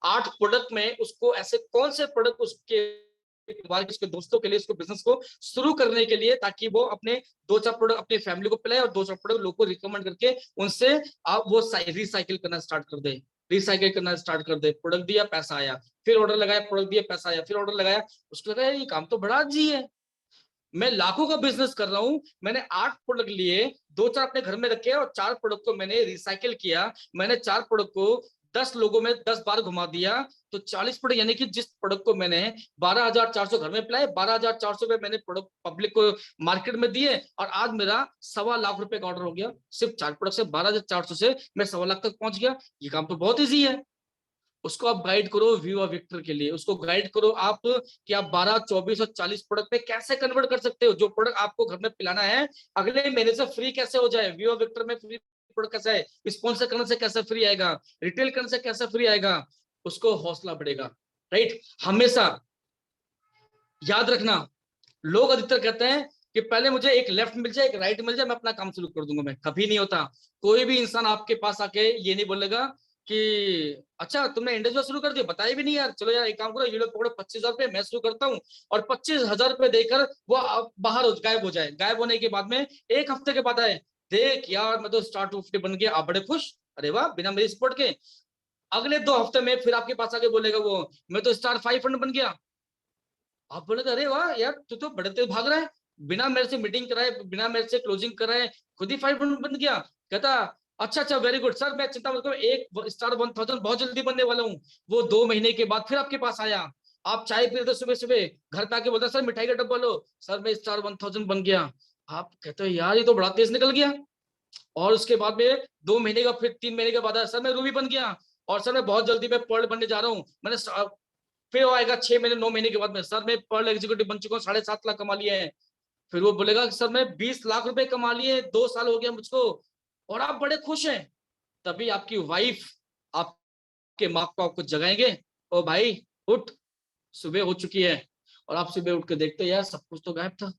S2: 8 प्रोडक्ट में उसको ऐसे कौन से प्रोडक्ट उसके उसके दोस्तों के लिए, उसको बिजनेस को शुरू करने के लिए, ताकि वो अपने 2-4 प्रोडक्ट अपनी फैमिली को पिलाए और 2-4 प्रोडक्ट लोगों को रिकमेंड करके उनसे आप वो रिसाइकिल करना स्टार्ट कर दे। रिसाइकिल करना स्टार्ट कर दे। प्रोडक्ट दिया, पैसा आया, फिर ऑर्डर लगाया, प्रोडक्ट दिया, पैसा आया, फिर ऑर्डर लगाया, उसको लगा ये काम तो बड़ा जी है, मैं लाखों का बिजनेस कर रहा हूं। मैंने 8 प्रोडक्ट लिए, 2-4 अपने घर में रखे और 4 प्रोडक्ट को मैंने रिसाइकिल किया। मैंने 4 प्रोडक्ट को 10 लोगों में 10 बार घुमा दिया, तो 40 प्रोडक्ट, यानी कि जिस प्रोडक्ट को मैंने 12,400 घर में पिलाए, 12,400 रुपए मैंने प्रोडक्ट पब्लिक को मार्केट में दिए, और आज मेरा 1.25 लाख रुपए का ऑर्डर हो गया। सिर्फ 4 प्रोडक्ट से 12,400 से मैं 1.25 लाख तक पहुंच गया। ये काम तो बहुत ईजी है। उसको आप गाइड करो व्यू ऑफ विक्टर के लिए, उसको गाइड करो आप कि आप 12, 24 और 40 प्रोडक्ट पे कैसे कन्वर्ट कर सकते हो। जो प्रोडक्ट आपको घर में पिलाना है, अगले महीने से फ्री कैसे हो जाए। व्यू ऑफ विक्टर में फ्री प्रोडक्ट कैसा है, स्पॉन्सर करने से कैसे फ्री आएगा, रिटेल करने से कैसे फ्री आएगा, उसको हौसला बढ़ेगा। राइट, हमेशा याद रखना, लोग अधिकतर कहते हैं कि पहले मुझे एक लेफ्ट मिल जाए, एक राइट मिल जाए, मैं अपना काम शुरू कर दूंगा। मैं कभी नहीं होता। कोई भी इंसान आपके पास आके ये नहीं बोलेगा कि अच्छा तुमने इंडिविजुअल शुरू कर दिया, बताया भी नहीं यार, चलो यार एक काम करो, ये लोग पकड़ो 25,000 रुपए, मैं शुरू करता हूँ, और 25,000 रुपए देकर वो बाहर गायब हो जाए। गायब होने के बाद में 1 हफ्ते के बाद आए, देख यार मैं तो स्टार 250 बन गया, आप बड़े खुश, अरे वाह, बिना मेरी सपोर्ट के। अगले 2 हफ्ते में फिर आपके पास आके बोलेगा वो, मैं तो स्टार 500 बन गया। आप बोले अरे वाह यार, तू तो बड़े तेज भाग रहा है, बिना मेरे से मीटिंग कराए, बिना मेरे से क्लोजिंग कराए खुद ही 500 बन गया। कहता अच्छा अच्छा वेरी गुड सर, मैं चिंता मत करो, एक स्टार 1000 बहुत जल्दी बनने वाला हूँ। वो 2 महीने के बाद फिर आपके पास आया, आप चाय पी रहे थे सुबह सुबह, घर पे आके बोलता सर मिठाई का डब्बा लो, सर मैं स्टार 1000 बन गया। आप कहते हो यार ये तो बड़ा तेज निकल गया। और उसके बाद में 2 महीने का, फिर 3 महीने के बाद आया, सर मैं रूबी बन गया, और सर मैं बहुत जल्दी मैं पर्ल बनने जा रहा हूँ। मैंने फिर वो आएगा 6 महीने 9 महीने के बाद में, सर मैं पर्ल एग्जीक्यूटिव बन चुका हूँ, 7.5 लाख कमा लिए हैं। फिर वो बोलेगा सर मैं 20 लाख रुपए कमा लिए, 2 साल हो गया मुझको, और आप बड़े खुश हैं। तभी आपकी वाइफ, आपके माँ को आपको जगाएंगे, ओ भाई उठ, सुबह हो चुकी है। और आप सुबह उठ के देखते यार सब कुछ तो गायब था।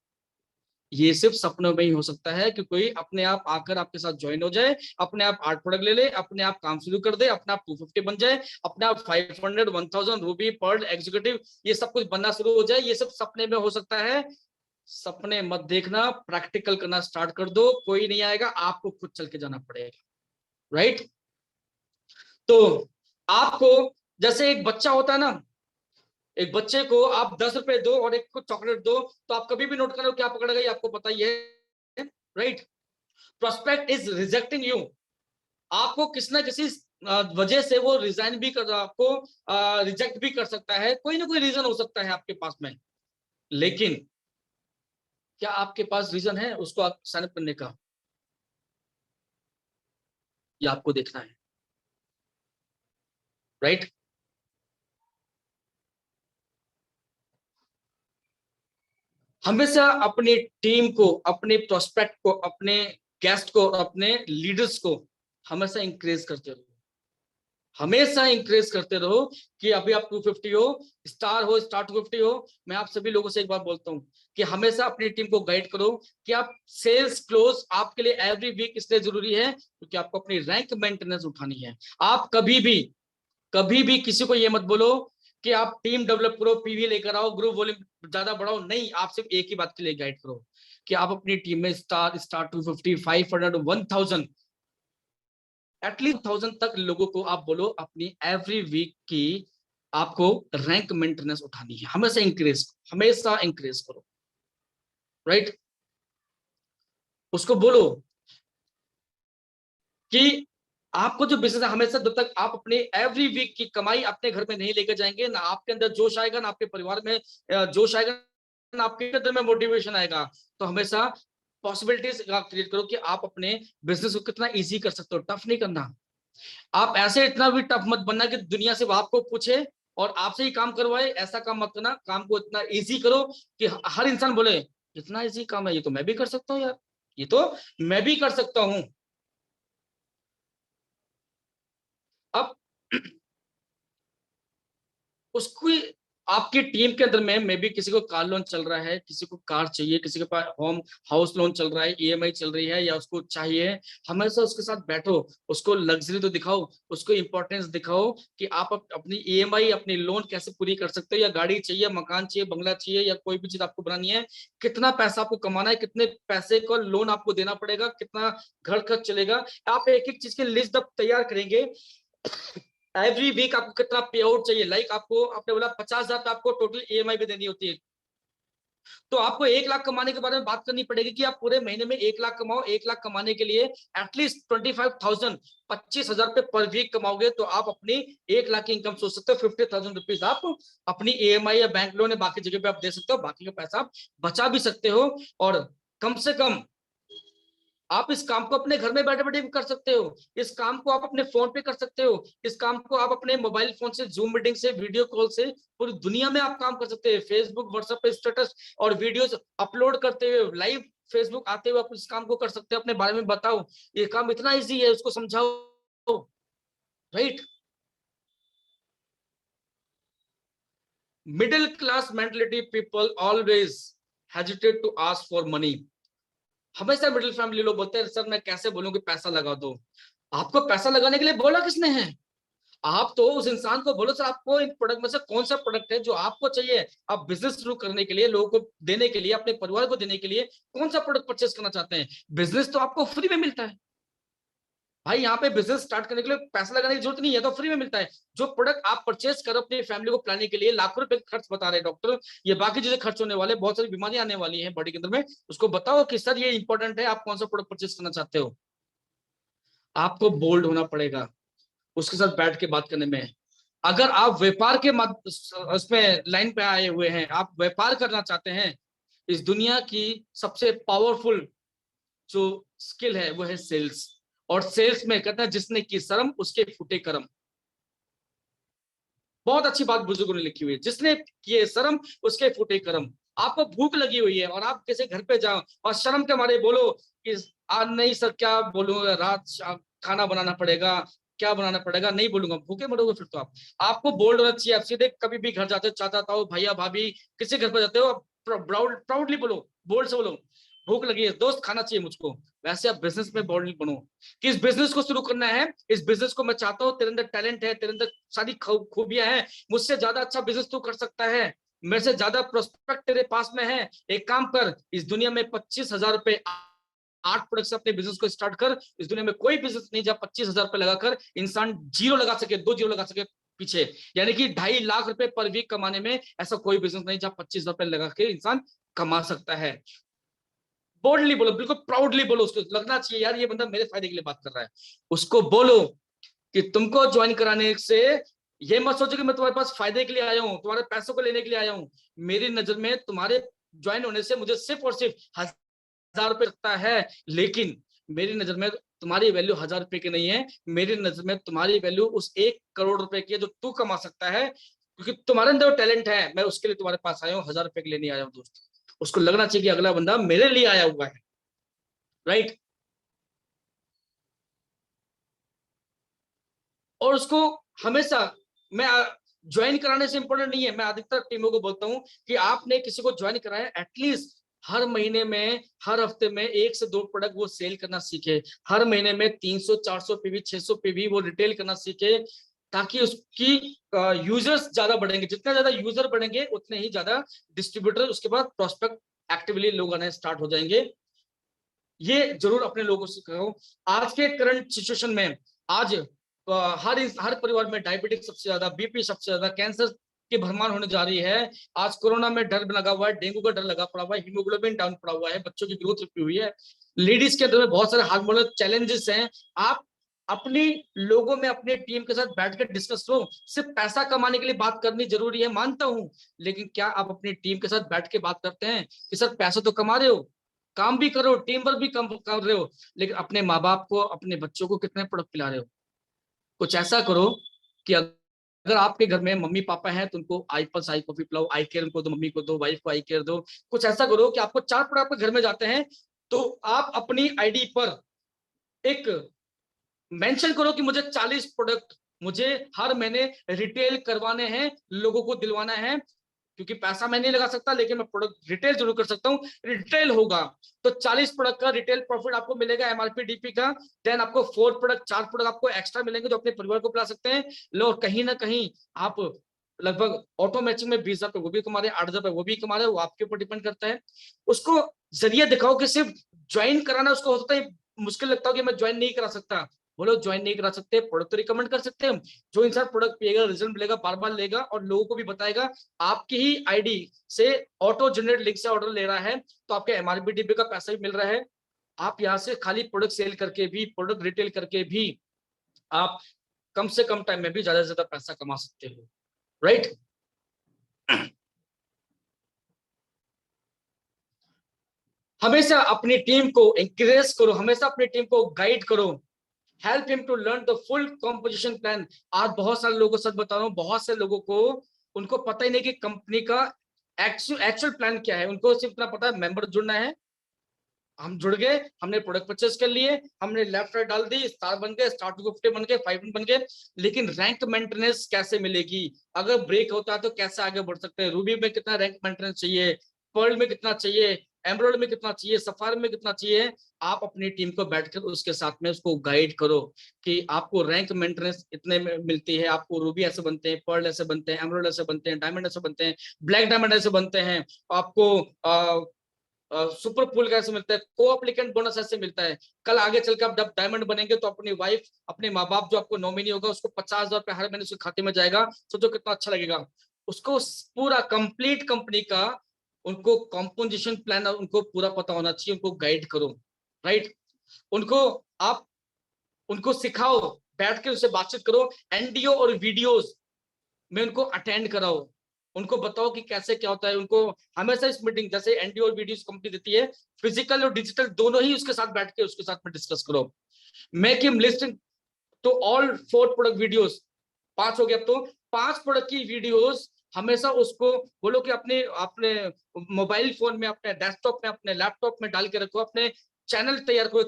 S2: ये सिर्फ सपनों में ही हो सकता है कि कोई अपने आप आकर आपके साथ ज्वाइन हो जाए, अपने आप 8 प्रोडक्ट ले ले, अपने आप काम शुरू कर दे, अपने आप 250 बन जाए, अपने आप 500, 1000 रूबी पर्ल एग्जीक्यूटिव, ये सब कुछ बनना शुरू हो जाए। ये सब सपने में हो सकता है। सपने मत देखना, प्रैक्टिकल करना स्टार्ट कर दो। कोई नहीं आएगा, आपको खुद चल के जाना पड़ेगा। राइट, तो आपको, जैसे एक बच्चा होता है ना, एक बच्चे को आप 10 रुपए दो और एक को चॉकलेट दो, तो आप कभी भी नोट करो क्या पकड़ेगा, ये आपको पता ही है। Right, prospect is rejecting you, आपको किसी ना किसी वजह से वो रिजाइन भी कर, आपको रिजेक्ट भी कर सकता है, कोई ना कोई रीजन हो सकता है आपके पास में। लेकिन क्या आपके पास रीजन है उसको आप साइन अप करने का, ये आपको देखना है। राइट, हमेशा अपनी टीम को, अपने प्रोस्पेक्ट को, अपने गेस्ट को, अपने लीडर्स को हमेशा इंक्रेज करते रहो। हमेशा इंक्रेज करते रहो कि अभी आप 250 हो, स्टार 250 हो। मैं आप सभी लोगों से एक बार बोलता हूं कि हमेशा अपनी टीम को गाइड करो कि आप सेल्स क्लोज आपके लिए एवरी वीक इसलिए जरूरी है क्योंकि आपको अपनी रैंक मेंटेनेंस उठानी है। आप कभी भी कभी भी किसी को ये मत बोलो कि आप टीम डेवलप करो, पीवी लेकर आओ, ग्रुप वॉल्यूम ज्यादा बढ़ाओ, नहीं, आप सिर्फ एक ही बात के लिए गाइड करो कि आप अपनी टीम में स्टार 250, 500, 1000, एटलीस्ट 1000 तक लोगों को आप बोलो अपनी एवरी वीक की आपको रैंक मेंटेनेंस उठानी है, हमेशा इंक्रीज करो, राइट। उसको बोलो कि आपको जो बिजनेस है, हमेशा जब तक आप अपने एवरी वीक की कमाई अपने घर में नहीं लेकर जाएंगे, ना आपके अंदर जोश आएगा, ना आपके परिवार में जोश आएगा, ना आपके अंदर में मोटिवेशन आएगा। तो हमेशा पॉसिबिलिटीज क्रिएट करो कि आप अपने बिजनेस को कितना इजी कर सकते हो, टफ नहीं करना। आप ऐसे इतना भी टफ मत बनना कि दुनिया से आपको पूछे और आपसे ही काम करवाए, ऐसा काम मत करना। काम को इतना इजी करो कि हर इंसान बोले इतना इजी काम है, ये तो मैं भी कर सकता हूँ यार, ये तो मैं भी कर सकता हूँ। अब उसको आपकी टीम के अंदर में मे भी किसी को कार लोन चल रहा है, किसी को कार चाहिए, किसी के पास हाउस लोन चल रहा है, ईएमआई चल रही है या उसको चाहिए, हमेशा उसके साथ बैठो, उसको लग्जरी तो दिखाओ, उसको इंपॉर्टेंस दिखाओ कि आप अपनी ईएमआई, अपनी लोन कैसे पूरी कर सकते हो, या गाड़ी चाहिए, मकान चाहिए, बंगला चाहिए, या कोई भी चीज आपको बनानी है, कितना पैसा आपको कमाना है, कितने पैसे का लोन आपको देना पड़ेगा, कितना घर खर्च चलेगा, आप एक एक चीज की लिस्ट जब तैयार करेंगे, एवरी वीक आपको कितना पे आउट चाहिए, लाइक आपको आपने बोला 50,000 आपको टोटल ईएमआई भी देनी होती है, तो आपको 1 लाख कमाने के बारे में बात करनी पड़ेगी कि आप पूरे महीने में 1 लाख कमाओ। 1 लाख कमाने के लिए एटलीस्ट 25,000, 25,000 रुपए पर वीक कमाओगे तो आप अपनी 1 लाख की इनकम सोच सकते हो। 50,000 रुपीज आप अपनी ईएमआई या बैंक लोन या बाकी जगह पे आप दे सकते हो, बाकी का पैसा आप बचा भी सकते हो। और कम से कम आप इस काम को अपने घर में बैठे बैठे भी कर सकते हो, इस काम को आप अपने फोन पे कर सकते हो, इस काम को आप अपने मोबाइल फोन से, जूम मीटिंग से, वीडियो कॉल से पूरी दुनिया में आप काम कर सकते हैं। फेसबुक, व्हाट्सएप पे स्टेटस और वीडियोस अपलोड करते हुए, लाइव फेसबुक आते हुए आप इस काम को कर सकते हो। अपने बारे में बताओ, ये काम इतना ईजी है, उसको समझाओ, right. Middle class mentality people always hesitate to ask for money. हमेशा मिडिल फैमिली लोग बोलते हैं सर मैं कैसे बोलूं कि पैसा लगा दो। आपको पैसा लगाने के लिए बोला किसने है? आप तो उस इंसान को बोलो सर आपको इन प्रोडक्ट में से कौन सा प्रोडक्ट है जो आपको चाहिए, आप बिजनेस शुरू करने के लिए, लोगों को देने के लिए, अपने परिवार को देने के लिए कौन सा प्रोडक्ट परचेस करना चाहते हैं। बिजनेस तो आपको फ्री में मिलता है भाई, यहाँ पे बिजनेस स्टार्ट करने के लिए पैसा लगाने की जरूरत नहीं है, तो फ्री में मिलता है। जो प्रोडक्ट आप परचेस करो अपनी फैमिली को पिलाने के लिए, लाखों रुपए खर्च बता रहे हैं डॉक्टर, ये बाकी चीजें खर्च होने वाले, बहुत सारी बीमारियां आने वाली है बॉडी के अंदर में, उसको बताओ कि सर ये इंपॉर्टेंट है, आप कौन सा प्रोडक्ट परचेस करना चाहते हो। आपको बोल्ड होना पड़ेगा उसके साथ बैठ के बात करने में। अगर आप व्यापार के उसमें लाइन पे आए हुए हैं, आप व्यापार करना चाहते हैं, इस दुनिया की सबसे पावरफुल जो स्किल है वो है सेल्स। और सेल्स में कहता है जिसने की शर्म उसके फूटे कर्म। बहुत अच्छी बात बुजुर्गों ने लिखी हुई है, जिसने किए शर्म उसके फूटे कर्म। आपको भूख लगी हुई है और आप किसी घर पे जाओ और शर्म के मारे बोलो कि आज नहीं सर क्या बोलूंगा, रात खाना बनाना पड़ेगा, क्या बनाना पड़ेगा, नहीं बोलूंगा, भूखे मरोगे फिर तो आपको बोल्ड होना चाहिए। आप सीधे कभी भी घर जाते हो, चाचा ताऊ भैया भाभी किसी घर पर जाते हो, प्राउडली बोलो, बोल्ड से बोलो भूख लगी है दोस्त खाना चाहिए मुझको। वैसे आप बिजनेस में बोल्ड बनो कि इस बिजनेस को शुरू करना है, इस बिजनेस को मैं चाहता हूँ, तेरे अंदर टैलेंट है, तेरे अंदर सारी खूबियां हैं, मुझसे ज्यादा अच्छा बिजनेस तू कर सकता है, मेरे से ज्यादा प्रोस्पेक्ट तेरे पास में है। एक काम कर, इस दुनिया में 25,000 रुपए 8 प्रोडक्ट से अपने बिजनेस को स्टार्ट कर। इस दुनिया में कोई बिजनेस नहीं जहाँ 25,000 रुपए लगाकर इंसान जीरो लगा सके, 2 जीरो लगा सके पीछे, यानी कि 2.5 लाख रुपए पर वीक कमाने में ऐसा कोई बिजनेस नहीं जहाँ 25,000 रुपए लगा के इंसान कमा सकता है। बोल्डली बोलो, बिल्कुल प्राउडली बोलो, उसको लगना चाहिए यार ये बंदा मेरे फायदे के लिए बात कर रहा है। उसको बोलो कि तुमको ज्वाइन कराने से ये मत सोचो कि मैं तुम्हारे पास फायदे के लिए आया हूँ, तुम्हारे पैसों को लेने के लिए आया हूँ। मेरी नजर में तुम्हारे ज्वाइन होने से मुझे सिर्फ और सिर्फ 1,000 रुपए लगता है, लेकिन मेरी नजर में तुम्हारी वैल्यू 1,000 रुपए की नहीं है, मेरी नजर में तुम्हारी वैल्यू उस 1 करोड़ रुपए की है जो तू कमा सकता है, क्योंकि तुम्हारे अंदर टैलेंट है। मैं उसके लिए तुम्हारे पास आया हूँ, 1,000 रुपए के लिए नहीं आया हूँ दोस्त। उसको लगना चाहिए कि अगला बंदा मेरे लिए आया हुआ है, राइट। और उसको हमेशा मैं ज्वाइन कराने से इंपॉर्टेंट नहीं है, मैं अधिकतर टीमों को बोलता हूं कि आपने किसी को ज्वाइन कराया, एटलीस्ट हर महीने में, हर हफ्ते में 1 से 2 प्रोडक्ट वो सेल करना सीखे, हर महीने में 300 400 पीवी 600 पीवी वो रिटेल करना सीखे। ताकि उसकी यूजर्स ज्यादा बढ़ेंगे, जितने ज्यादा यूजर बढ़ेंगे उतने ही ज्यादा डिस्ट्रीब्यूटर, उसके बाद प्रोस्पेक्ट एक्टिवली लोग आने स्टार्ट हो जाएंगे। ये जरूर अपने लोगों से कहो। आज के करंट सिचुएशन में आज हर परिवार में डायबिटिक सबसे ज्यादा, बीपी सबसे ज्यादा, कैंसर की भरमार होने जा रही है। आज कोरोना में डर लगा हुआ है, डेंगू का डर लगा पड़ा हुआ है, हीमोग्लोबिन डाउन पड़ा हुआ है, बच्चों की ग्रोथ रुकी हुई है, लेडीज के अंदर में बहुत सारे हार्मोनल चैलेंजेस हैं। आप अपनी लोगों में अपने टीम के साथ बैठकर डिस्कस करो। सिर्फ पैसा कमाने के लिए बात करनी जरूरी है, मानता हूं, लेकिन क्या आप अपनी टीम के साथ बैठ के बात करते हैं कि सर पैसा तो कमा रहे हो, काम भी करो, टीम वर्क भी कम कर रहे हो, लेकिन अपने माँ बाप को, अपने बच्चों को कितने प्रोडक्ट पिला रहे हो? कुछ ऐसा करो कि अगर आपके घर में मम्मी पापा हैं तो उनको आई पल्स आई कॉफी पिलाओ, आई केयर उनको दो, मम्मी को दो, वाइफ को आई केयर दो। कुछ ऐसा करो कि आपको 4 प्रोडक्ट आपके घर में जाते हैं तो आप अपनी आईडी पर एक मेंशन करो कि मुझे 40 प्रोडक्ट मुझे हर महीने रिटेल करवाने हैं, लोगों को दिलवाना है। क्योंकि पैसा मैं नहीं लगा सकता, लेकिन मैं प्रोडक्ट रिटेल जरूर कर सकता हूं। रिटेल होगा तो 40 प्रोडक्ट का रिटेल प्रॉफिट आपको मिलेगा एमआरपी डीपी का। देन आपको 4 प्रोडक्ट आपको एक्स्ट्रा मिलेंगे जो अपने परिवार को पिला सकते हैं। लो, कहीं ना कहीं आप लगभग ऑटो मैचिंग में 20,000 पे वो भी कमा रहे हैं, 8,000 पे वो भी कमा रहे हैं, वो आपके ऊपर डिपेंड करता है। उसको जरिए दिखाओ कि सिर्फ ज्वाइन कराना, उसको हो सकता है मुश्किल लगता हो कि मैं ज्वाइन नहीं करा सकता, बोलो ज्वाइन नहीं करा सकते, प्रोडक्ट तो रिकमेंड कर सकते हैं। जो इंसान प्रोडक्ट पिएगा, रिजल्ट मिलेगा, बार बार लेगा और लोगों को भी बताएगा, आपकी ही आईडी से ऑटो जनरेट लिंक से ऑर्डर ले रहा है तो आपके एमआरपी डीपी का पैसा भी मिल रहा है। आप यहाँ से खाली प्रोडक्ट सेल करके भी, प्रोडक्ट रिटेल करके भी आप कम से कम टाइम में भी ज्यादा से ज्यादा पैसा कमा सकते हो, राइट? हमेशा अपनी टीम को इंकरेज करो, हमेशा अपनी टीम को गाइड करो, help him to learn the full composition plan. आज बहुत सारे लोगों को सच बता रहा हूँ, बहुत से लोगों को उनको पता ही नहीं कि कंपनी का एक्चुअल प्लान क्या है। उनको सिर्फ इतना पता है मेंबर जुड़ना है, हम जुड़ गए, हमने प्रोडक्ट परचेस कर लिए, हमने लेफ्ट राइट डाल दी, स्टार बन गए, स्टार 250 बन गए, 5 बन गए, लेकिन रैंक मेंटेनेंस कैसे मिलेगी? अगर ब्रेक होता है तो कैसे आगे बढ़ सकते हैं? रूबी में कितना रैंक मेंटेनेंस चाहिए, पर्ल में कितना चाहिए, एमराल्ड में कितना चाहिए, सफायर में कितना चाहिए? आप अपनी टीम को बैठकर उसके साथ में उसको गाइड करो कि आपको रैंक मेंटेनेंस इतने में मिलती है, आपको रूबी ऐसे बनते हैं, पर्ल ऐसे बनते हैं, एमराल्ड ऐसे बनते हैं, डायमंड ऐसे बनते हैं, ब्लैक डायमंड ऐसे बनते हैं, आपको सुपर पूल कैसे मिलता है, को एप्लीकेंट बोनस ऐसे मिलता है। कल आगे चलकर आप जब डायमंड बनेंगे तो अपनी वाइफ, अपने माँ बाप जो आपको नॉमिनी होगा उसको 50,000 रुपए हर महीने उसके खाते में जाएगा। सोचो कितना अच्छा लगेगा। उसको पूरा कंप्लीट कंपनी का उनको कॉम्पोजिशन प्लान उनको पूरा पता होना चाहिए, उनको गाइड करो, राइट? उनको आप उनको सिखाओ, बैठ के उससे बातचीत करो, एनडीओ और वीडियोस में उनको अटेंड कराओ, उनको बताओ कि कैसे क्या होता है। उनको हमेशा इस मीटिंग, जैसे एनडीओ और वीडियोस कंपनी देती है, फिजिकल और डिजिटल दोनों ही उसके साथ बैठ के उसके साथ में डिस्कस करो। Make him list to all 4 product videos, 5 हो गया। अब तो 5 प्रोडक्ट की वीडियोस हमेशा उसको बोलो कि अपने अपने मोबाइल फोन में, अपने डेस्कटॉप में, अपने लैपटॉप में डाल के रखो, अपने चैनल तैयार करो,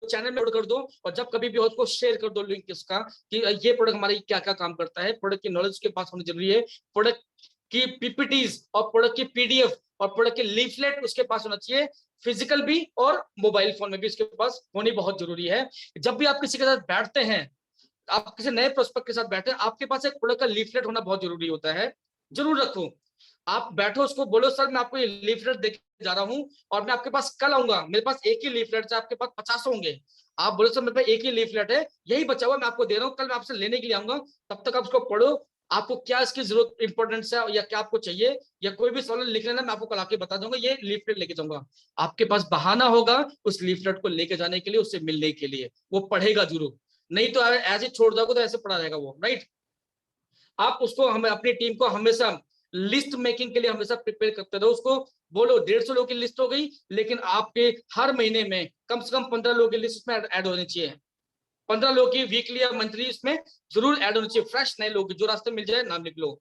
S2: चैनल में कर दो, और जब कभी भी हो उसको शेयर कर दो लिंक इसका कि ये प्रोडक्ट हमारी क्या क्या काम करता है। प्रोडक्ट की नॉलेज के पास होनी जरूरी है, प्रोडक्ट की पीपीटीज और प्रोडक्ट की पीडीएफ और प्रोडक्ट की लीफलेट उसके पास होना चाहिए, फिजिकल भी और मोबाइल फोन में भी इसके पास होनी बहुत जरूरी है। जब भी आप किसी के साथ बैठते हैं, आप किसी नए प्रोस्पेक्ट के साथ बैठे, आपके पास एक प्रोडक्ट का लीफलेट होना बहुत जरूरी होता है, जरूर रखो। आप बैठो, उसको बोलो सर मैं आपको ये लीफलेट देके जा रहा हूँ और मैं आपके पास कल आऊंगा, मेरे पास एक ही लीफलेट है, आपके पास 50 होंगे। आप बोलो सर मेरे पास एक ही लीफलेट है, यही बचा हुआ मैं आपको दे रहा हूँ, कल मैं आपसे लेने के लिए आऊंगा, तब तक आप उसको पढ़ो, आपको क्या इसकी जरूरत इंपॉर्टेंस है या क्या आपको चाहिए, या कोई भी सवाल लिख लेना, मैं आपको कल आके बता दूंगा, ये लीफलेट लेके जाऊंगा। आपके पास बहाना होगा उस लीफलेट को लेके जाने के लिए, उससे मिलने के लिए, वो पढ़ेगा जरूर, नहीं तो ऐसे छोड़ दोगे तो ऐसे पड़ा रहेगा वो, राइट? आप उसको, हमें अपनी टीम को हमेशा लिस्ट मेकिंग के लिए हमेशा प्रिपेयर करते रहो। उसको बोलो 150 लोगों की लिस्ट हो गई, लेकिन आपके हर महीने में कम से कम 15 लोगों की लिस्ट उसमें ऐड होनी चाहिए, 15 लोगों की वीकली या मंथली इसमें जरूर ऐड होनी चाहिए। फ्रेश नए लोग जो रास्ते मिल जाए नाम लिख लो,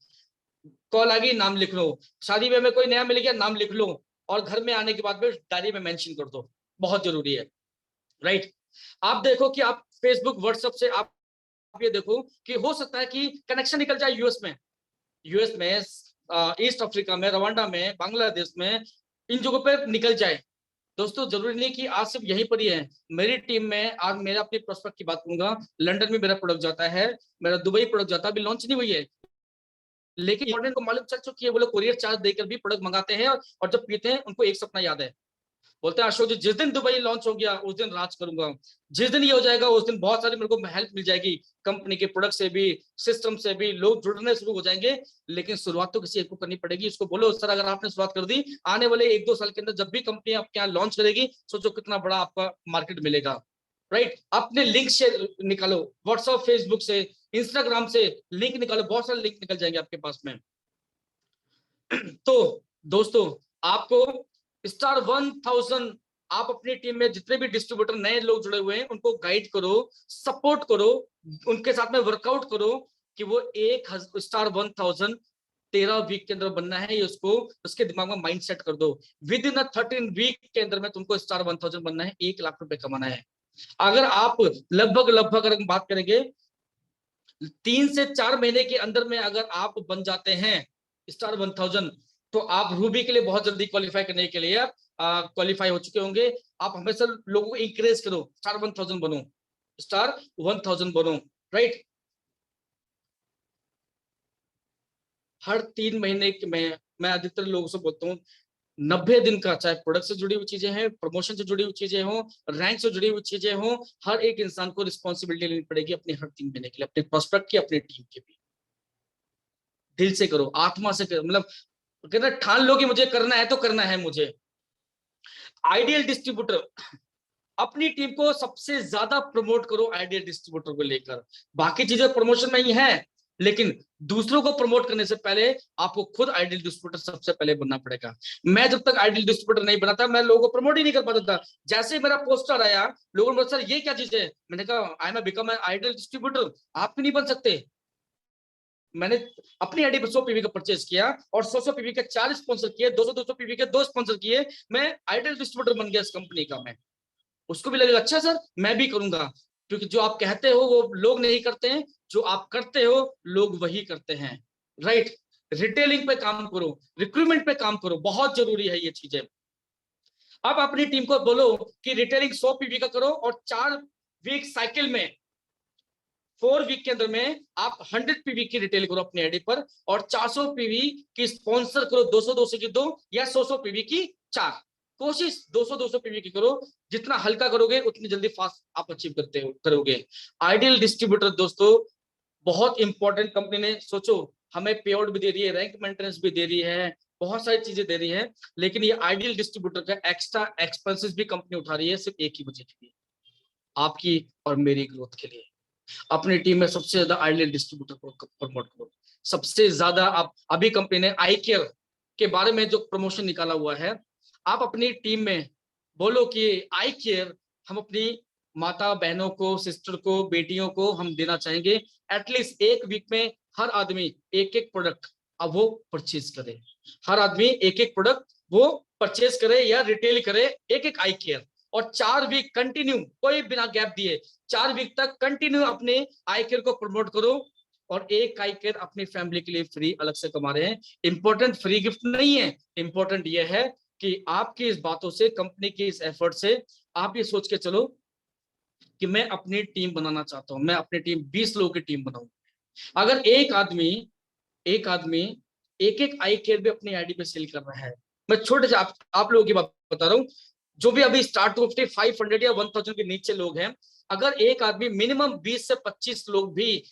S2: कॉल आ गई नाम लिख लो, शादी में कोई नया मिल गया नाम लिख लो, और घर में आने के बाद में डायरी में मेंशन कर दो, बहुत जरूरी है, राइट? आप देखो कि आप फेसबुक व्हाट्सएप से आप ये देखो कि हो सकता है कि कनेक्शन निकल जाए यूएस में ईस्ट अफ्रीका में, रवांडा में, बांग्लादेश में, इन जगहों पे निकल जाए, दोस्तों जरूरी नहीं कि आज सिर्फ यहीं पर ही है। मेरी टीम में आज मेरा अपने प्रोस्पेक्ट की बात करूंगा, लंदन में मेरा प्रोडक्ट जाता है, मेरा दुबई प्रोडक्ट जाता है, अभी लॉन्च नहीं हुई है, लेकिन इंपॉर्टेंट को मालूम चल चुकी है, वो लोग कोरियर चार्ज देकर भी प्रोडक्ट मंगाते हैं, और जब पीते हैं उनको एक सपना याद है, बोलते हैं अशोक जी जिस दिन दुबई लॉन्च हो गया उस दिन राज करूंगा, जिस दिन ये हो जाएगा उस दिन बहुत सारी मेरे को हेल्प मिल जाएगी, कंपनी के प्रोडक्ट से भी, सिस्टम से भी लोग जुड़ने शुरू हो जाएंगे। लेकिन शुरुआत तो किसी एक को करनी पड़ेगी। उसको बोलो सर अगर आपने शुरुआत कर दी, आने वाले 1-2 साल के अंदर जब भी कंपनी आपके यहाँ लॉन्च करेगी, सोचो कितना बड़ा आपका मार्केट मिलेगा, राइट। अपने लिंक से निकालो, व्हाट्सएप, फेसबुक से, इंस्टाग्राम से लिंक निकालो, बहुत सारे लिंक निकल जाएंगे आपके पास में। तो दोस्तों आपको स्टार 1000, आप अपनी टीम में जितने भी डिस्ट्रीब्यूटर नए लोग जुड़े हुए हैं उनको गाइड करो, सपोर्ट करो, उनके साथ में वर्कआउट करो कि वो स्टार 1000 13 वीक के अंदर बनना है, ये उसको उसके दिमाग में माइंड सेट कर दो। विद इन 13 वीक के अंदर में तुमको स्टार 1000 बनना है, 1 लाख रुपए कमाना है। अगर आप लगभग अगर हम बात करेंगे 3 से 4 महीने के अंदर में अगर आप बन जाते हैं स्टार 1000, तो आप रूबी के लिए बहुत जल्दी क्वालिफाई करने के लिए क्वालिफाई हो चुके होंगे। आप हमेशा लोगों को इंकरेज करो, स्टार 1000 बनो, स्टार 1000 बनो, राइट। हर 3 महीने के मैं अधिकतर लोगों से बोलता हूँ 90 दिन का, चाहे प्रोडक्ट से जुड़ी हुई चीजें हैं, प्रमोशन से जुड़ी हुई चीजें हो, रैंक से जुड़ी हुई चीजें हो, हर एक इंसान को रिस्पॉन्सिबिलिटी लेनी पड़ेगी अपने हर 3 महीने के लिए, अपने प्रोस्पेक्ट की, अपनी टीम की भी। दिल से करो, आत्मा से करो, मतलब कहते ठान लो कि मुझे करना है तो करना है मुझे। आइडियल डिस्ट्रीब्यूटर, अपनी टीम को सबसे ज्यादा प्रमोट करो आइडियल डिस्ट्रीब्यूटर को लेकर। बाकी चीजें प्रमोशन में ही है, लेकिन दूसरों को प्रमोट करने से पहले आपको खुद आइडियल डिस्ट्रीब्यूटर सबसे पहले बनना पड़ेगा। मैं जब तक आइडियल डिस्ट्रीब्यूटर नहीं बना था, मैं लोगों को प्रमोट ही नहीं कर पाता था। जैसे मेरा पोस्टर आया, लोगों ने बोला सर ये क्या चीज है, मैंने कहा I am become an ideal distributor. आप भी नहीं बन सकते। मैंने अपनी आईडी पर 100 पीवी का परचेज किया और 100 पीवी के 4 स्पॉन्सर किए, 200 पीवी के 2 स्पॉन्सर किए, मैं आइडियल डिस्ट्रीब्यूटर बन गया इस कंपनी का। मैं उसको भी लगेगा अच्छा सर मैं भी करूंगा, क्योंकि जो आप कहते हो वो लोग नहीं करते हैं, जो आप करते हो लोग वही करते हैं, राइट। रिटेलिंग पे काम करो, रिक्रूटमेंट पे काम करो, बहुत जरूरी है ये चीजें। अब अपनी टीम को बोलो कि रिटेलिंग 100 पीवी का करो और 4 वीक साइकिल में 4 वीक के अंदर में आप 100 पीवी की रिटेल करो अपनी आईडी पर, और 400 पीवी की स्पॉन्सर करो, 200 की 2 या 100 पीवी की 4। कोशिश 200 पीवी की करो, जितना हल्का करोगे उतनी जल्दी फास्ट आप अचीव करोगे। आइडियल डिस्ट्रीब्यूटर दोस्तों बहुत इंपॉर्टेंट, कंपनी ने सोचो हमें पे आउट भी दे रही है, रैंक मेंटेनेंस भी दे रही है, बहुत सारी चीजें दे रही है, लेकिन ये आइडियल डिस्ट्रीब्यूटर का एक्स्ट्रा एक्सपेंसेस भी कंपनी उठा रही है सिर्फ एक ही वजह के लिए, आपकी और मेरी ग्रोथ के लिए। अपनी टीम में सबसे ज्यादा आइडियल डिस्ट्रीब्यूटर को प्रमोट करो, सबसे ज्यादा। आप अभी कंपनी ने आई केयर के बारे में जो प्रमोशन निकाला हुआ है, आप अपनी टीम में बोलो कि आई केयर हम अपनी माता बहनों को, सिस्टर को, बेटियों को हम देना चाहेंगे। एटलीस्ट 1 वीक में हर आदमी एक एक प्रोडक्ट अब वो परचेज करे, हर आदमी एक एक प्रोडक्ट वो परचेज करे या रिटेल करे, एक एक आई केयर। और 4 वीक कंटिन्यू, कोई बिना गैप दिए 4 वीक तक कंटिन्यू अपने आई केयर को प्रमोट करो, और एक आई केयर अपनी फैमिली के लिए फ्री अलग से कमा रहे हैं। इंपॉर्टेंट फ्री गिफ्ट नहीं है, इंपॉर्टेंट ये है कि आपकी इस बातों से, कंपनी की इस एफर्ट से आप ये सोच के चलो कि मैं अपनी टीम बनाना चाहता हूं, मैं अपनी टीम 20 लोगों की टीम बनाऊं। अगर एक आदमी एक एक आई केयर भी अपनी आईडी पे सेल कर रहा है, मैं छोटे से आप लोगों की बात बता रहा हूं, जो भी अभी स्टार्ट टू 50, 500 या 1000 के नीचे लोग हैं, अगर एक आदमी मिनिमम 20 से 25 लोग भी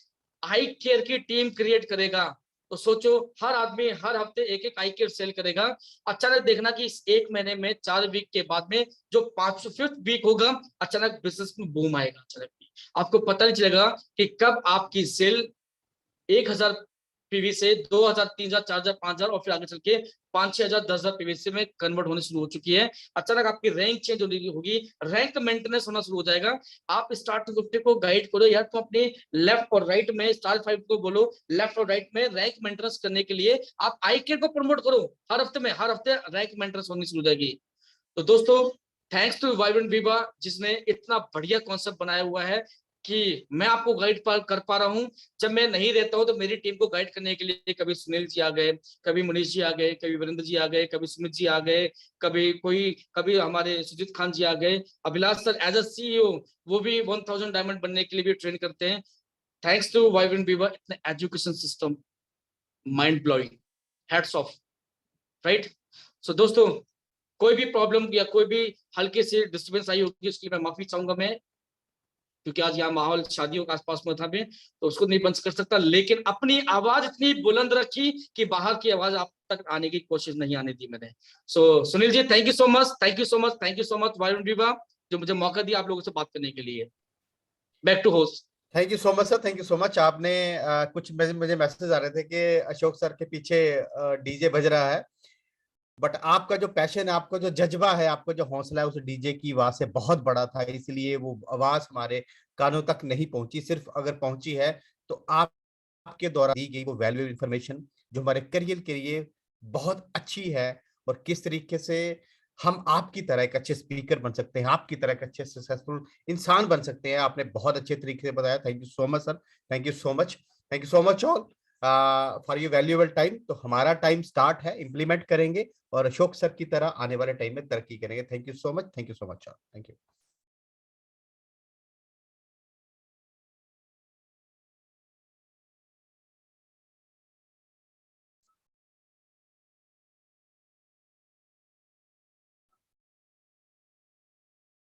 S2: आई केयर की टीम क्रिएट करेगा, तो सोचो हर आदमी हर हफ्ते एक एक आई केयर सेल करेगा। अचानक देखना कि इस 1 महीने में 4 वीक के बाद में जो 505 वीक होगा, अचानक बिजनेस में बूम आएगा। अचानक आपको पता नहीं चलेगा कि कब आपकी सेल 1000 पीवी से 2000, 3000, 4000, 5000 और फिर आगे चल के 5000, 10,000 पीवी में कन्वर्ट होने शुरू हो चुकी है। अचानक आपकी रैंक चेंज होगी, रैंक मेंटेनेंस होना शुरू हो जाएगा। आप स्टार्ट टू 50 को गाइड करो यार, तुम अपने लेफ्ट और राइट में, स्टार 5 को बोलो लेफ्ट और राइट में रैंक मेंटेनेंस करने के लिए आप आई केयर को प्रमोट करो। हर हफ्ते रैंक मेंटेनेंस होनी शुरू हो जाएगी। तो दोस्तों थैंक्स टू वाइब्रेंट वीवा जिसने इतना बढ़िया कॉन्सेप्ट बनाया हुआ है। कि मैं आपको गाइड कर पा रहा हूँ। जब मैं नहीं रहता हूँ तो मेरी टीम को गाइड करने के लिए कभी सुनील जी आ गए, कभी मनीष जी आ गए, कभी वीरेंद्र जी आ गए, कभी सुमित जी आ गए, कभी हमारे सुजीत खान जी आ गए, Abhilash sir as a CEO वो भी 1000 डायमंड बनने के लिए भी ट्रेन करते हैं। थैंक्स टू वाइब्रेंट बीवा, इतना education system mind blowing, hats off, right. So दोस्तों, कोई भी प्रॉब्लम या कोई भी हल्के से डिस्टर्बेंस आई होगी उसके लिए मैं माफी चाहूंगा मैं, क्योंकि आज यहाँ माहौल शादियों के आसपास में था मैं, तो उसको नहीं बंद कर सकता, लेकिन अपनी आवाज इतनी बुलंद रखी कि बाहर की आवाज आप तक आने की कोशिश नहीं आने दी मैंने। So Sunil ji, thank you so much, thank you so much, thank you so much वारुण विवा, जो मुझे मौका दिया आप लोगों से बात करने के लिए। Back to host.
S1: Thank you so much sir, thank you so much. आपने कुछ मुझे मैसेज आ रहे थे कि अशोक सर के पीछे डीजे बज रहा है, बट आपका जो पैशन है, आपका जो जज्बा है, आपका जो हौसला है उस डीजे की आवाज से बहुत बड़ा था, इसलिए वो आवाज हमारे कानों तक नहीं पहुंची। सिर्फ अगर पहुंची है तो आपके द्वारा दी गई वो वैल्यूएबल इंफॉर्मेशन जो हमारे करियर के लिए बहुत अच्छी है, और किस तरीके से हम आपकी तरह एक अच्छे स्पीकर बन सकते हैं, आपकी तरह एक अच्छे सक्सेसफुल इंसान बन सकते हैं, आपने बहुत अच्छे तरीके से बताया। Thank you so much sir, thank you so much, thank you so much all for your valuable time. तो हमारा टाइम स्टार्ट है, इंप्लीमेंट करेंगे और अशोक सर की तरह आने वाले टाइम में तरक्की करेंगे। Thank you so much, thank you so much, thank you.